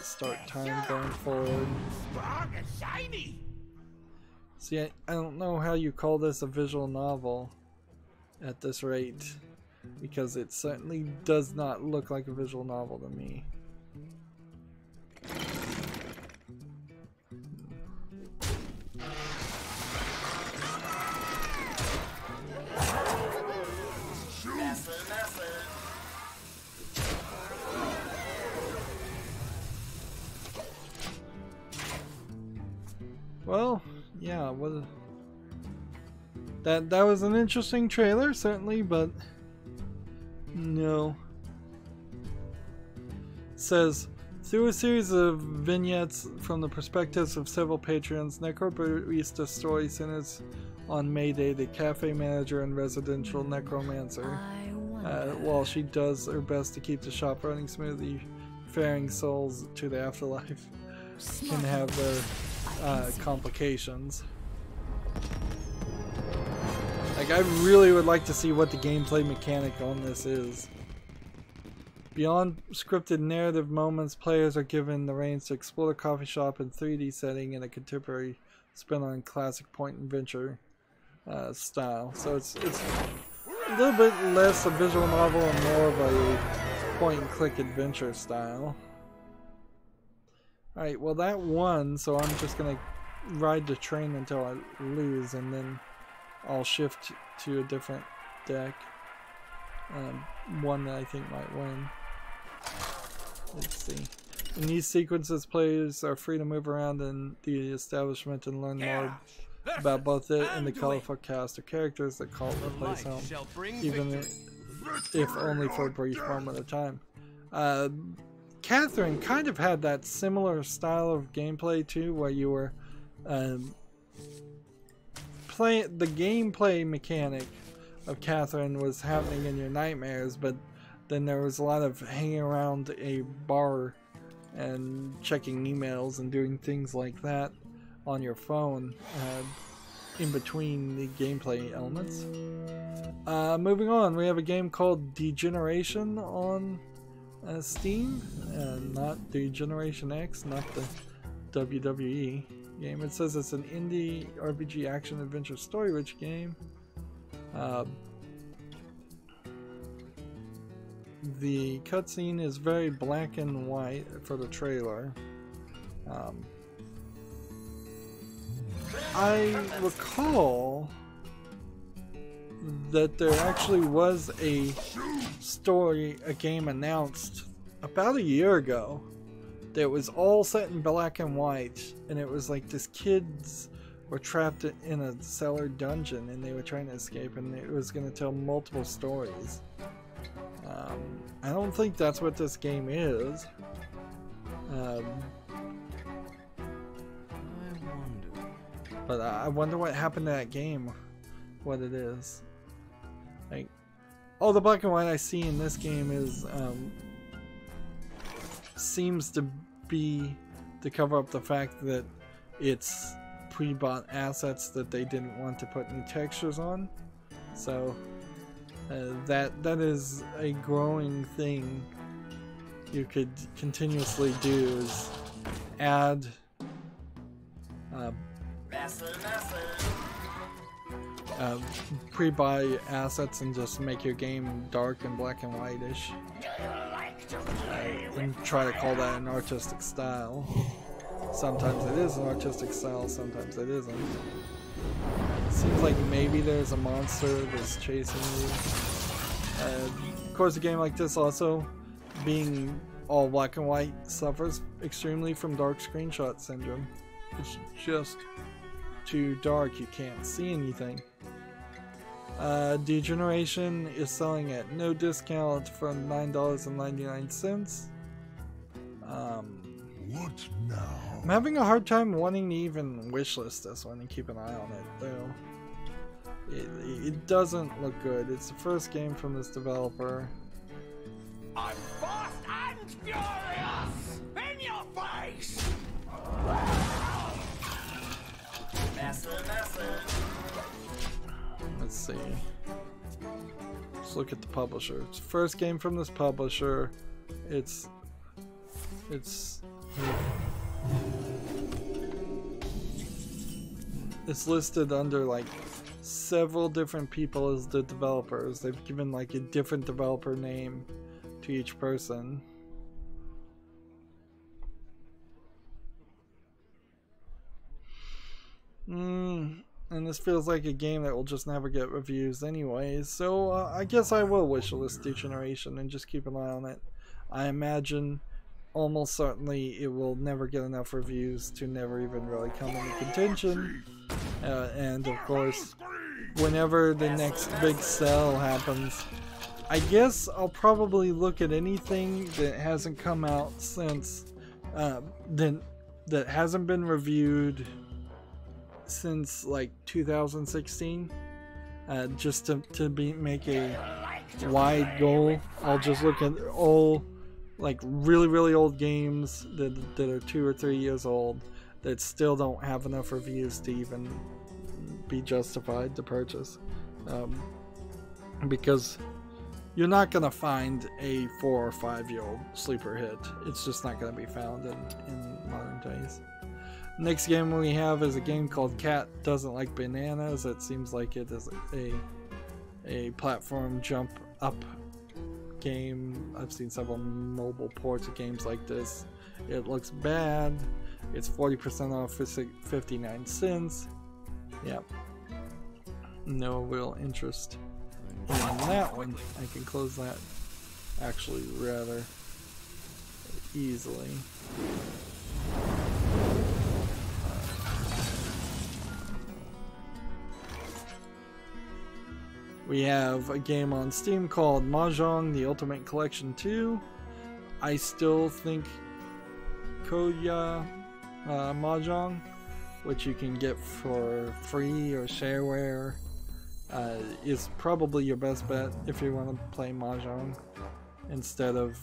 Start time going forward. Strong and shiny. See, I don't know how you call this a visual novel at this rate, because it certainly does not look like a visual novel to me. Well, yeah, that was an interesting trailer, certainly, but no. It says, through a series of vignettes from the perspectives of several patrons, Necrobarista story centers on Mayday, the cafe manager and residential necromancer. While she does her best to keep the shop running smoothly, faring souls to the afterlife can have their complications. Like, I really would like to see what the gameplay mechanic on this is. Beyond scripted narrative moments, players are given the reins to explore the coffee shop in 3D setting in a contemporary spin on classic point-and-venture style. So it's a little bit less a visual novel and more of a point-and-click adventure style. Alright, well that won, so I'm just gonna ride the train until I lose, and then I'll shift to a different deck. One that I think might win. Let's see. In these sequences, players are free to move around in the establishment and learn more about both it and the colorful cast of characters that call the place home, even if only for a brief moment of time. Catherine kind of had that similar style of gameplay too, where you were playing the gameplay mechanic of Catherine was happening in your nightmares, but then there was a lot of hanging around a bar and checking emails and doing things like that on your phone in between the gameplay elements. Moving on, we have a game called Degeneration on Steam, not Degeneration X, not the WWE game. It says it's an indie RPG action adventure story-rich game. The cutscene is very black and white for the trailer. I recall that there actually was a game announced about a year ago that was all set in black and white, and it was like this kids were trapped in a cellar dungeon and they were trying to escape, and it was going to tell multiple stories. I don't think that's what this game is. But I wonder what happened to that game, what it is. Like, all the black and white I see in this game is seems to be to cover up the fact that it's pre-bought assets that they didn't want to put new textures on. So that is a growing thing you could continuously do, is add pre-buy assets and just make your game dark and black and whitish, and try to call that an artistic style. Sometimes it is an artistic style, sometimes it isn't. It seems like maybe there's a monster that's chasing you. Of course, a game like this, also being all black and white, suffers extremely from dark screenshot syndrome. It's just too dark, you can't see anything. Degeneration is selling at no discount for $9.99. What now? I'm having a hard time wanting to even wishlist this one and keep an eye on it, though. It doesn't look good. It's the first game from this developer. I'm fast and furious! In your face! Let's see. Let's look at the publisher. It's the first game from this publisher. It's listed under like several different people as the developers. They've given like a different developer name to each person. And this feels like a game that will just never get reviews anyways, so I guess I will wishlist Degeneration and just keep an eye on it. I imagine almost certainly it will never get enough reviews to never even really come into contention. And of course, whenever the next big sell happens, I guess I'll probably look at anything that hasn't come out since, that hasn't been reviewed since like 2016, just to make a wide goal. I'll just look at all like really old games that are 2 or 3 years old that still don't have enough reviews to even be justified to purchase, because you're not gonna find a 4 or 5 year old sleeper hit. It's just not gonna be found in modern days. Next game we have is a game called Cat Doesn't Like Bananas. It seems like it is a platform jump up game. I've seen several mobile ports of games like this. It looks bad. It's 40% off for 59 cents. Yep. No real interest in that one. I can close that actually rather easily. We have a game on Steam called Mahjong The Ultimate Collection 2. I still think Koya Mahjong, which you can get for free or shareware, is probably your best bet if you want to play Mahjong instead of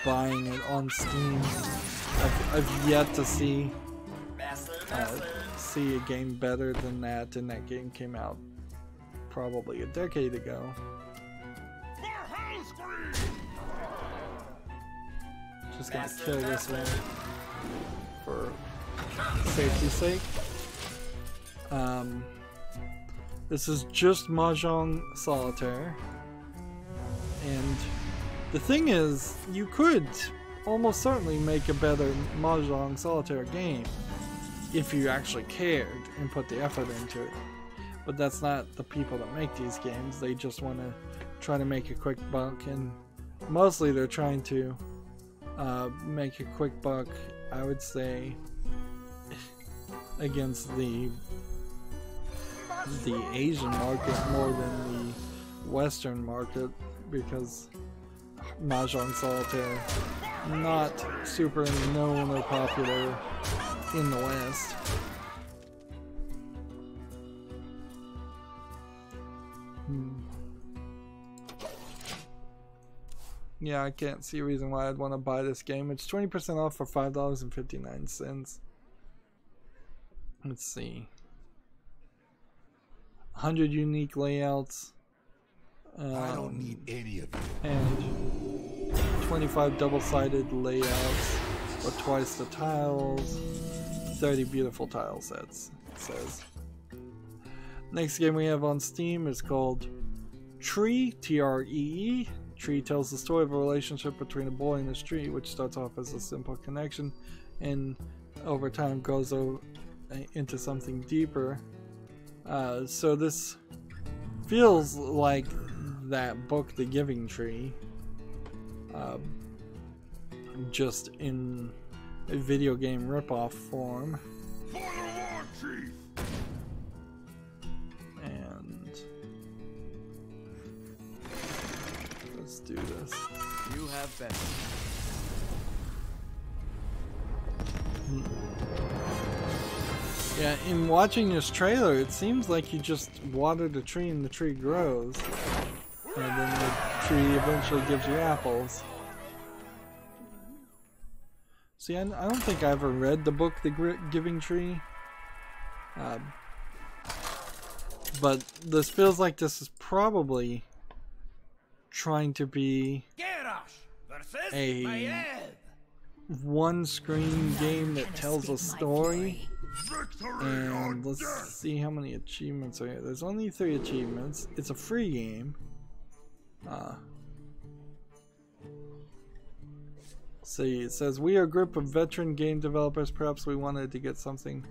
buying it on Steam. I've yet to see a game better than that, and that game came out probably a decade ago. Just gonna kill this one for safety's sake. This is just Mahjong Solitaire, and the thing is, you could almost certainly make a better Mahjong Solitaire game if you actually cared and put the effort into it. But that's not the people that make these games. They just want to try to make a quick buck, and mostly they're trying to make a quick buck, I would say, against the Asian market more than the Western market, because Mahjong Solitaire not super known or popular in the West. Yeah, I can't see a reason why I'd want to buy this game. It's 20% off for $5.59. Let's see. 100 unique layouts. I don't need any of you. And 25 double-sided layouts, or twice the tiles. 30 beautiful tile sets, it says. Next game we have on Steam is called Tree, T-R-E-E. Tree tells the story of a relationship between a boy and his tree, which starts off as a simple connection and over time goes into something deeper. So this feels like that book, The Giving Tree, just in a video game ripoff form. And let's do this. You have been. Yeah, in watching this trailer, it seems like you just water the tree and the tree grows. And then the tree eventually gives you apples. See, I don't think I ever read the book, The Giving Tree. But this feels like this is probably trying to be a one-screen game that tells a story. And let's see how many achievements are here. There's only 3 achievements. It's a free game. See, it says, we are a group of veteran game developers. Perhaps we wanted to get something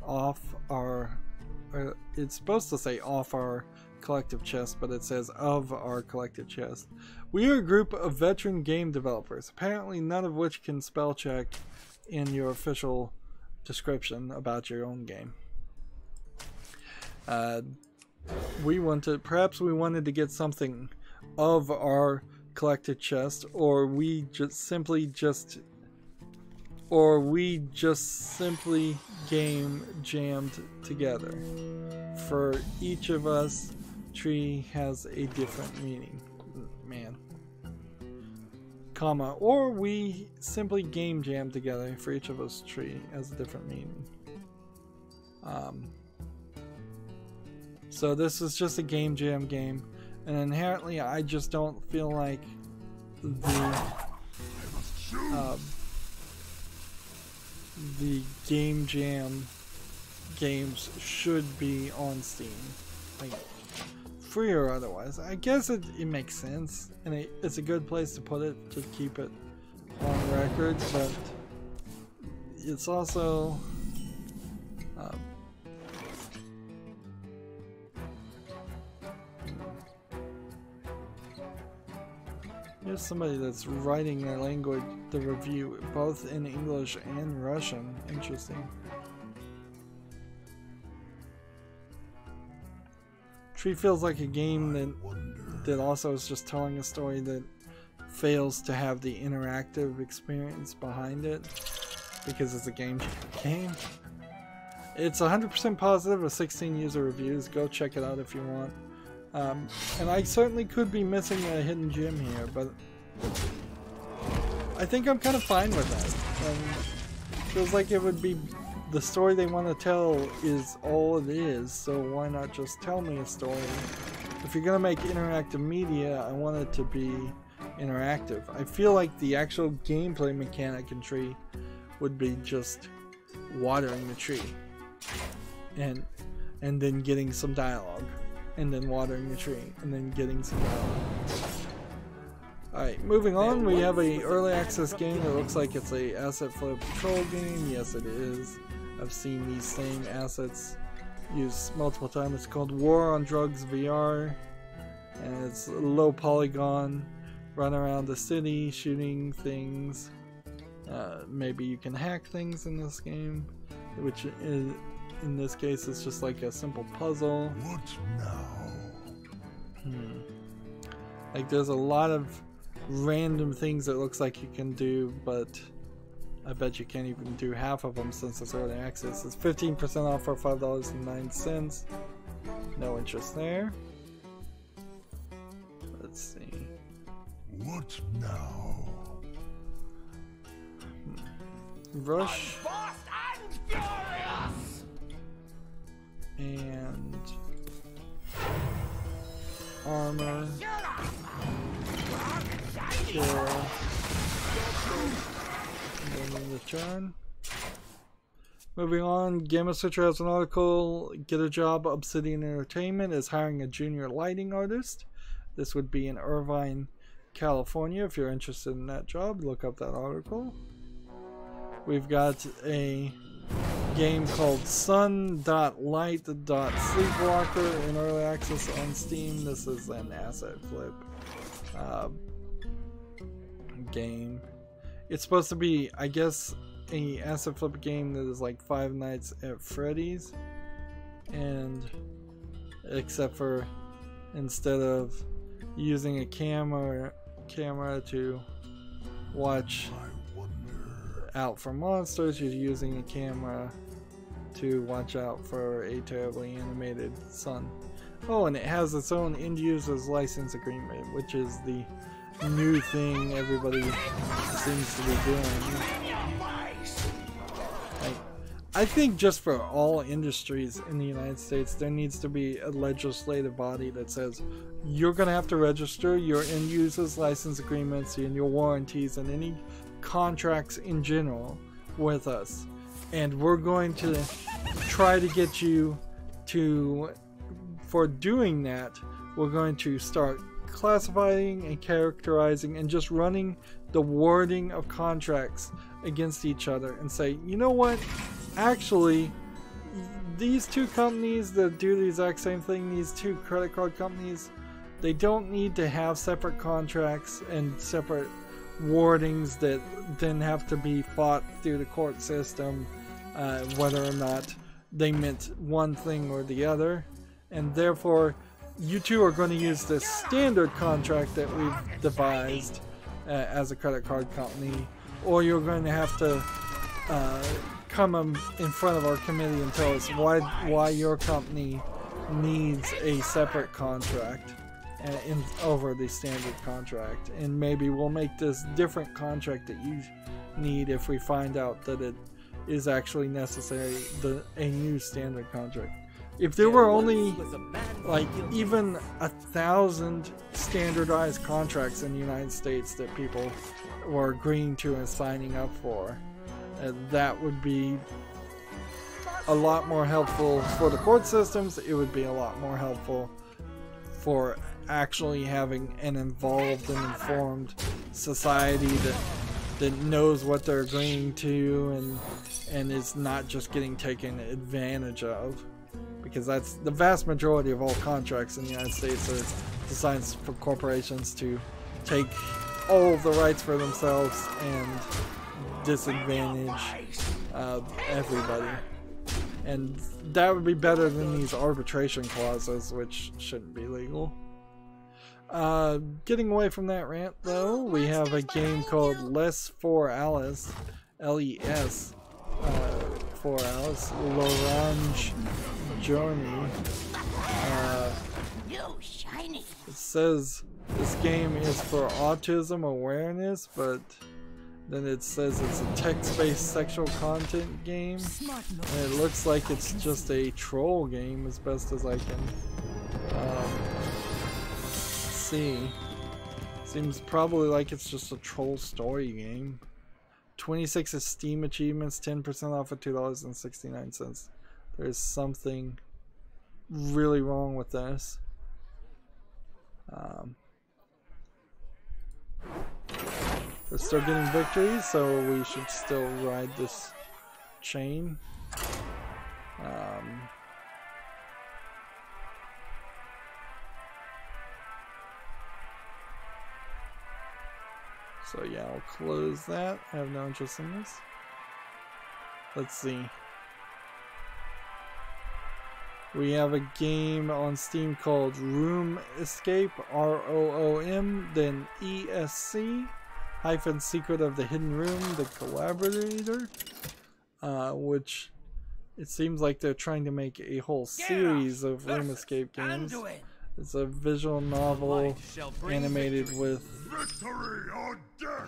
off our... it's supposed to say off our collective chest, but it says of our collective chest. We are a group of veteran game developers, apparently none of which can spell check in your official description about your own game. Perhaps we wanted to get something of our collected chest, or we just simply game jammed together. For each of us, tree has a different meaning. Man. Comma, or we simply game jam together. For each of us, tree has a different meaning. So this is just a game jam game, and inherently I just don't feel like the game jam games should be on Steam, like free or otherwise. I guess it makes sense, and it's a good place to put it, to keep it on record, but it's also here's somebody that's writing their language, the review, both in English and Russian. Interesting. Tree feels like a game that also is just telling a story that fails to have the interactive experience behind it because it's a game. It's 100% positive with 16 user reviews. Go check it out if you want. And I certainly could be missing a hidden gem here, but I think I'm kind of fine with that. Feels like it would be the story they want to tell is all it is, so why not just tell me a story? If you're gonna make interactive media, I want it to be interactive. I feel like the actual gameplay mechanic in Tree would be just watering the tree and then getting some dialogue, and then watering the tree, and then getting some dialogue. Alright, moving on, we have a early access game that looks like it's a asset flow patrol game. Yes, it is. I've seen these same assets used multiple times. It's called War on Drugs VR, and it's low polygon, run around the city shooting things. Maybe you can hack things in this game, which is, in this case, it's just like a simple puzzle. What now? Like, there's a lot of random things that looks like you can do, but I bet you can't even do half of them since it's early access. It's 15% off for $5.09. No interest there. Let's see. What now? Rush. And armor. Kill. And then return. Moving on, Gamma Switcher has an article. Get a job. Obsidian Entertainment is hiring a junior lighting artist. This would be in Irvine, California. If you're interested in that job, look up that article. We've got a game called Sun.Light.Sleepwalker in early access on Steam. This is an asset flip game. It's supposed to be, I guess, a asset flip game that is like Five Nights at Freddy's, and except for instead of using a camera to watch out for monsters, you're using a camera to watch out for a terribly animated sun. Oh, and it has its own end users license agreement, which is the new thing everybody seems to be doing. I think just for all industries in the United States, there needs to be a legislative body that says you're going to have to register your end users license agreements and your warranties and any contracts in general with us. And we're going to try to get you to, for doing that, we're going to start classifying and characterizing and just running the wording of contracts against each other and say, you know what? Actually, these two companies that do the exact same thing, these two credit card companies, they don't need to have separate contracts and separate wordings that then have to be fought through the court system, whether or not they meant one thing or the other. And therefore, you two are going to use this standard contract that we've devised as a credit card company, or you're going to have to come in front of our committee and tell us why your company needs a separate contract over the standard contract, and maybe we'll make this different contract that you need if we find out that it is actually necessary, a new standard contract. If there were only like even 1,000 standardized contracts in the United States that people were agreeing to and signing up for, that would be a lot more helpful for the court systems. It would be a lot more helpful for actually having an involved and informed society that knows what they're agreeing to and is not just getting taken advantage of. Because that's the vast majority of all contracts in the United States are designed for corporations to take all of the rights for themselves and disadvantage everybody. And that would be better than these arbitration clauses, which shouldn't be legal. Getting away from that rant though, we have a game called Less for Alice, LES for Alice, L'Orange Journey. It says this game is for autism awareness, but then it says it's a text-based sexual content game, and it looks like it's just a troll game as best as I can see. Seems probably like it's just a troll story game. 26 is Steam achievements, 10% off at $2.69. There's something really wrong with this. We're still getting victories, so we should still ride this chain. So yeah, I'll close that. I have no interest in this. Let's see. We have a game on Steam called Room Escape, ROOM, then ESC, hyphen Secret of the Hidden Room, the Collaborator, which it seems like they're trying to make a whole series of Room Escape games. It's a visual novel animated with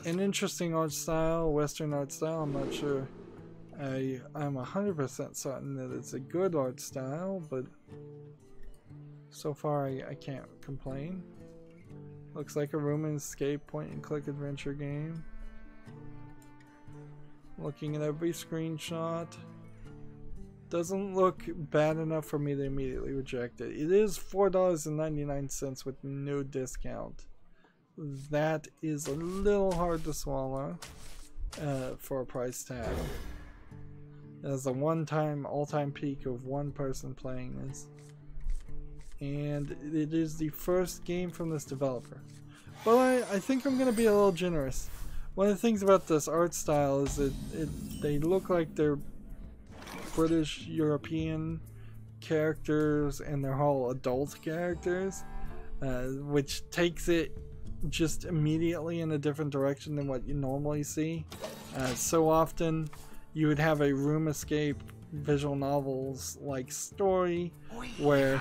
an interesting art style, Western art style. I'm not sure. I'm 100% certain that it's a good art style, but so far I can't complain. Looks like a room and escape point and click adventure game. Looking at every screenshot, doesn't look bad enough for me to immediately reject it. It is $4.99 with no discount. That is a little hard to swallow for a price tag. It has a one-time all-time peak of one person playing this, and it is the first game from this developer. But I think I'm going to be a little generous. One of the things about this art style is that they look like they're British European characters, and they're all adult characters, which takes it just immediately in a different direction than what you normally see. So often you would have a room escape visual novels like story where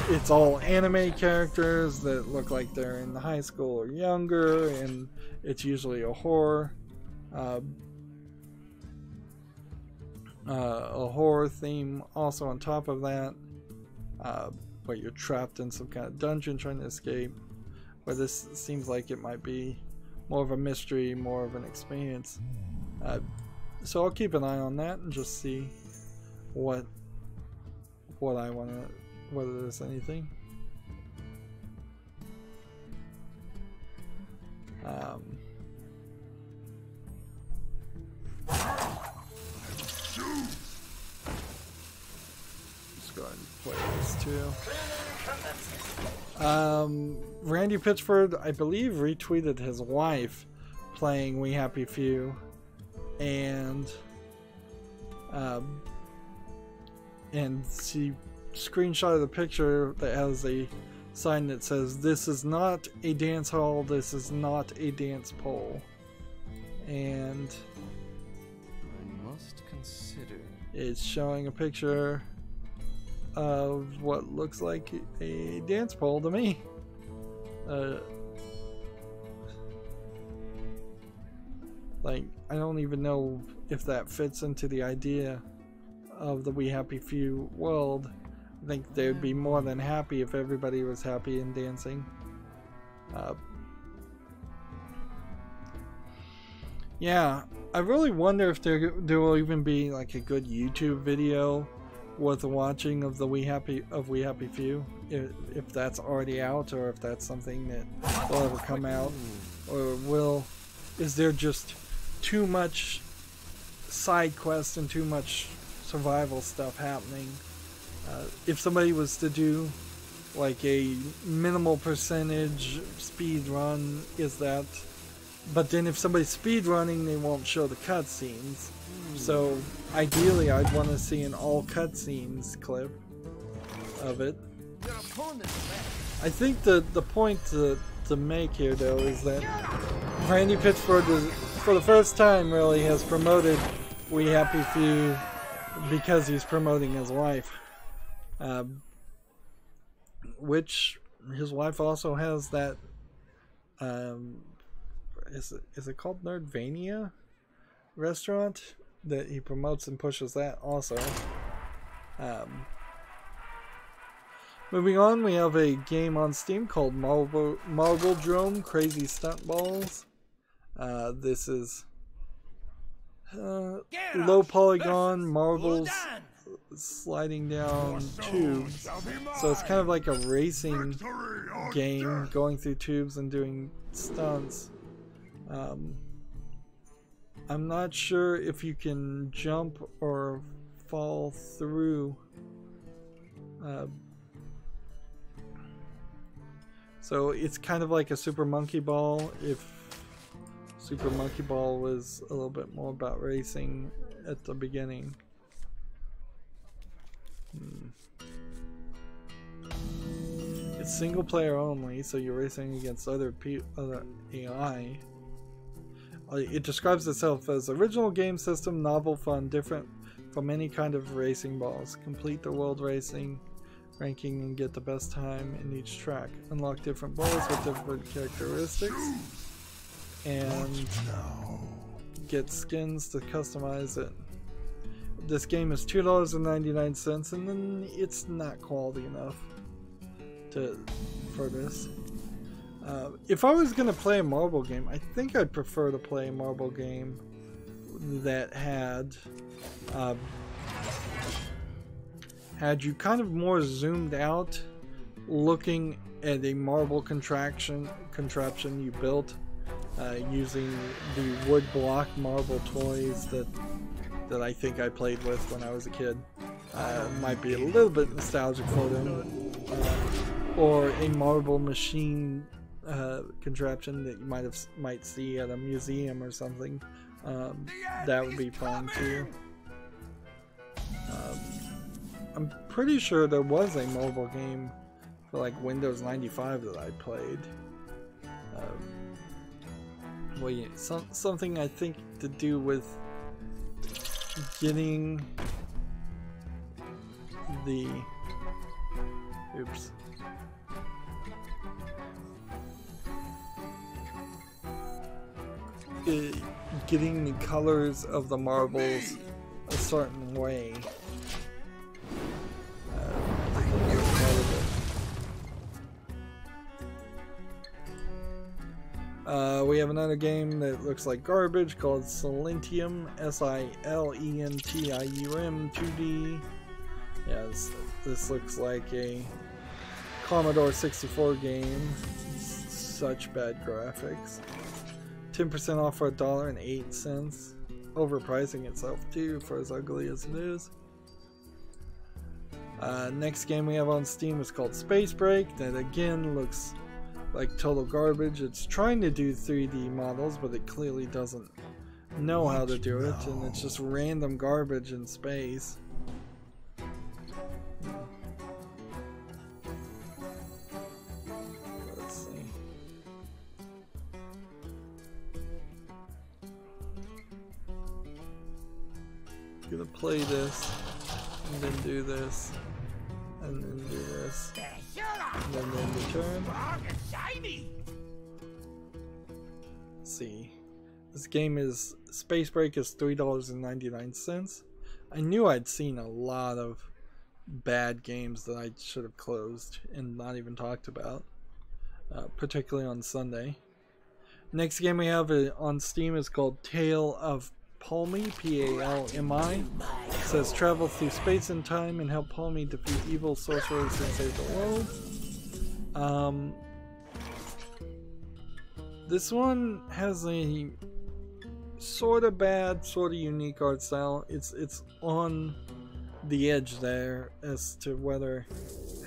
it's all anime characters that look like they're in high school or younger, and it's usually a horror theme also on top of that, where you're trapped in some kind of dungeon trying to escape, where this seems like it might be more of a mystery, more of an experience. So I'll keep an eye on that and just see what I want to, whether there's anything. Let's go ahead and play this too. Randy Pitchford, I believe, retweeted his wife playing We Happy Few, and she screenshotted a picture that has a sign that says, "This is not a dance hall, this is not a dance pole." And I must consider. it's showing a picture of what looks like a dance pole to me. Like, I don't even know if that fits into the idea of the We Happy Few world. I think they would be more than happy if everybody was happy and dancing. Yeah, I really wonder if there will even be like a good YouTube video worth watching of the We Happy Few, if that's already out, or if that's something that will ever come out, or is there just too much side quests and too much survival stuff happening? If somebody was to do like a minimal percentage speed run, is that? But then if somebody's speed running, they won't show the cutscenes. So ideally, I'd want to see an all cutscenes clip of it. I think the point to make here, though, is that Randy Pitchford is, for the first time, really has promoted We Happy Few because he's promoting his wife. Which his wife also has that. Is it called Nerdvania restaurant that he promotes and pushes that also. Moving on, we have a game on Steam called Marble Drome Crazy Stunt Balls. This is low polygon marbles sliding down tubes, so it's kind of like a racing game, going through tubes and doing stunts. I'm not sure if you can jump or fall through. So it's kind of like a Super Monkey Ball, if Super Monkey Ball was a little bit more about racing at the beginning. It's single player only, so you're racing against other AI. It describes itself as original game system, novel, fun, different from any kind of racing balls. Complete the world racing ranking and get the best time in each track. Unlock different balls with different characteristics, and get skins to customize it. This game is $2.99, and then it's not quality enough for this. If I was gonna play a marble game, I think I'd prefer to play a marble game that had you kind of more zoomed out, looking at a marble contraption you built using the wood block marble toys that I think I played with when I was a kid. Might be a little bit nostalgic for them, or a marble machine contraption that you might see at a museum or something. That would be fun too. I'm pretty sure there was a mobile game for like Windows 95 that I played. Well, yeah, something I think to do with getting the getting the colors of the marbles a certain way. We have another game that looks like garbage called Silentium, Silentium 2D. Yes, this looks like a Commodore 64 game. Such bad graphics. 10% off for $1.08. Overpricing itself too for as ugly as it is. Next game we have on Steam is called Space Break. That again looks like total garbage. It's trying to do 3D models, but it clearly doesn't know how to do it, and it's just random garbage in space. Let's see. I'm gonna play this, and then do this, and then do this, and then return. Let's see. This game is Space Break is $3.99. I knew I'd seen a lot of bad games that I should have closed and not even talked about, particularly on Sunday. Next game we have on Steam is called Tale of Palmy, P-A-L-M-I. It says travel through space and time and help Palmy defeat evil sorcerers and save the world. This one has a sort of bad, sort of unique art style. It's on the edge there as to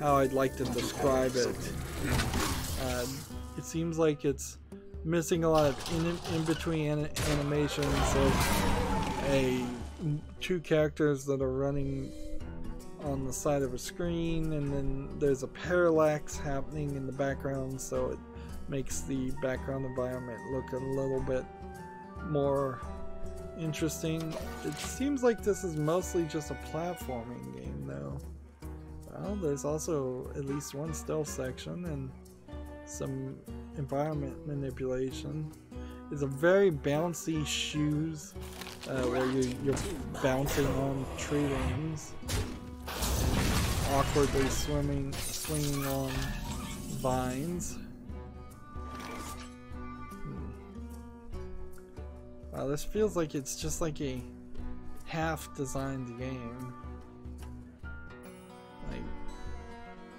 how I'd like to describe it. It seems like it's missing a lot of in-between animations of two characters that are running on the side of a screen, and then there's a parallax happening in the background, so it makes the background environment look a little bit more interesting. It seems like this is mostly just a platforming game though. Well, there's also at least one stealth section and some environment manipulation. It's a very bouncy shoes where you're bouncing on tree limbs, awkwardly swinging on vines. Wow, this feels like it's just like a half-designed game. Like,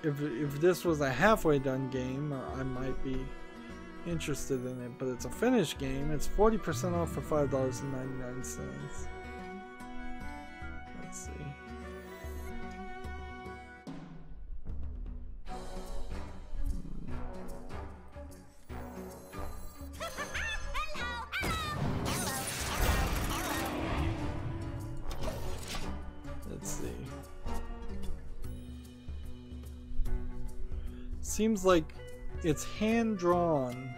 if this was a halfway done game, I might be interested in it, but it's a finished game. It's 40% off for $5.99. Let's see. Seems like it's hand drawn,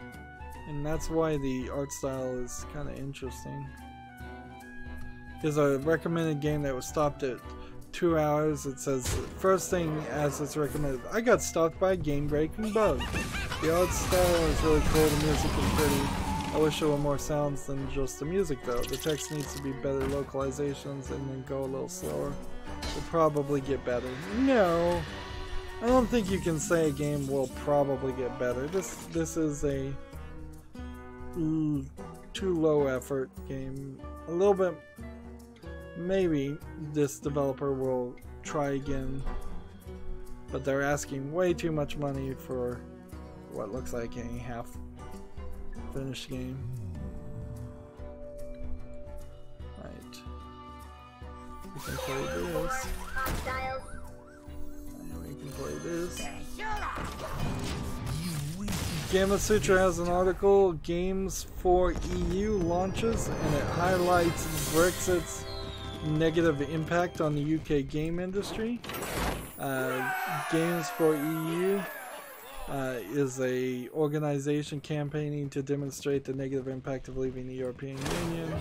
and that's why the art style is kind of interesting. There's a recommended game that was stopped at 2 hours. It says first thing as it's recommended, I got stopped by a game-breaking bug. The art style is really cool, the music is pretty. I wish there were more sounds than just the music though. The text needs to be better localizations and then go a little slower. It'll probably get better. No, I don't think you can say a game will probably get better. This is a too low effort game. A little bit, maybe this developer will try again, but they're asking way too much money for what looks like a half finished game. Right. We can play this. We can play this. Gamma Sutra has an article, Games for EU launches, and it highlights Brexit's negative impact on the UK game industry. Games for EU is a organization campaigning to demonstrate the negative impact of leaving the European Union.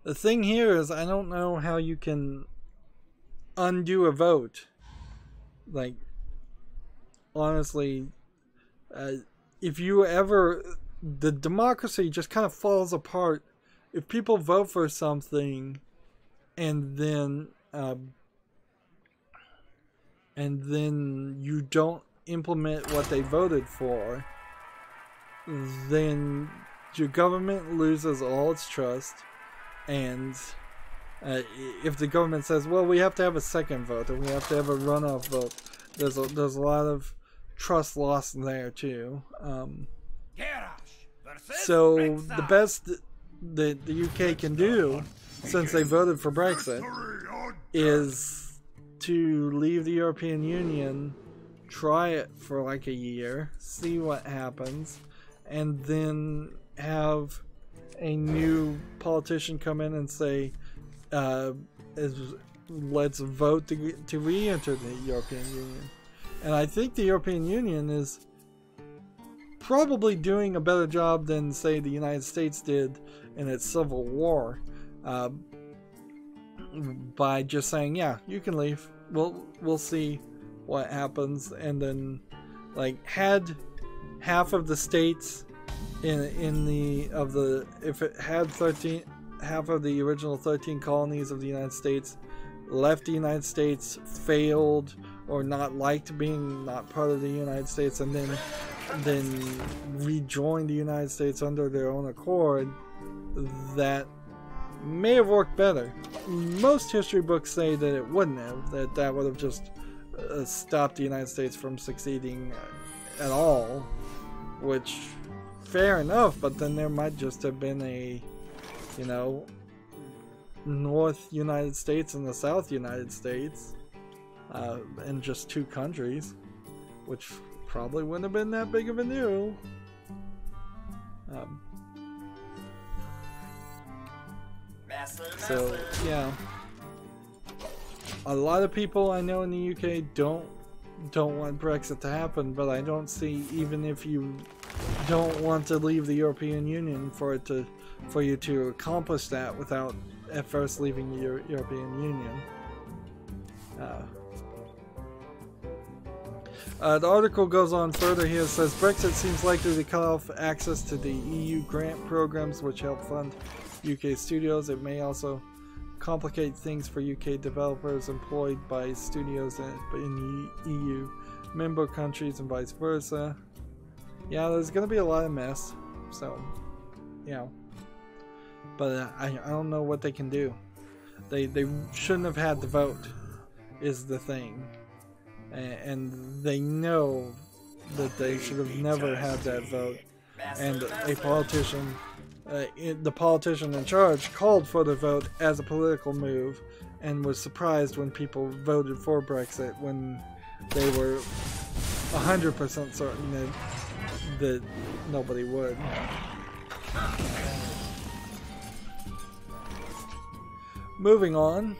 The thing here is, I don't know how you can undo a vote. Like, honestly, if you ever, the democracy just kind of falls apart if people vote for something and then you don't implement what they voted for. Then your government loses all its trust, and if the government says, well, we have to have a second vote and we have to have a runoff vote, there's a lot of trust lost there too. So the best that the UK can do, since they voted for Brexit, is to leave the European Union, try it for like a year, see what happens, and then have a new politician come in and say, let's vote to re-enter the European Union. And I think the European Union is probably doing a better job than, say, the United States did in its Civil War, by just saying, yeah, you can leave, we'll see what happens. And then, like, had half of the states if it had 13, half of the original 13 colonies of the United States left the United States, failed or not liked being not part of the United States, and then rejoined the United States under their own accord, that may have worked better. Most history books say that it wouldn't have, that would have just stopped the United States from succeeding at all, which, fair enough, but then there might just have been a, you know, North United States and the South United States, and just two countries, which probably wouldn't have been that big of a deal. So yeah, a lot of people I know in the UK don't want Brexit to happen, but I don't see, even if you don't want to leave the European Union, for you to accomplish that without at first leaving the European Union. The article goes on further here. It says Brexit seems likely to cut off access to the EU grant programs which help fund UK studios. It may also complicate things for UK developers employed by studios in EU member countries and vice versa. Yeah, there's going to be a lot of mess. So, yeah. But I don't know what they can do. They shouldn't have had the vote, is the thing. And they know that they should have never had that vote. And a politician, the politician in charge, called for the vote as a political move and was surprised when people voted for Brexit when they were 100% certain that nobody would. Moving on,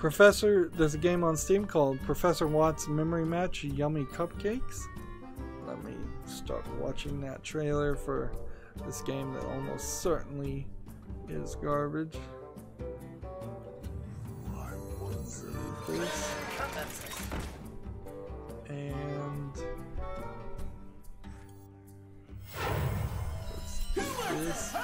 there's a game on Steam called Professor Watt's Memory Match Yummy Cupcakes. Let me start watching that trailer for this game that almost certainly is garbage. Let's see this. And let's do this.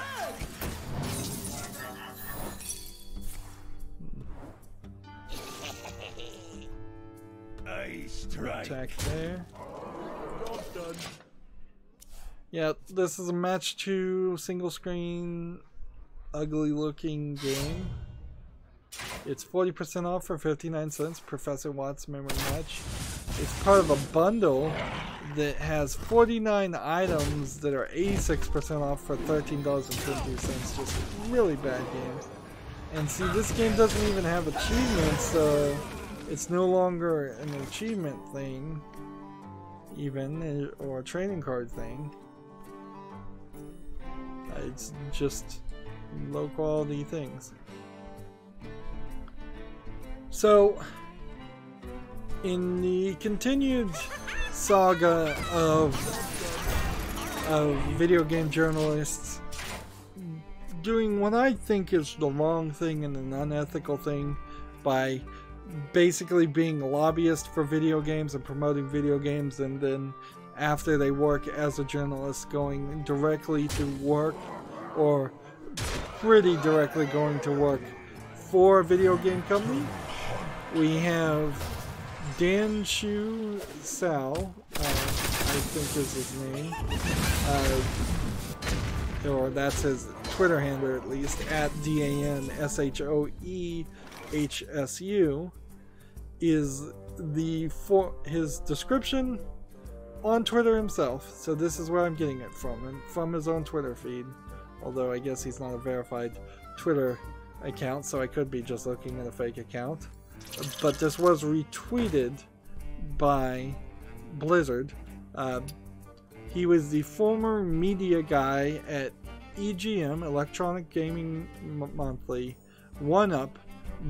Attack there. Yeah, this is a match 2 single screen ugly looking game. It's 40% off for 59 cents. Professor Watt's Memory Match. It's part of a bundle that has 49 items that are 86% off for $13.50. Just really bad games. And see, this game doesn't even have achievements, so it's no longer an achievement thing, even, or a trading card thing. It's just low quality things. So, in the continued saga of video game journalists doing what I think is the wrong thing and an unethical thing by basically being lobbyists for video games and promoting video games, and then after they work as a journalist going directly to work, or pretty directly going to work for a video game company. We have Dan Shu Sao, I think is his name, or that's his Twitter handle at least, at DANSHOEHSU, is his description on Twitter himself. So this is where I'm getting it from his own Twitter feed. Although I guess he's not a verified Twitter account, so I could be just looking at a fake account. But this was retweeted by Blizzard. He was the former media guy at EGM, Electronic Gaming Monthly, 1UP,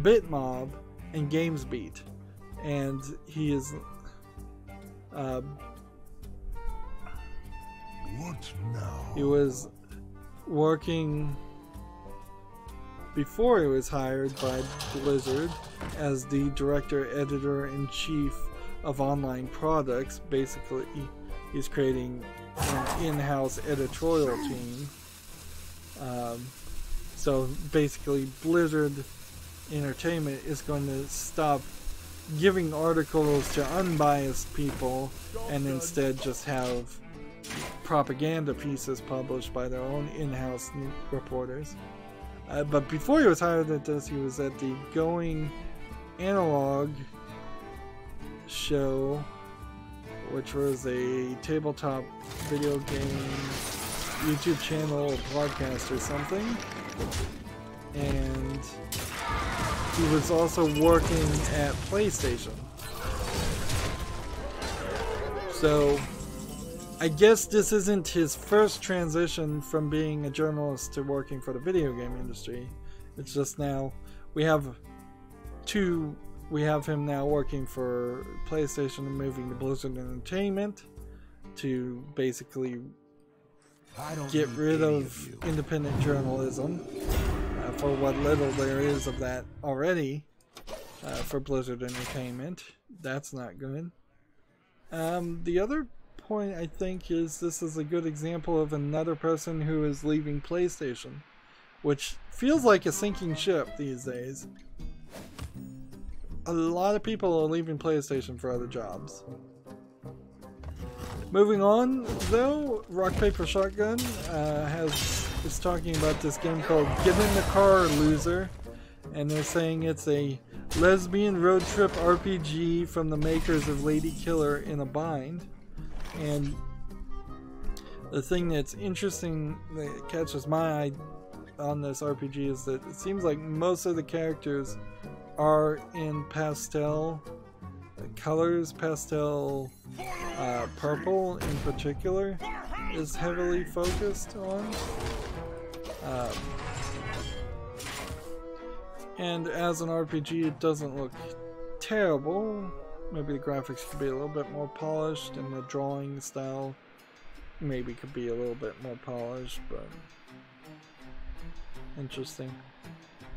Bitmob, and GamesBeat. And he is What now? he was working before he was hired by Blizzard as the director, editor-in-chief of online products. Basically, he's creating an in-house editorial team. So basically, Blizzard Entertainment is going to stop giving articles to unbiased people and instead just have propaganda pieces published by their own in-house reporters. But before he was hired at this, he was at the Going Analog show, which was a tabletop video game YouTube channel or podcast or something. And he was also working at PlayStation. So I guess this isn't his first transition from being a journalist to working for the video game industry. It's just now we have him now working for PlayStation and moving to Blizzard Entertainment to basically get rid of independent journalism for what little there is of that already for Blizzard Entertainment. That's not good. The other point I think is this is a good example of another person who is leaving PlayStation, which feels like a sinking ship these days. A lot of people are leaving PlayStation for other jobs. Moving on, though, Rock Paper Shotgun is talking about this game called Get in the Car, Loser, and they're saying it's a lesbian road trip RPG from the makers of Lady Killer in a Bind. And the thing that's interesting that catches my eye on this RPG is that it seems like most of the characters are in pastel colors. Pastel purple in particular is heavily focused on. And as an RPG, it doesn't look terrible. Maybe the graphics could be a little bit more polished, and the drawing style maybe could be a little bit more polished, but interesting.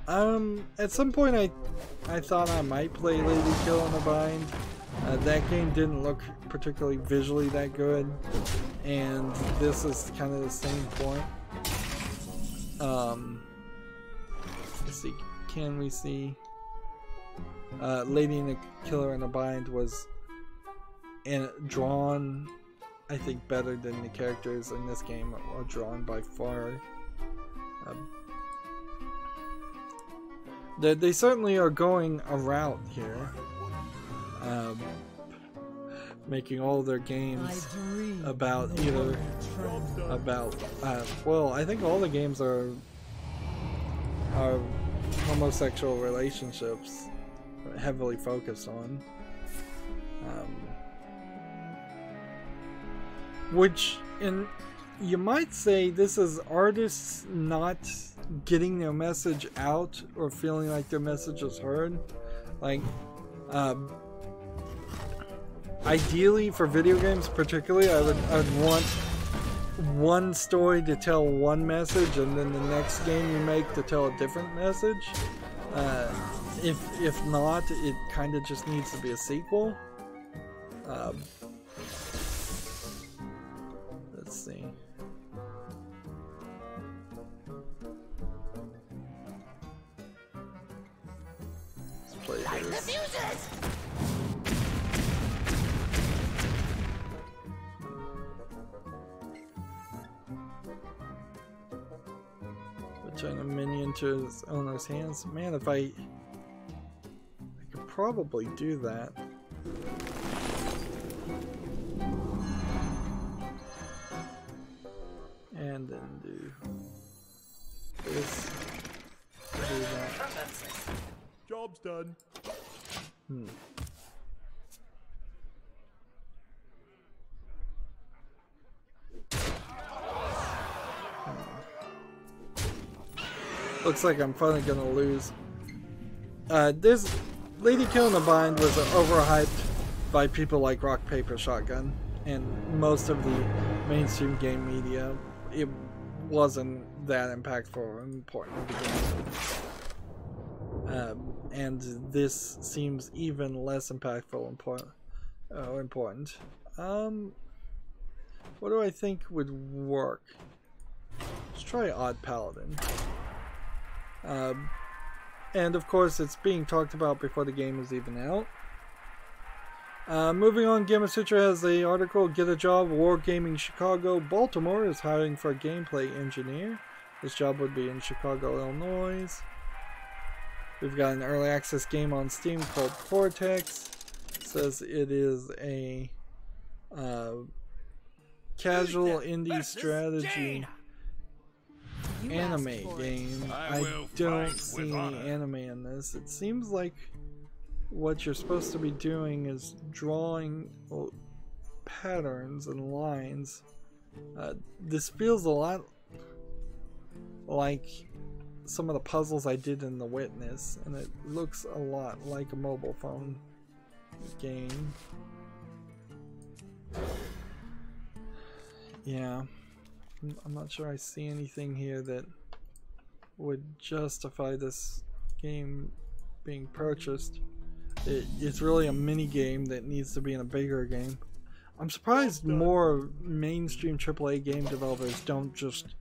At some point I thought I might play Lady Kill in a Bind. That game didn't look particularly visually that good, and this is kind of the same point. Let's see, can we see? Lady and the Killer in a Bind was drawn, I think, better than the characters in this game are drawn by far. They certainly are going a route here, making all their games about well, I think all the games are homosexual relationships, heavily focused on, which, and you might say this is artists not getting their message out or feeling like their message is heard. Like, ideally for video games particularly, I would want one story to tell one message and then the next game you make to tell a different message. If not, it kind of just needs to be a sequel. Let's see. Let's play this. Turn a minion to its owner's hands. Man, if I could probably do that. And then do this. Do that. Job's done. Looks like I'm finally gonna lose. This Lady Kill in the Bind was overhyped by people like Rock Paper Shotgun and most of the mainstream game media. It wasn't that impactful or important to begin with. And this seems even less impactful and important. What do I think would work? Let's try Odd Paladin. And of course it's being talked about before the game is even out. Moving on, Gamer Sutra has the article, Get a Job, Wargaming Chicago. Baltimore is hiring for a gameplay engineer. This job would be in Chicago, Illinois. We've got an early access game on Steam called Cortex. It says it is a casual indie strategy anime game. I don't see any anime in this. It seems like what you're supposed to be doing is drawing patterns and lines. This feels a lot like some of the puzzles I did in The Witness, and it looks a lot like a mobile phone game. Yeah. I'm not sure I see anything here that would justify this game being purchased. It's really a mini game that needs to be in a bigger game. I'm surprised more mainstream AAA game developers don't just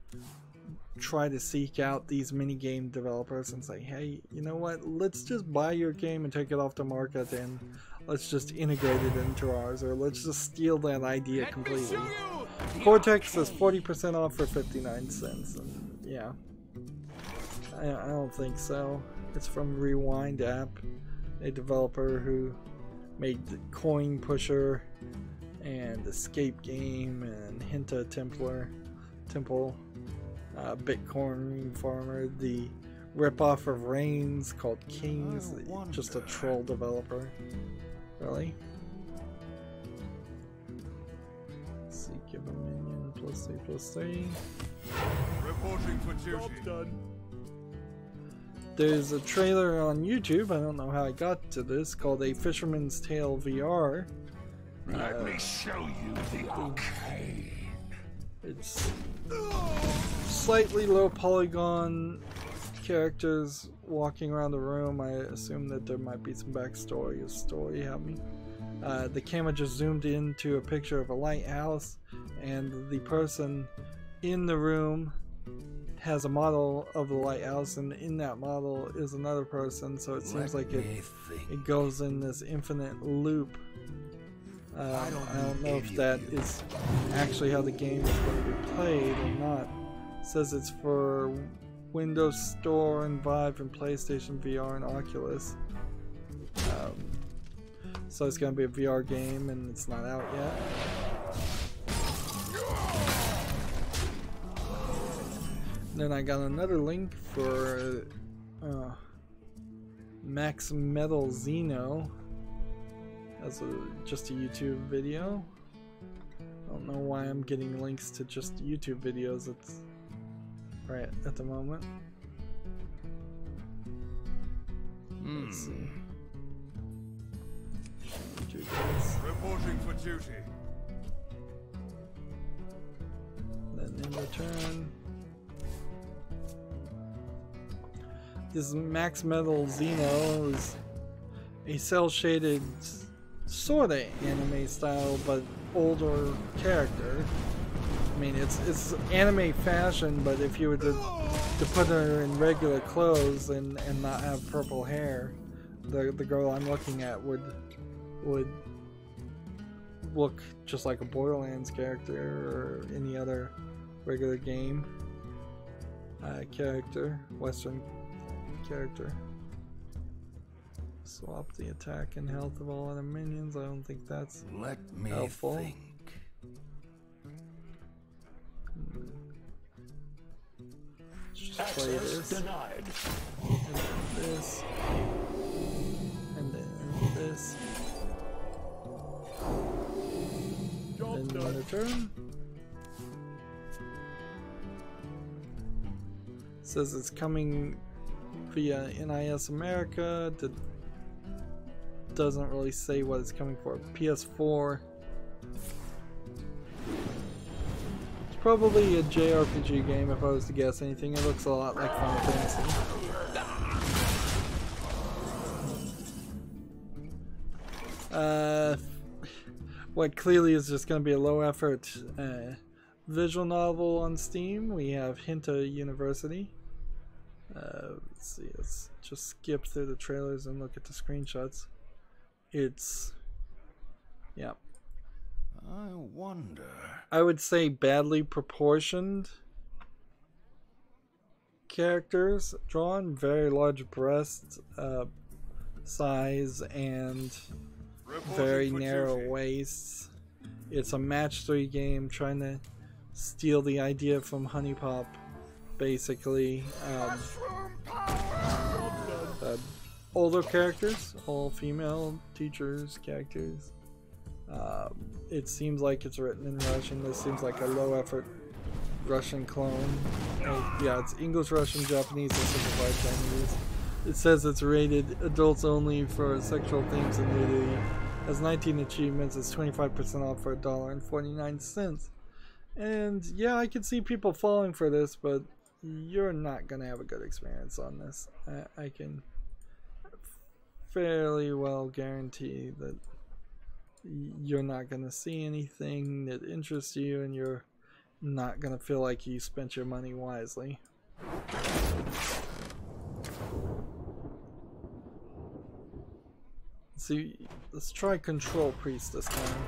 try to seek out these mini game developers and say, hey, you know what, let's just buy your game and take it off the market and let's just integrate it into ours, or let's just steal that idea completely. Cortex is 40% off for 59 cents, and yeah, I don't think so. It's from Rewind App, a developer who made the Coin Pusher and Escape Game and Hinta Temple, Bitcoin Farmer, the ripoff of Reigns called Kings, just a troll developer. Really? Let's see, give a minion +3/+3. Reporting for duty. Done. There's a trailer on YouTube, I don't know how I got to this, called A Fisherman's Tale VR. Let me show you the arcade. It's slightly low polygon characters walking around the room. I assume that there might be some backstory or story happening. The camera just zoomed into a picture of a lighthouse, and the person in the room has a model of the lighthouse, and in that model is another person, so it seems like it goes in this infinite loop. I don't know if that is actually how the game is going to be played or not. It says it's for Windows Store and Vive and PlayStation VR and Oculus. So it's going to be a VR game and it's not out yet. Then I got another link for Max Metal Xeno. That's just a YouTube video. I don't know why I'm getting links to just YouTube videos right at the moment. Let's see. Do this. Reporting for duty. Then in return, this Max Metal Xeno is a cel-shaded sort of anime style, but older character. I mean, it's anime fashion, but if you were to put her in regular clothes and not have purple hair, the girl I'm looking at would look just like a Borderlands character or any other regular game character, Western character. Swap the attack and health of all other minions. I don't think that's helpful. Let's just play this. Denied. And then this. And then this. Then another turn. It says it's coming via NIS America. Doesn't really say what it's coming for. PS4. It's probably a JRPG game if I was to guess anything. It looks a lot like Final Fantasy. What clearly is just going to be a low effort visual novel on Steam. We have Hinta University. Let's see, let's just skip through the trailers and look at the screenshots. It's, yeah. I wonder. I would say badly proportioned characters drawn, very large breast size and very narrow waists. It's a match 3 game trying to steal the idea from Honey Pop, basically. Older characters, all female teachers, characters. It seems like it's written in Russian. This seems like a low effort Russian clone. Yeah, it's English, Russian, Japanese, and simplified Chinese. It says it's rated adults only for sexual themes and nudity. Has 19 achievements. It's 25% off for $1.49. And yeah, I can see people falling for this, but you're not gonna have a good experience on this. I can fairly well guarantee that you're not gonna see anything that interests you, and you're not gonna feel like you spent your money wisely. See, let's try Control Priest this time.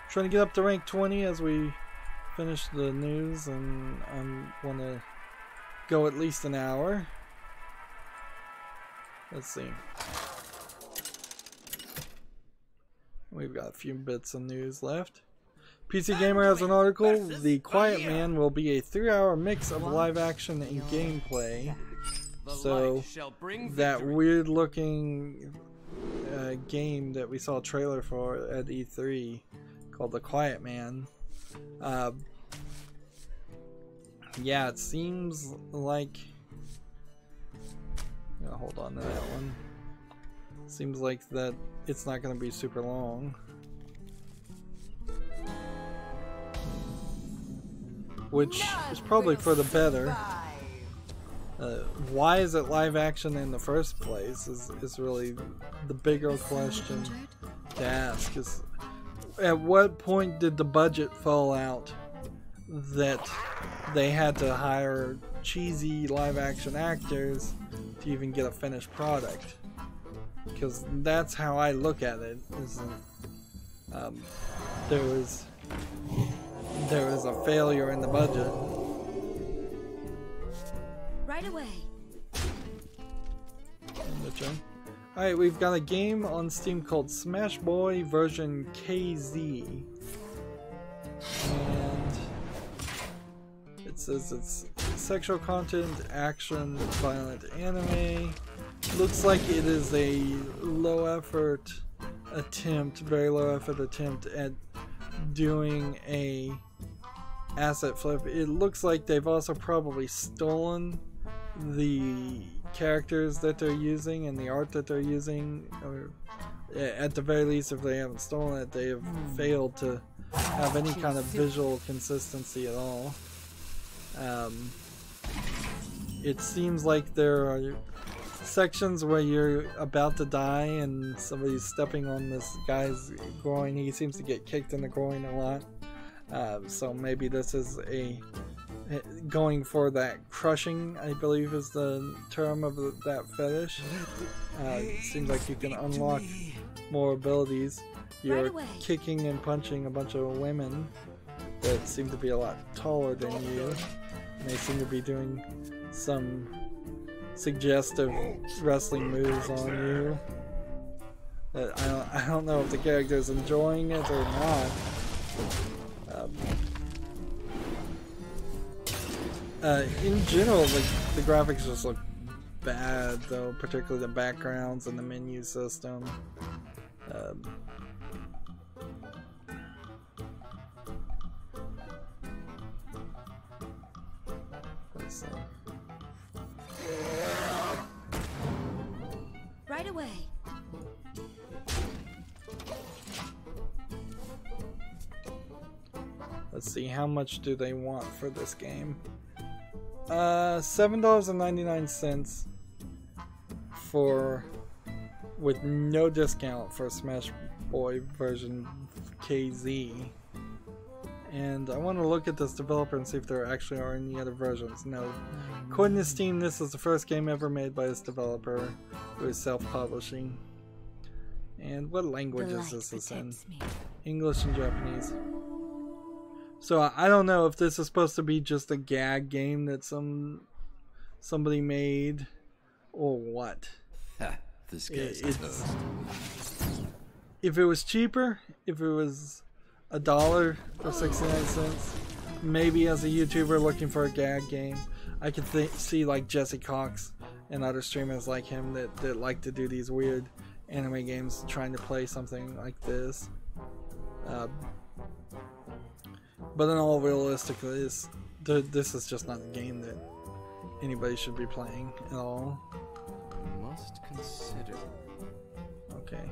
Trying to get up to rank 20 as we finish the news, and I want to go at least an hour. Let's see. We've got a few bits of news left. PC Gamer has an article. The Quiet Man will be a 3-hour mix of live action and gameplay. So that weird looking game that we saw a trailer for at E3 called The Quiet Man. Yeah, it seems like, hold on to that one. Seems like that it's not going to be super long, which is probably for the better. Why is it live action in the first place is really the bigger question to ask. Is at what point did the budget fall out that they had to hire cheesy live action actors to even get a finished product? Because that's how I look at it. There was a failure in the budget. Right away. Alright, we've got a game on Steam called Smash Boy version KZ. And it says it's sexual content, action, violent anime. Looks like it is a low effort attempt, very low effort attempt at doing a asset flip. It looks like they've also probably stolen the characters that they're using and the art that they're using, or at the very least, if they haven't stolen it, they have failed to have any kind of visual consistency at all. It seems like there are sections where you're about to die and somebody's stepping on this guy's groin. He seems to get kicked in the groin a lot. So maybe this is going for that crushing, I believe is the term of that fetish. It seems like you can unlock more abilities. You're kicking and punching a bunch of women that seem to be a lot taller than you, and they seem to be doing some suggestive wrestling moves on you. I don't know if the character's enjoying it or not. In general, the graphics just look bad, though, particularly the backgrounds and the menu system. Let's see. Right away. Let's see, how much do they want for this game? $7.99 with no discount for Smash Boy version KZ. And I want to look at this developer and see if there actually are any other versions. No. According to Steam, this is the first game ever made by this developer who is self-publishing. And what languages is this in? English and Japanese. So I don't know if this is supposed to be just a gag game that somebody made, or what. This guy's toast. If it was cheaper, if it was $1 or 69 cents, maybe as a YouTuber looking for a gag game, I could see like Jesse Cox and other streamers like him that like to do these weird anime games, trying to play something like this. But in all realistically, this is just not a game that anybody should be playing at all. Must consider. Okay.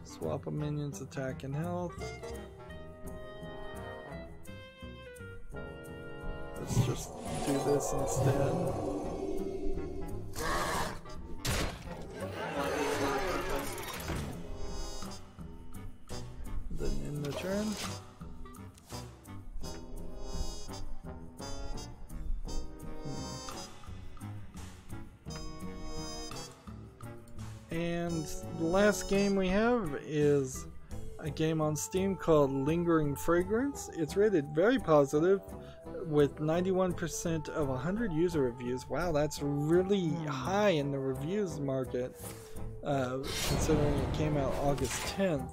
Swap a minion's attack and health. Let's just do this instead. Then end the turn. And the last game we have is a game on Steam called Lingering Fragrance. It's rated very positive with 91% of 100 user reviews. Wow, that's really high in the reviews market, considering it came out August 10th.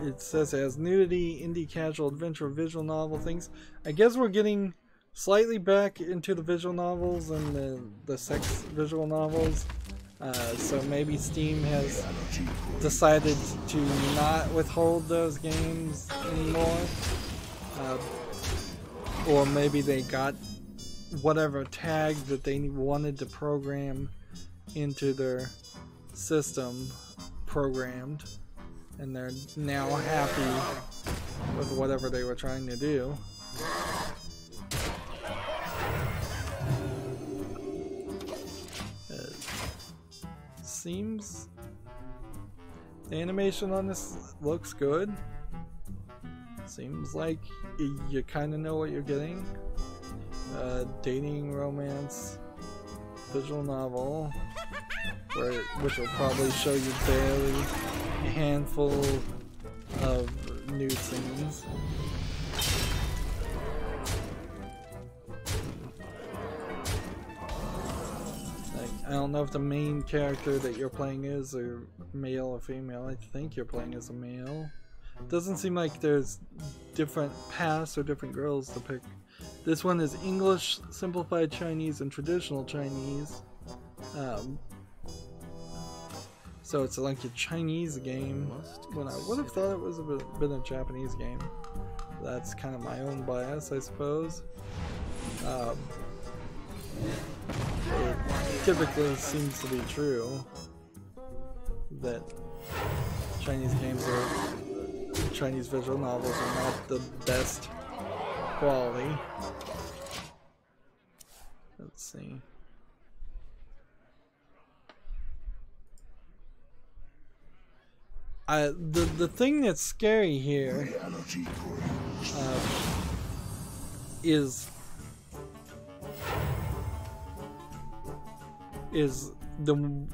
It says it has nudity, indie casual adventure, visual novel things. I guess we're getting slightly back into the visual novels and the sex visual novels. So maybe Steam has decided to not withhold those games anymore. Or maybe they got whatever tag that they wanted to program into their system programmed, and they're now happy with whatever they were trying to do. Seems the animation on this looks good. Seems like you kind of know what you're getting. Dating, romance, visual novel, which will probably show you barely a handful of nude scenes. I don't know if the main character that you're playing is a male or female. I think you're playing as a male. It doesn't seem like there's different paths or different girls to pick. This one is English, Simplified Chinese, and Traditional Chinese. So it's like a Chinese game, when I would have thought it was been a Japanese game. That's kind of my own bias, I suppose. It typically seems to be true that Chinese visual novels are not the best quality. Let's see. The thing that's scary here is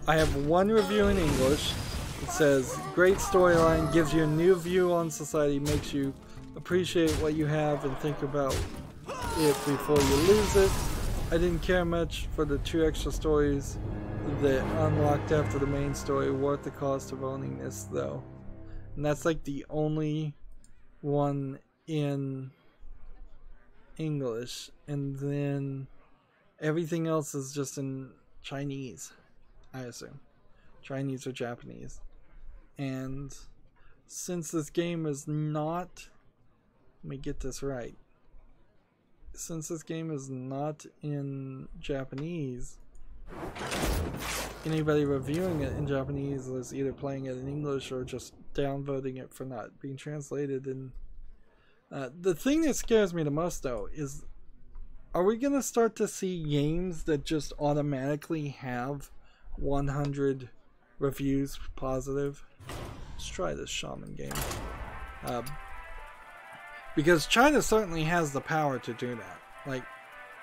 I have one review in English. It says, great storyline, gives you a new view on society, makes you appreciate what you have and think about it before you lose it. I didn't care much for the 2 extra stories that unlocked after the main story, worth the cost of owning this though. And that's like the only one in English, and then everything else is just in Chinese, I assume. Chinese or Japanese. And since this game is not, let me get this right, since this game is not in Japanese, anybody reviewing it in Japanese is either playing it in English or just downvoting it for not being translated. And the thing that scares me the most though is, are we gonna start to see games that just automatically have 100 reviews positive? Let's try this shaman game. Because China certainly has the power to do that. Like,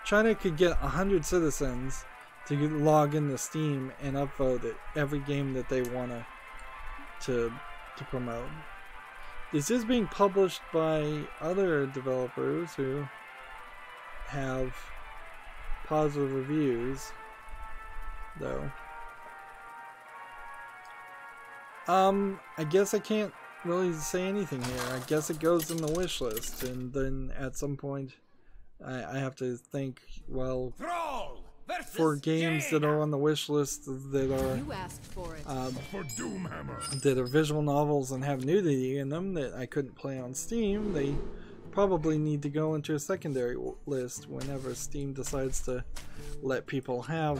China could get 100 citizens to log into Steam and upvote it every game that they want to promote. This is being published by other developers who have positive reviews, though. I guess I can't really say anything here. I guess it goes in the wish list, and then at some point I have to think, well, for games that are on the wish list that are that are visual novels and have nudity in them that I couldn't play on Steam, they probably need to go into a secondary list whenever Steam decides to let people have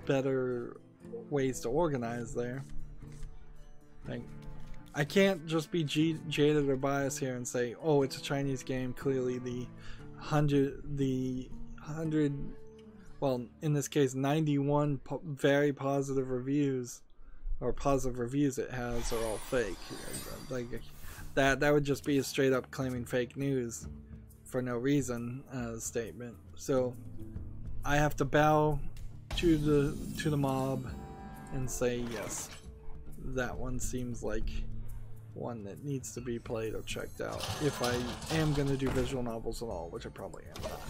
better ways to organize there. Like, I can't just be jaded or biased here and say, oh, it's a Chinese game, clearly the 100, well, in this case 91 very positive reviews, or positive reviews it has, are all fake. Like, that would just be a straight up claiming fake news for no reason statement. So I have to bow to the mob and say, yes, that one seems like one that needs to be played or checked out if I am going to do visual novels at all, which I probably am not.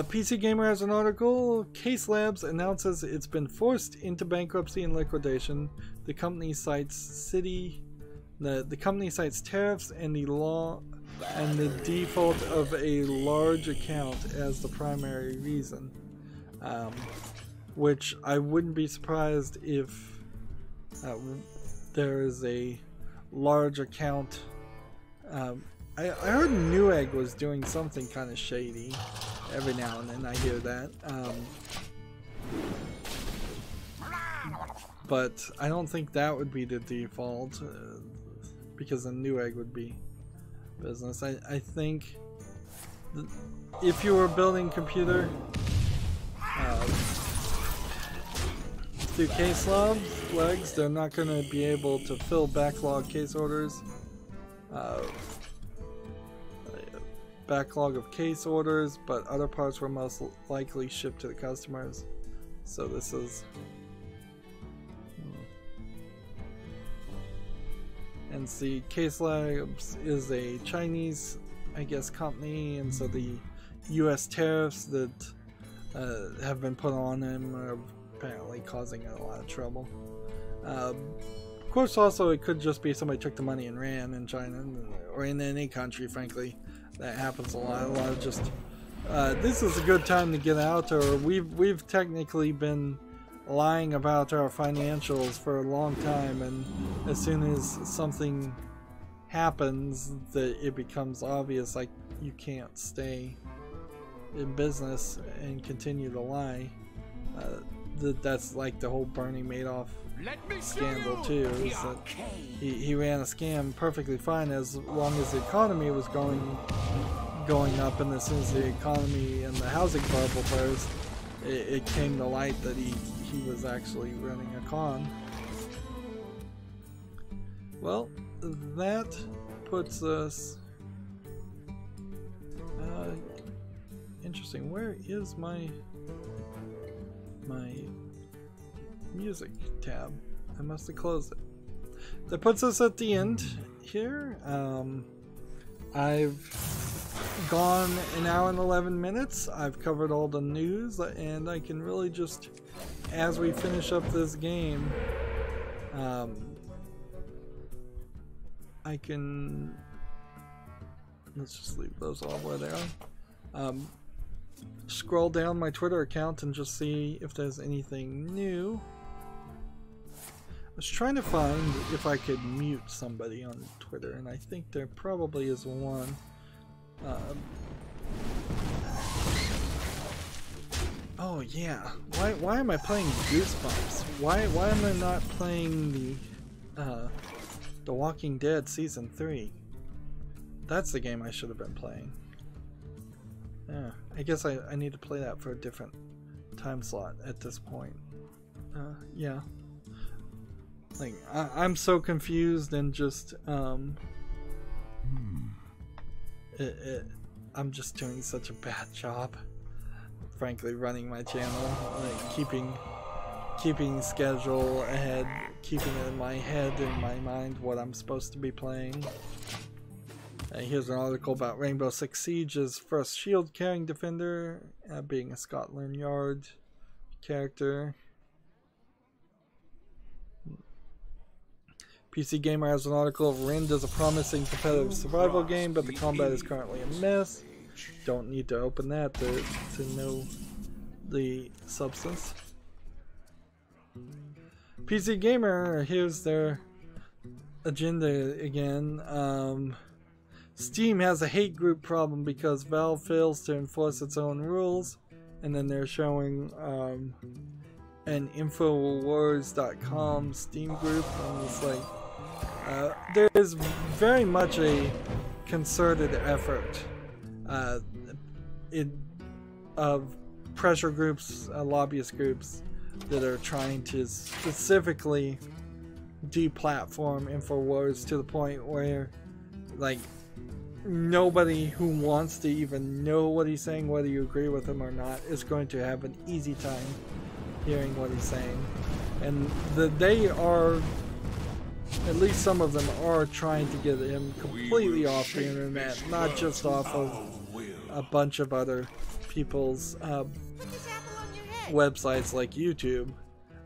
PC Gamer has an article. Case Labs announces it's been forced into bankruptcy and liquidation. The company cites the company cites tariffs and the law and the default of a large account as the primary reason, which I wouldn't be surprised if there is a large account. I heard Newegg was doing something kind of shady. Every now and then I hear that. But I don't think that would be the default, because a Newegg would be business. I think if you were building a computer through case legs, they're not going to be able to fill backlog case orders. Backlog of case orders, but other parts were most likely shipped to the customers. So this is and see, Case Labs is a Chinese, I guess, company, and so the US tariffs that have been put on them are apparently causing a lot of trouble. Of course, also it could just be somebody took the money and ran in China, or in any country, frankly. That happens a lot. A lot of just this is a good time to get out, or we've technically been lying about our financials for a long time, and as soon as something happens that it becomes obvious, like, you can't stay in business and continue to lie. That's like the whole Bernie Madoff scandal too, is that he ran a scam perfectly fine as long as the economy was going up, and as soon as the economy and the housing bubble burst, it came to light that he was actually running a con. Well, that puts us interesting. Where is my music tab? I must have closed it. That puts us at the end here. I've gone an hour and 11 minutes. I've covered all the news, and I can really just, as we finish up this game, I can, let's just leave those all where they are. Scroll down my Twitter account and just see if there's anything new. I was trying to find if I could mute somebody on Twitter, and I think there probably is one. Oh yeah, why am I playing Goosebumps? Why am I not playing the Walking Dead Season 3? That's the game I should have been playing. Yeah, I guess I need to play that for a different time slot at this point. Yeah. Like, I'm so confused and just, I'm just doing such a bad job, frankly, running my channel, like keeping schedule ahead, keeping it in my head, in my mind, what I'm supposed to be playing. Here's an article about Rainbow Six Siege's first shield carrying defender, being a Scotland Yard character. PC Gamer has an article of Rind as a promising competitive survival game, but the combat is currently a mess. Don't need to open that to know the substance. PC Gamer, here's their agenda again. Steam has a hate group problem because Valve fails to enforce its own rules, and then they're showing an Infowars.com Steam group, and it's like there is very much a concerted effort of pressure groups, lobbyist groups that are trying to specifically deplatform Infowars to the point where, like, nobody who wants to even know what he's saying, whether you agree with him or not, is going to have an easy time hearing what he's saying. And they are, at least some of them are, trying to get him completely off the internet, not just off of a bunch of other people's websites like YouTube.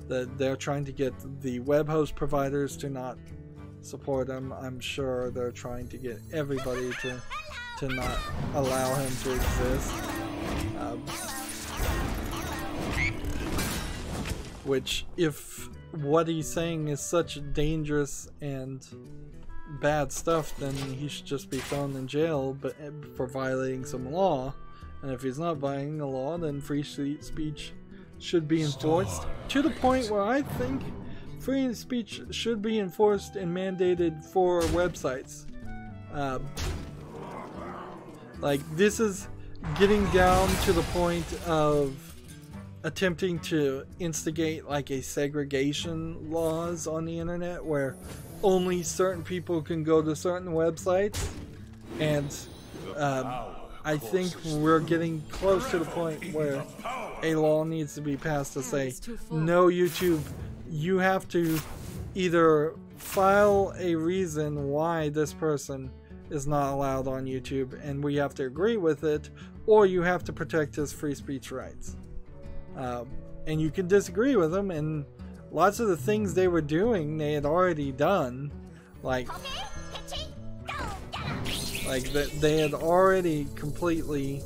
That they're trying to get the web host providers to not support him. I'm sure they're trying to get everybody to not allow him to exist. Which, if what he's saying is such dangerous and bad stuff, then he should just be thrown in jail for violating some law. And if he's not violating the law, then free speech should be enforced to the point where I think free speech should be enforced and mandated for websites. Like, this is getting down to the point of attempting to instigate like a segregation laws on the internet where only certain people can go to certain websites, and I think we're getting close to the point where a law needs to be passed to say, no, YouTube, you have to either file a reason why this person is not allowed on YouTube and we have to agree with it, or you have to protect his free speech rights. And you can disagree with them, and lots of the things they were doing they had already done, like they had already completely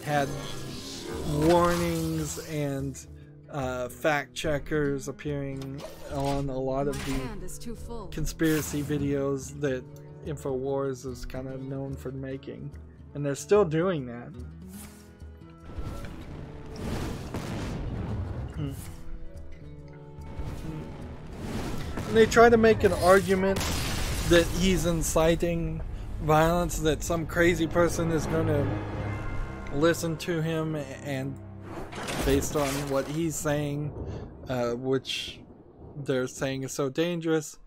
had warnings and fact checkers appearing on a lot of the conspiracy videos that Infowars is kind of known for making, and they're still doing that. And they try to make an argument that he's inciting violence, that some crazy person is going to listen to him, and based on what he's saying, which they're saying is so dangerous,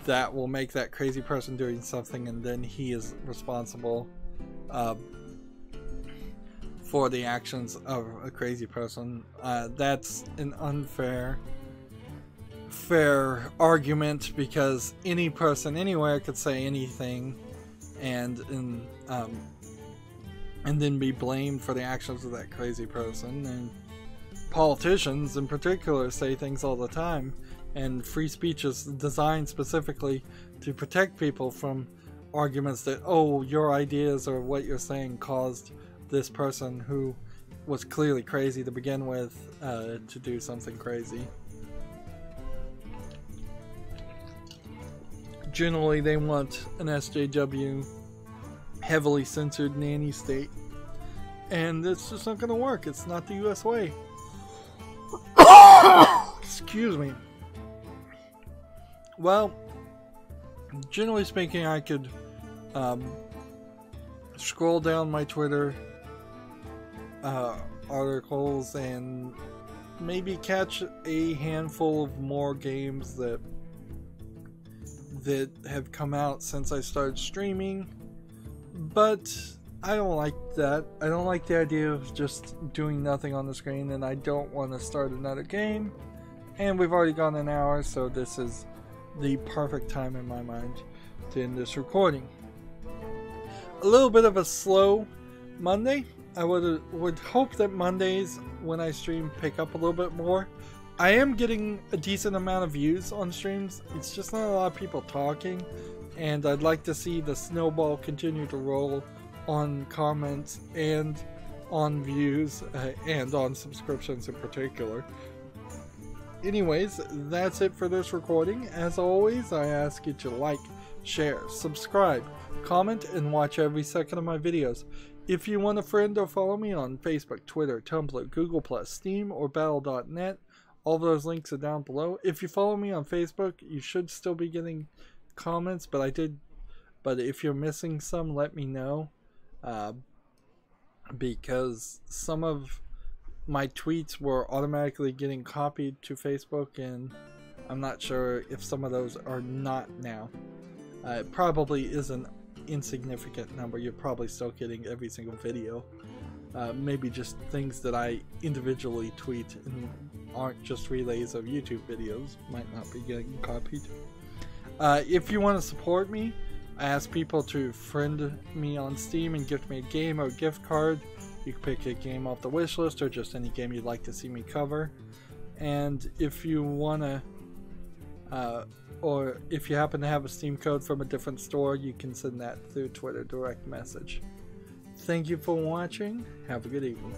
that will make that crazy person doing something, and then he is responsible for the actions of a crazy person. That's an unfair argument, because any person anywhere could say anything and then be blamed for the actions of that crazy person. And politicians in particular say things all the time, and free speech is designed specifically to protect people from arguments that, oh, your ideas or what you're saying caused this person who was clearly crazy to begin with to do something crazy. Generally, they want an SJW heavily censored nanny state, and it's just not going to work. It's not the US way. Excuse me. Well, generally speaking, I could scroll down my Twitter articles and maybe catch a handful of more games that have come out since I started streaming, but I don't like that. I don't like the idea of just doing nothing on the screen, and I don't want to start another game, and we've already gone an hour, so this is the perfect time in my mind to end this recording. A little bit of a slow Monday. I would hope that Mondays when I stream pick up a little bit more. I am getting a decent amount of views on streams. It's just not a lot of people talking, and I'd like to see the snowball continue to roll on comments and on views and on subscriptions in particular. Anyways, that's it for this recording. As always, I ask you to like, share, subscribe, comment, and watch every second of my videos. If you want a friend, or follow me on Facebook, Twitter, Tumblr, Google+, Steam, or Battle.net. All those links are down below. If you follow me on Facebook, you should still be getting comments, but if you're missing some, let me know. Because some of my tweets were automatically getting copied to Facebook, and I'm not sure if some of those are not now. It probably is an insignificant number. You're probably still getting every single video. Maybe just things that I individually tweet and aren't just relays of YouTube videos might not be getting copied. If you want to support me, I ask people to friend me on Steam and gift me a game or a gift card. You can pick a game off the wish list, or just any game you'd like to see me cover. And if you want to, or if you happen to have a Steam code from a different store, you can send that through Twitter direct message. Thank you for watching. Have a good evening.